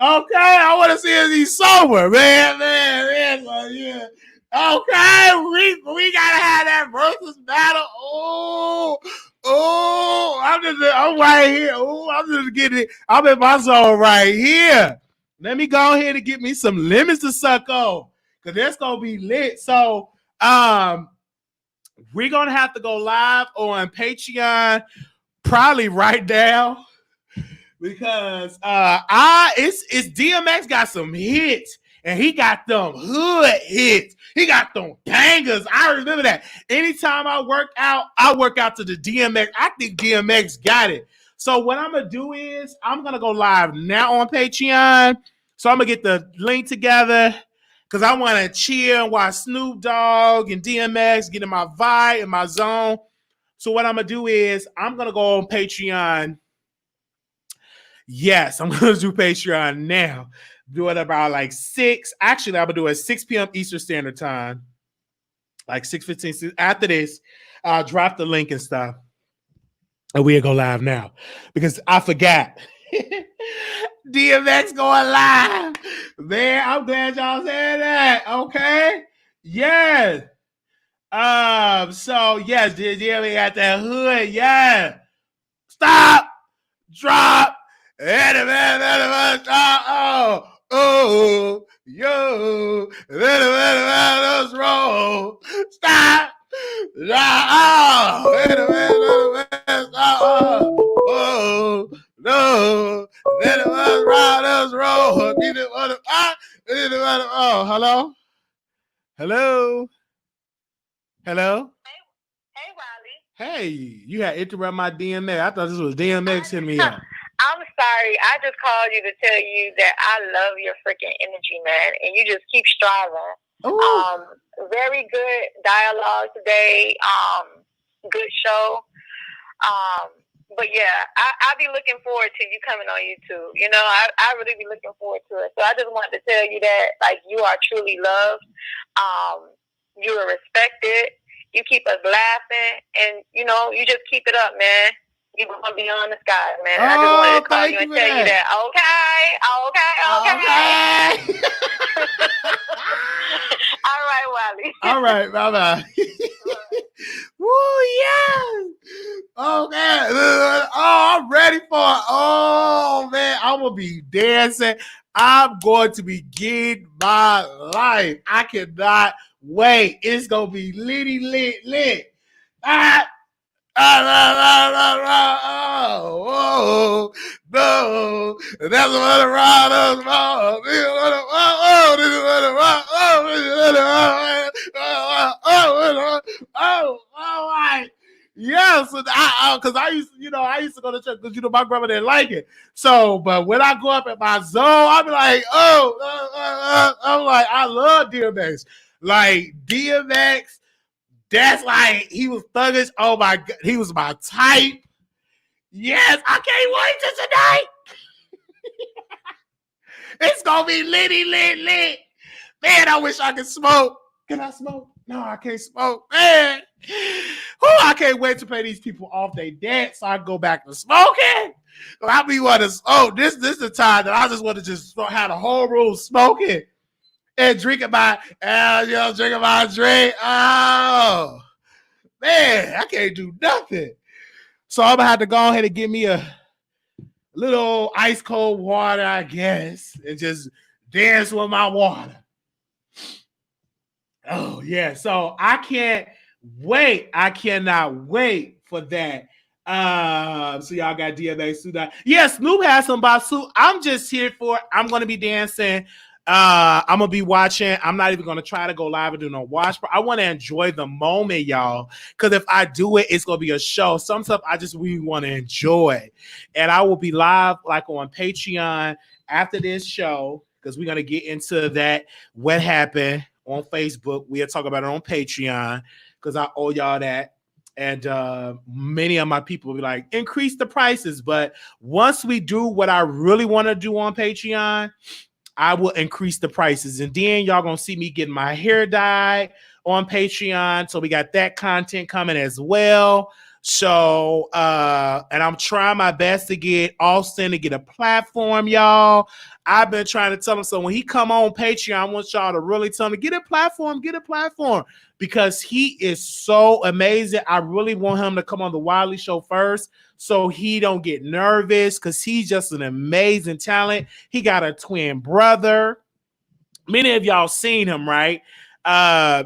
Okay, I want to see if he's sober, man. Yeah. Okay, we gotta have that versus battle. I'm right here. I'm just getting it. I'm in my zone right here. Let me go ahead and get me some lemons to suck on, cause that's gonna be lit. So, we're gonna have to go live on Patreon probably right now. Because it's DMX got some hits and he got them hood hits. He got them bangers. I remember that. Anytime I work out to the DMX. I think DMX got it. So what I'm gonna do is I'm gonna go live now on Patreon. So I'm gonna get the link together because I want to chill and watch Snoop Dogg and DMX, get in my vibe and my zone. So what I'm going to do is I'm going to go on Patreon. Yes, I'm going to do Patreon now. Do it about like 6. Actually, I'm going to do it at 6 p.m. Eastern Standard Time. Like 6:15. After this, I'll drop the link and stuff. And we'll go live now. Because I forgot. DMX going live. Man, I'm glad y'all said that. Okay. Yes. So yes, DMX got that hood. Yeah. Stop. Drop. Oh, yo. Let's roll. Stop. Oh, no. Let us ride us roll. Oh, hello? Hello? Hello? Hey, Wiley. Hey, you had interrupted my DMX. I thought this was DMX hitting me up. I'm sorry. I just called you to tell you that I love your freaking energy, man, and you just keep striving. Ooh. Very good dialogue today. Good show. But yeah, I'll be looking forward to you coming on YouTube. You know, I really be looking forward to it. So I just wanted to tell you that, like, you are truly loved. You are respected. You keep us laughing, and you know, you just keep it up, man. You're going beyond the skies, man. I just wanted to call you and tell you that. Okay. All right, Wiley. All right, bye-bye. Woo, yeah. Okay. Oh, I'm ready for it. Oh, man, I'm going to be dancing. I'm going to be getting my life. I cannot wait. It's going to be lit. Oh, no. That's what around us. Yes, because I used to go to church because my grandma didn't like it. So, but when I go up at my zone, I'll be like, I'm like, I love DMX. Like DMX. That's like, he was thuggish. Oh my God, he was my type. Yes, I can't wait till tonight. It's gonna be lit. Man, I wish I could smoke. Can I smoke? No, I can't smoke. Man, I can't wait to pay these people off their debt so I can go back to smoking. I be want to. Oh, this is the time that I just want to just have the whole room smoking. And drinking my drink. Oh, man, I can't do nothing. So I'm going to have to go ahead and get me a little ice cold water, I guess, and just dance with my water. Oh, yeah. So I can't wait. I cannot wait for that. So y'all got DMX. Yes, Snoop has some Basu. I'm just here for it. I'm going to be dancing. I'm gonna be watching. I'm not even gonna try to go live and do no watch, but I want to enjoy the moment, y'all. Because if I do it, it's gonna be a show. Some stuff I just really want to enjoy, and I will be live like on Patreon after this show because we're gonna get into that. What happened on Facebook? We'll talk about it on Patreon because I owe y'all that. And many of my people will be like, increase the prices. But once we do what I really want to do on Patreon, I will increase the prices. And then y'all gonna see me getting my hair dyed on Patreon. So we got that content coming as well. So and I'm trying my best to get Austin to get a platform, y'all. I've been trying to tell him. So when he come on Patreon, I want y'all to really tell him, get a platform, because he is so amazing. I really want him to come on the Wiley Show first, so he don't get nervous, because he's just an amazing talent. He got a twin brother. Many of y'all seen him, right?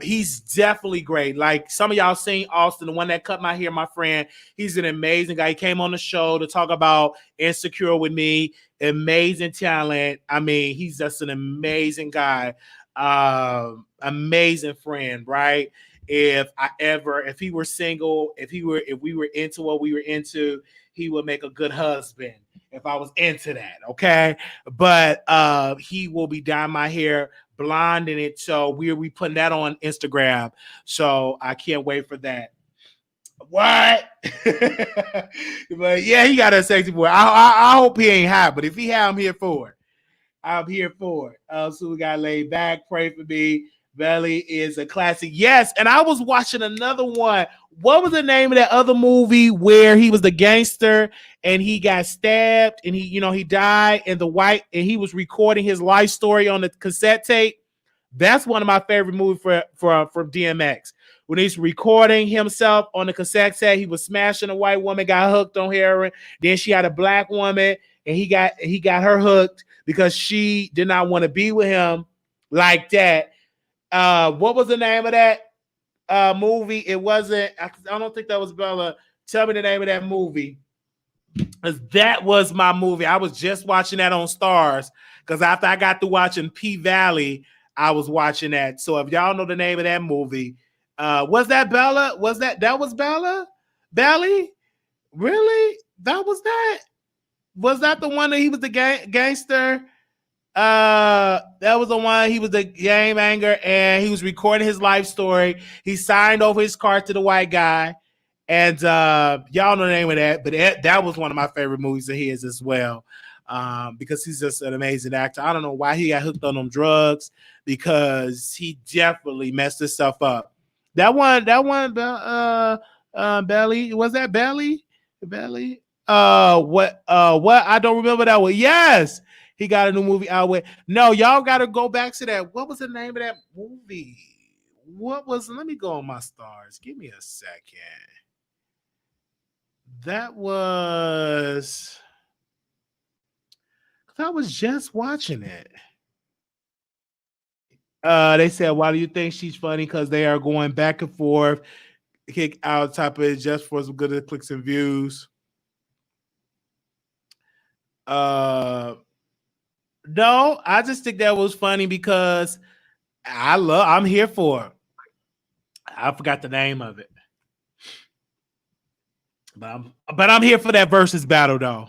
He's definitely great. Like some of y'all seen Austin, the one that cut my hair, my friend. He's an amazing guy. He came on the show to talk about Insecure with me. Amazing talent. I mean, he's just an amazing guy. Amazing friend, right? if he were single, if we were into what we were into, he would make a good husband. If I was into that, okay. But he will be dyeing my hair blonde in it. So we putting that on Instagram. So I can't wait for that. What? But yeah, he got a sexy boy. I hope he ain't hot, but if he hot, I'm here for it. I'm here for it. So we got laid back. Pray for me. Belly is a classic. Yes, and I was watching another one. What was the name of that other movie where he was the gangster and he got stabbed and he died and he was recording his life story on the cassette tape? That's one of my favorite movies from DMX. When he's recording himself on the cassette tape, he was smashing a white woman, got hooked on heroin. Then she had a black woman, and he got her hooked because she did not want to be with him like that. What was the name of that movie? It wasn't. I don't think that was Bella. Tell me the name of that movie. That was my movie. I was just watching that on Stars because after I got through watching P Valley, I was watching that. So if y'all know the name of that movie, was that Bella? That was Bella? Belly? Really? That was that? Was that the one that he was the gangster? That was the one. He was the game anger, and he was recording his life story. He signed over his car to the white guy, and y'all know the name of that. But that was one of my favorite movies of his as well, because he's just an amazing actor. I don't know why he got hooked on them drugs, because he definitely messed himself up. That one, Belly, was that Belly? What? I don't remember that one. Yes. He got a new movie out with. No, y'all got to go back to that. What was the name of that movie? Let me go on my Stars. Give me a second. That was, I was just watching it. They said, why do you think she's funny? Because they are going back and forth, kick out top of it just for some good clicks and views. No, I just think that was funny because I'm here for it. I forgot the name of it. But I'm here for that versus battle though.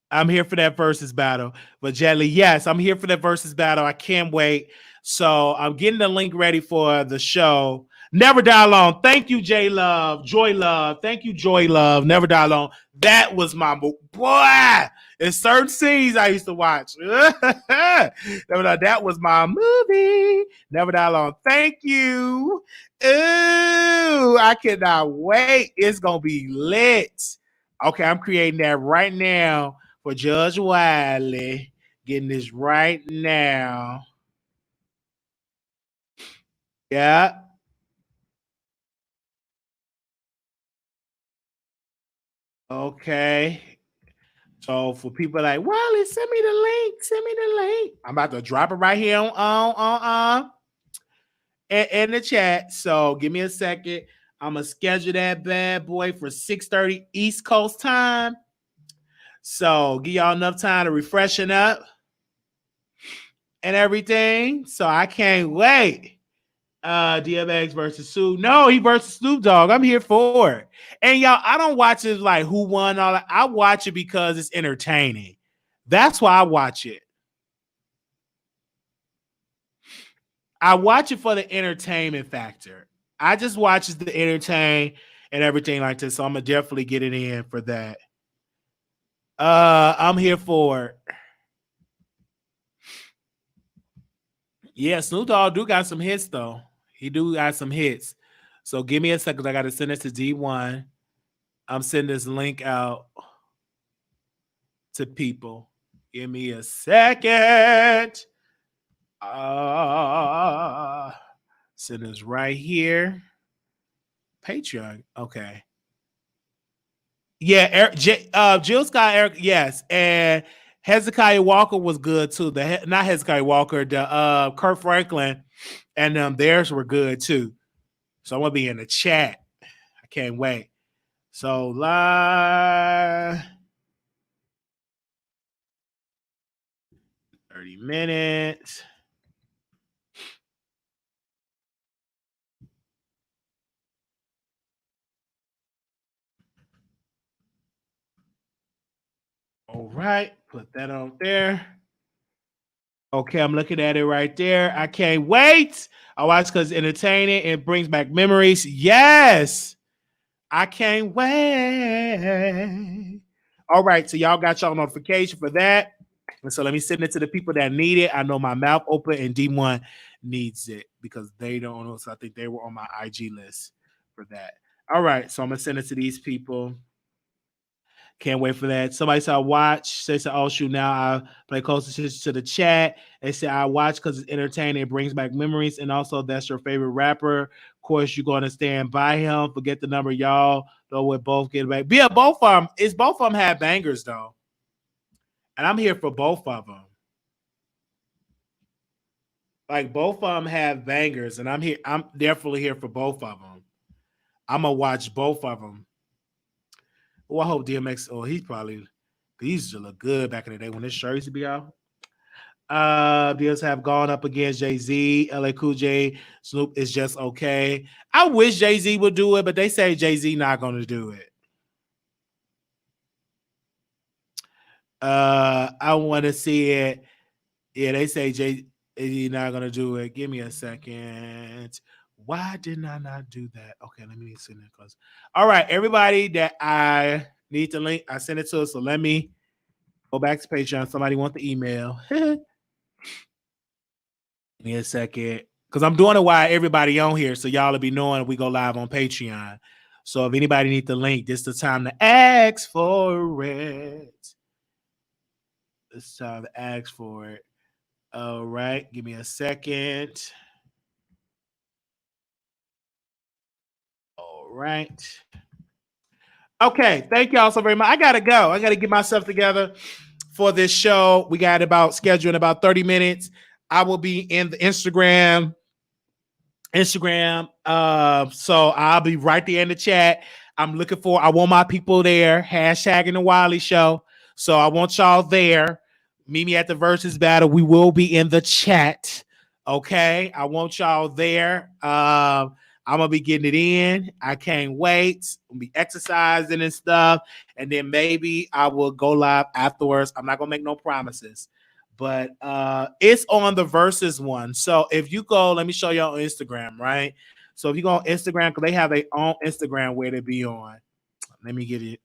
I'm here for that versus battle. But Jelly, yes, I'm here for that versus battle. I can't wait. So I'm getting the link ready for the show. Never Die Alone. Thank you, J Love. Joy Love. Thank you, Joy Love. Never Die Alone. That was my boy. In certain scenes I used to watch. That was my movie. Never Die Alone. Thank you. Ooh, I cannot wait. It's gonna be lit. Okay, I'm creating that right now for Judge Wiley. Getting this right now. Yeah. Okay. So for people like, Wiley, send me the link. Send me the link. I'm about to drop it right here in the chat. So give me a second. I'm gonna schedule that bad boy for 6:30 East Coast time. So give y'all enough time to refreshen up and everything. So I can't wait. DMX versus Sue. No, he versus Snoop Dogg. I'm here for it. And y'all, I don't watch it like who won all that. I watch it because it's entertaining. That's why I watch it. I watch it for the entertainment factor. I just watch it to entertain and everything like this. So I'm gonna definitely get it in for that. I'm here for it. Yeah, Snoop Dogg do got some hits though. He do got some hits. So give me a second. I got to send this to D1. I'm sending this link out to people. Give me a second. Send this right here. Patreon. Okay. Yeah, Jill Scott, Eric, yes. And Hezekiah Walker was good too. Not Hezekiah Walker, the Kurt Franklin and theirs were good too. So I'm gonna be in the chat. I can't wait. So live 30 minutes. All right, put that on there. Okay, I'm looking at it right there. I can't wait. I watch because it's entertaining and brings back memories. Yes, I can't wait. All right, so y'all got y'all notification for that. And so let me send it to the people that need it. I know my mouth open and D1 needs it because they don't know. So I think they were on my IG list for that. All right, so I'm gonna send it to these people. Can't wait for that. Somebody said I watch. They said, "Oh shoot!" Now I play close attention to the chat. They said I watch because it's entertaining. It brings back memories, and also that's your favorite rapper. Of course, you're going to stand by him. Forget the number, y'all. Though we both get back. Yeah, both of them. It's both of them have bangers though, and I'm here for both of them. Like both of them have bangers, and I'm here. I'm definitely here for both of them. I'm gonna watch both of them. Oh, I hope DMX. Oh, he used to look good back in the day when his shirts used to be out. Deals have gone up against Jay-Z, LA Cool J, Snoop is just okay. I wish Jay-Z would do it, but they say Jay-Z not gonna do it. I want to see it. Yeah, they say Jay-Z not gonna do it. Give me a second. Why did I not do that? Okay, let me send it close. All right, everybody that I need the link, I sent it to. So let me go back to Patreon. Somebody want the email. Give me a second. Because I'm doing it while everybody on here. So y'all will be knowing we go live on Patreon. So if anybody need the link, this is the time to ask for it. It's time to ask for it. All right. Give me a second. All right. Okay. Thank y'all so very much. I got to go. I got to get myself together for this show. We got about scheduled in about 30 minutes. I will be in the Instagram. So I'll be right there in the chat. I want my people there. Hashtagging the Wiley Show. So I want y'all there. Meet me at the Versus Battle. We will be in the chat. Okay. I want y'all there. I'm gonna be getting it in. I can't wait. I'll be exercising and stuff. And then maybe I will go live afterwards. I'm not gonna make no promises. But it's on the Versus one. So if you go, let me show you on Instagram, right? So if you go on Instagram, because they have their own Instagram where to be on. Let me get it.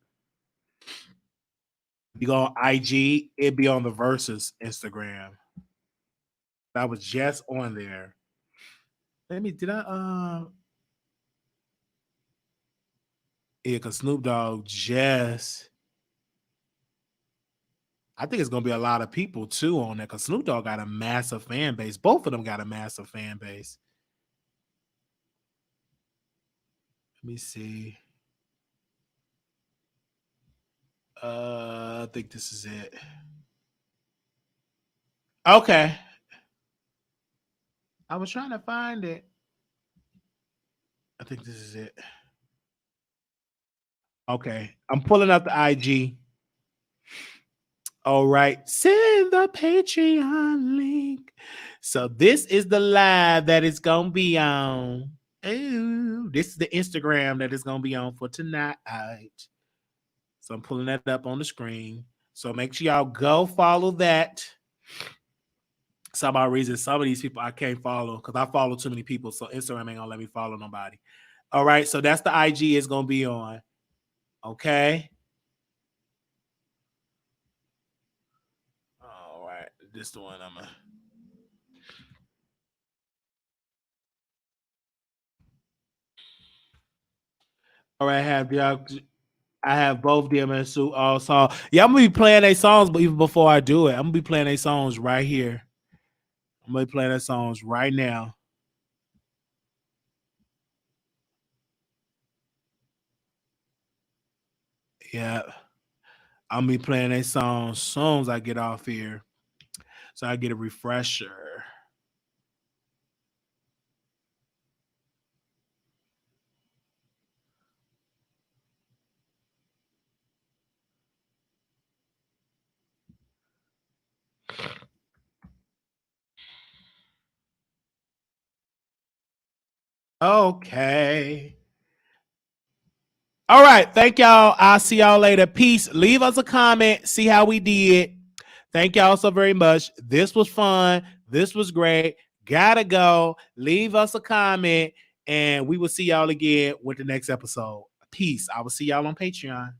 If you go on IG, it'd be on the Versus Instagram. I was just on there. Yeah, because Snoop Dogg just, I think it's gonna be a lot of people too on there because Snoop Dogg got a massive fan base. Both of them got a massive fan base. Let me see. I think this is it. Okay. I was trying to find it. I think this is it. Okay. I'm pulling up the IG. All right. Send the Patreon link. So this is the live that it's going to be on. Ooh, this is the Instagram that it's going to be on for tonight. So I'm pulling that up on the screen. So make sure y'all go follow that. Some odd reason, some of these people I can't follow because I follow too many people. So Instagram ain't gonna let me follow nobody. All right, so that's the IG is gonna be on. Okay. All right, this the one I'm gonna. All right, I have both DMS Sue also. Yeah, I'm gonna be playing their songs, but even before I do it, I'm gonna be playing their songs right here. I'm gonna be playing their songs right now. Yeah. I'm gonna be playing their songs as soon as I get off here. So I get a refresher. Okay. All right. Thank y'all. I'll see y'all later. Peace. Leave us a comment. See how we did. Thank y'all so very much. This was fun. This was great. Gotta go. Leave us a comment, and we will see y'all again with the next episode. Peace. I will see y'all on Patreon.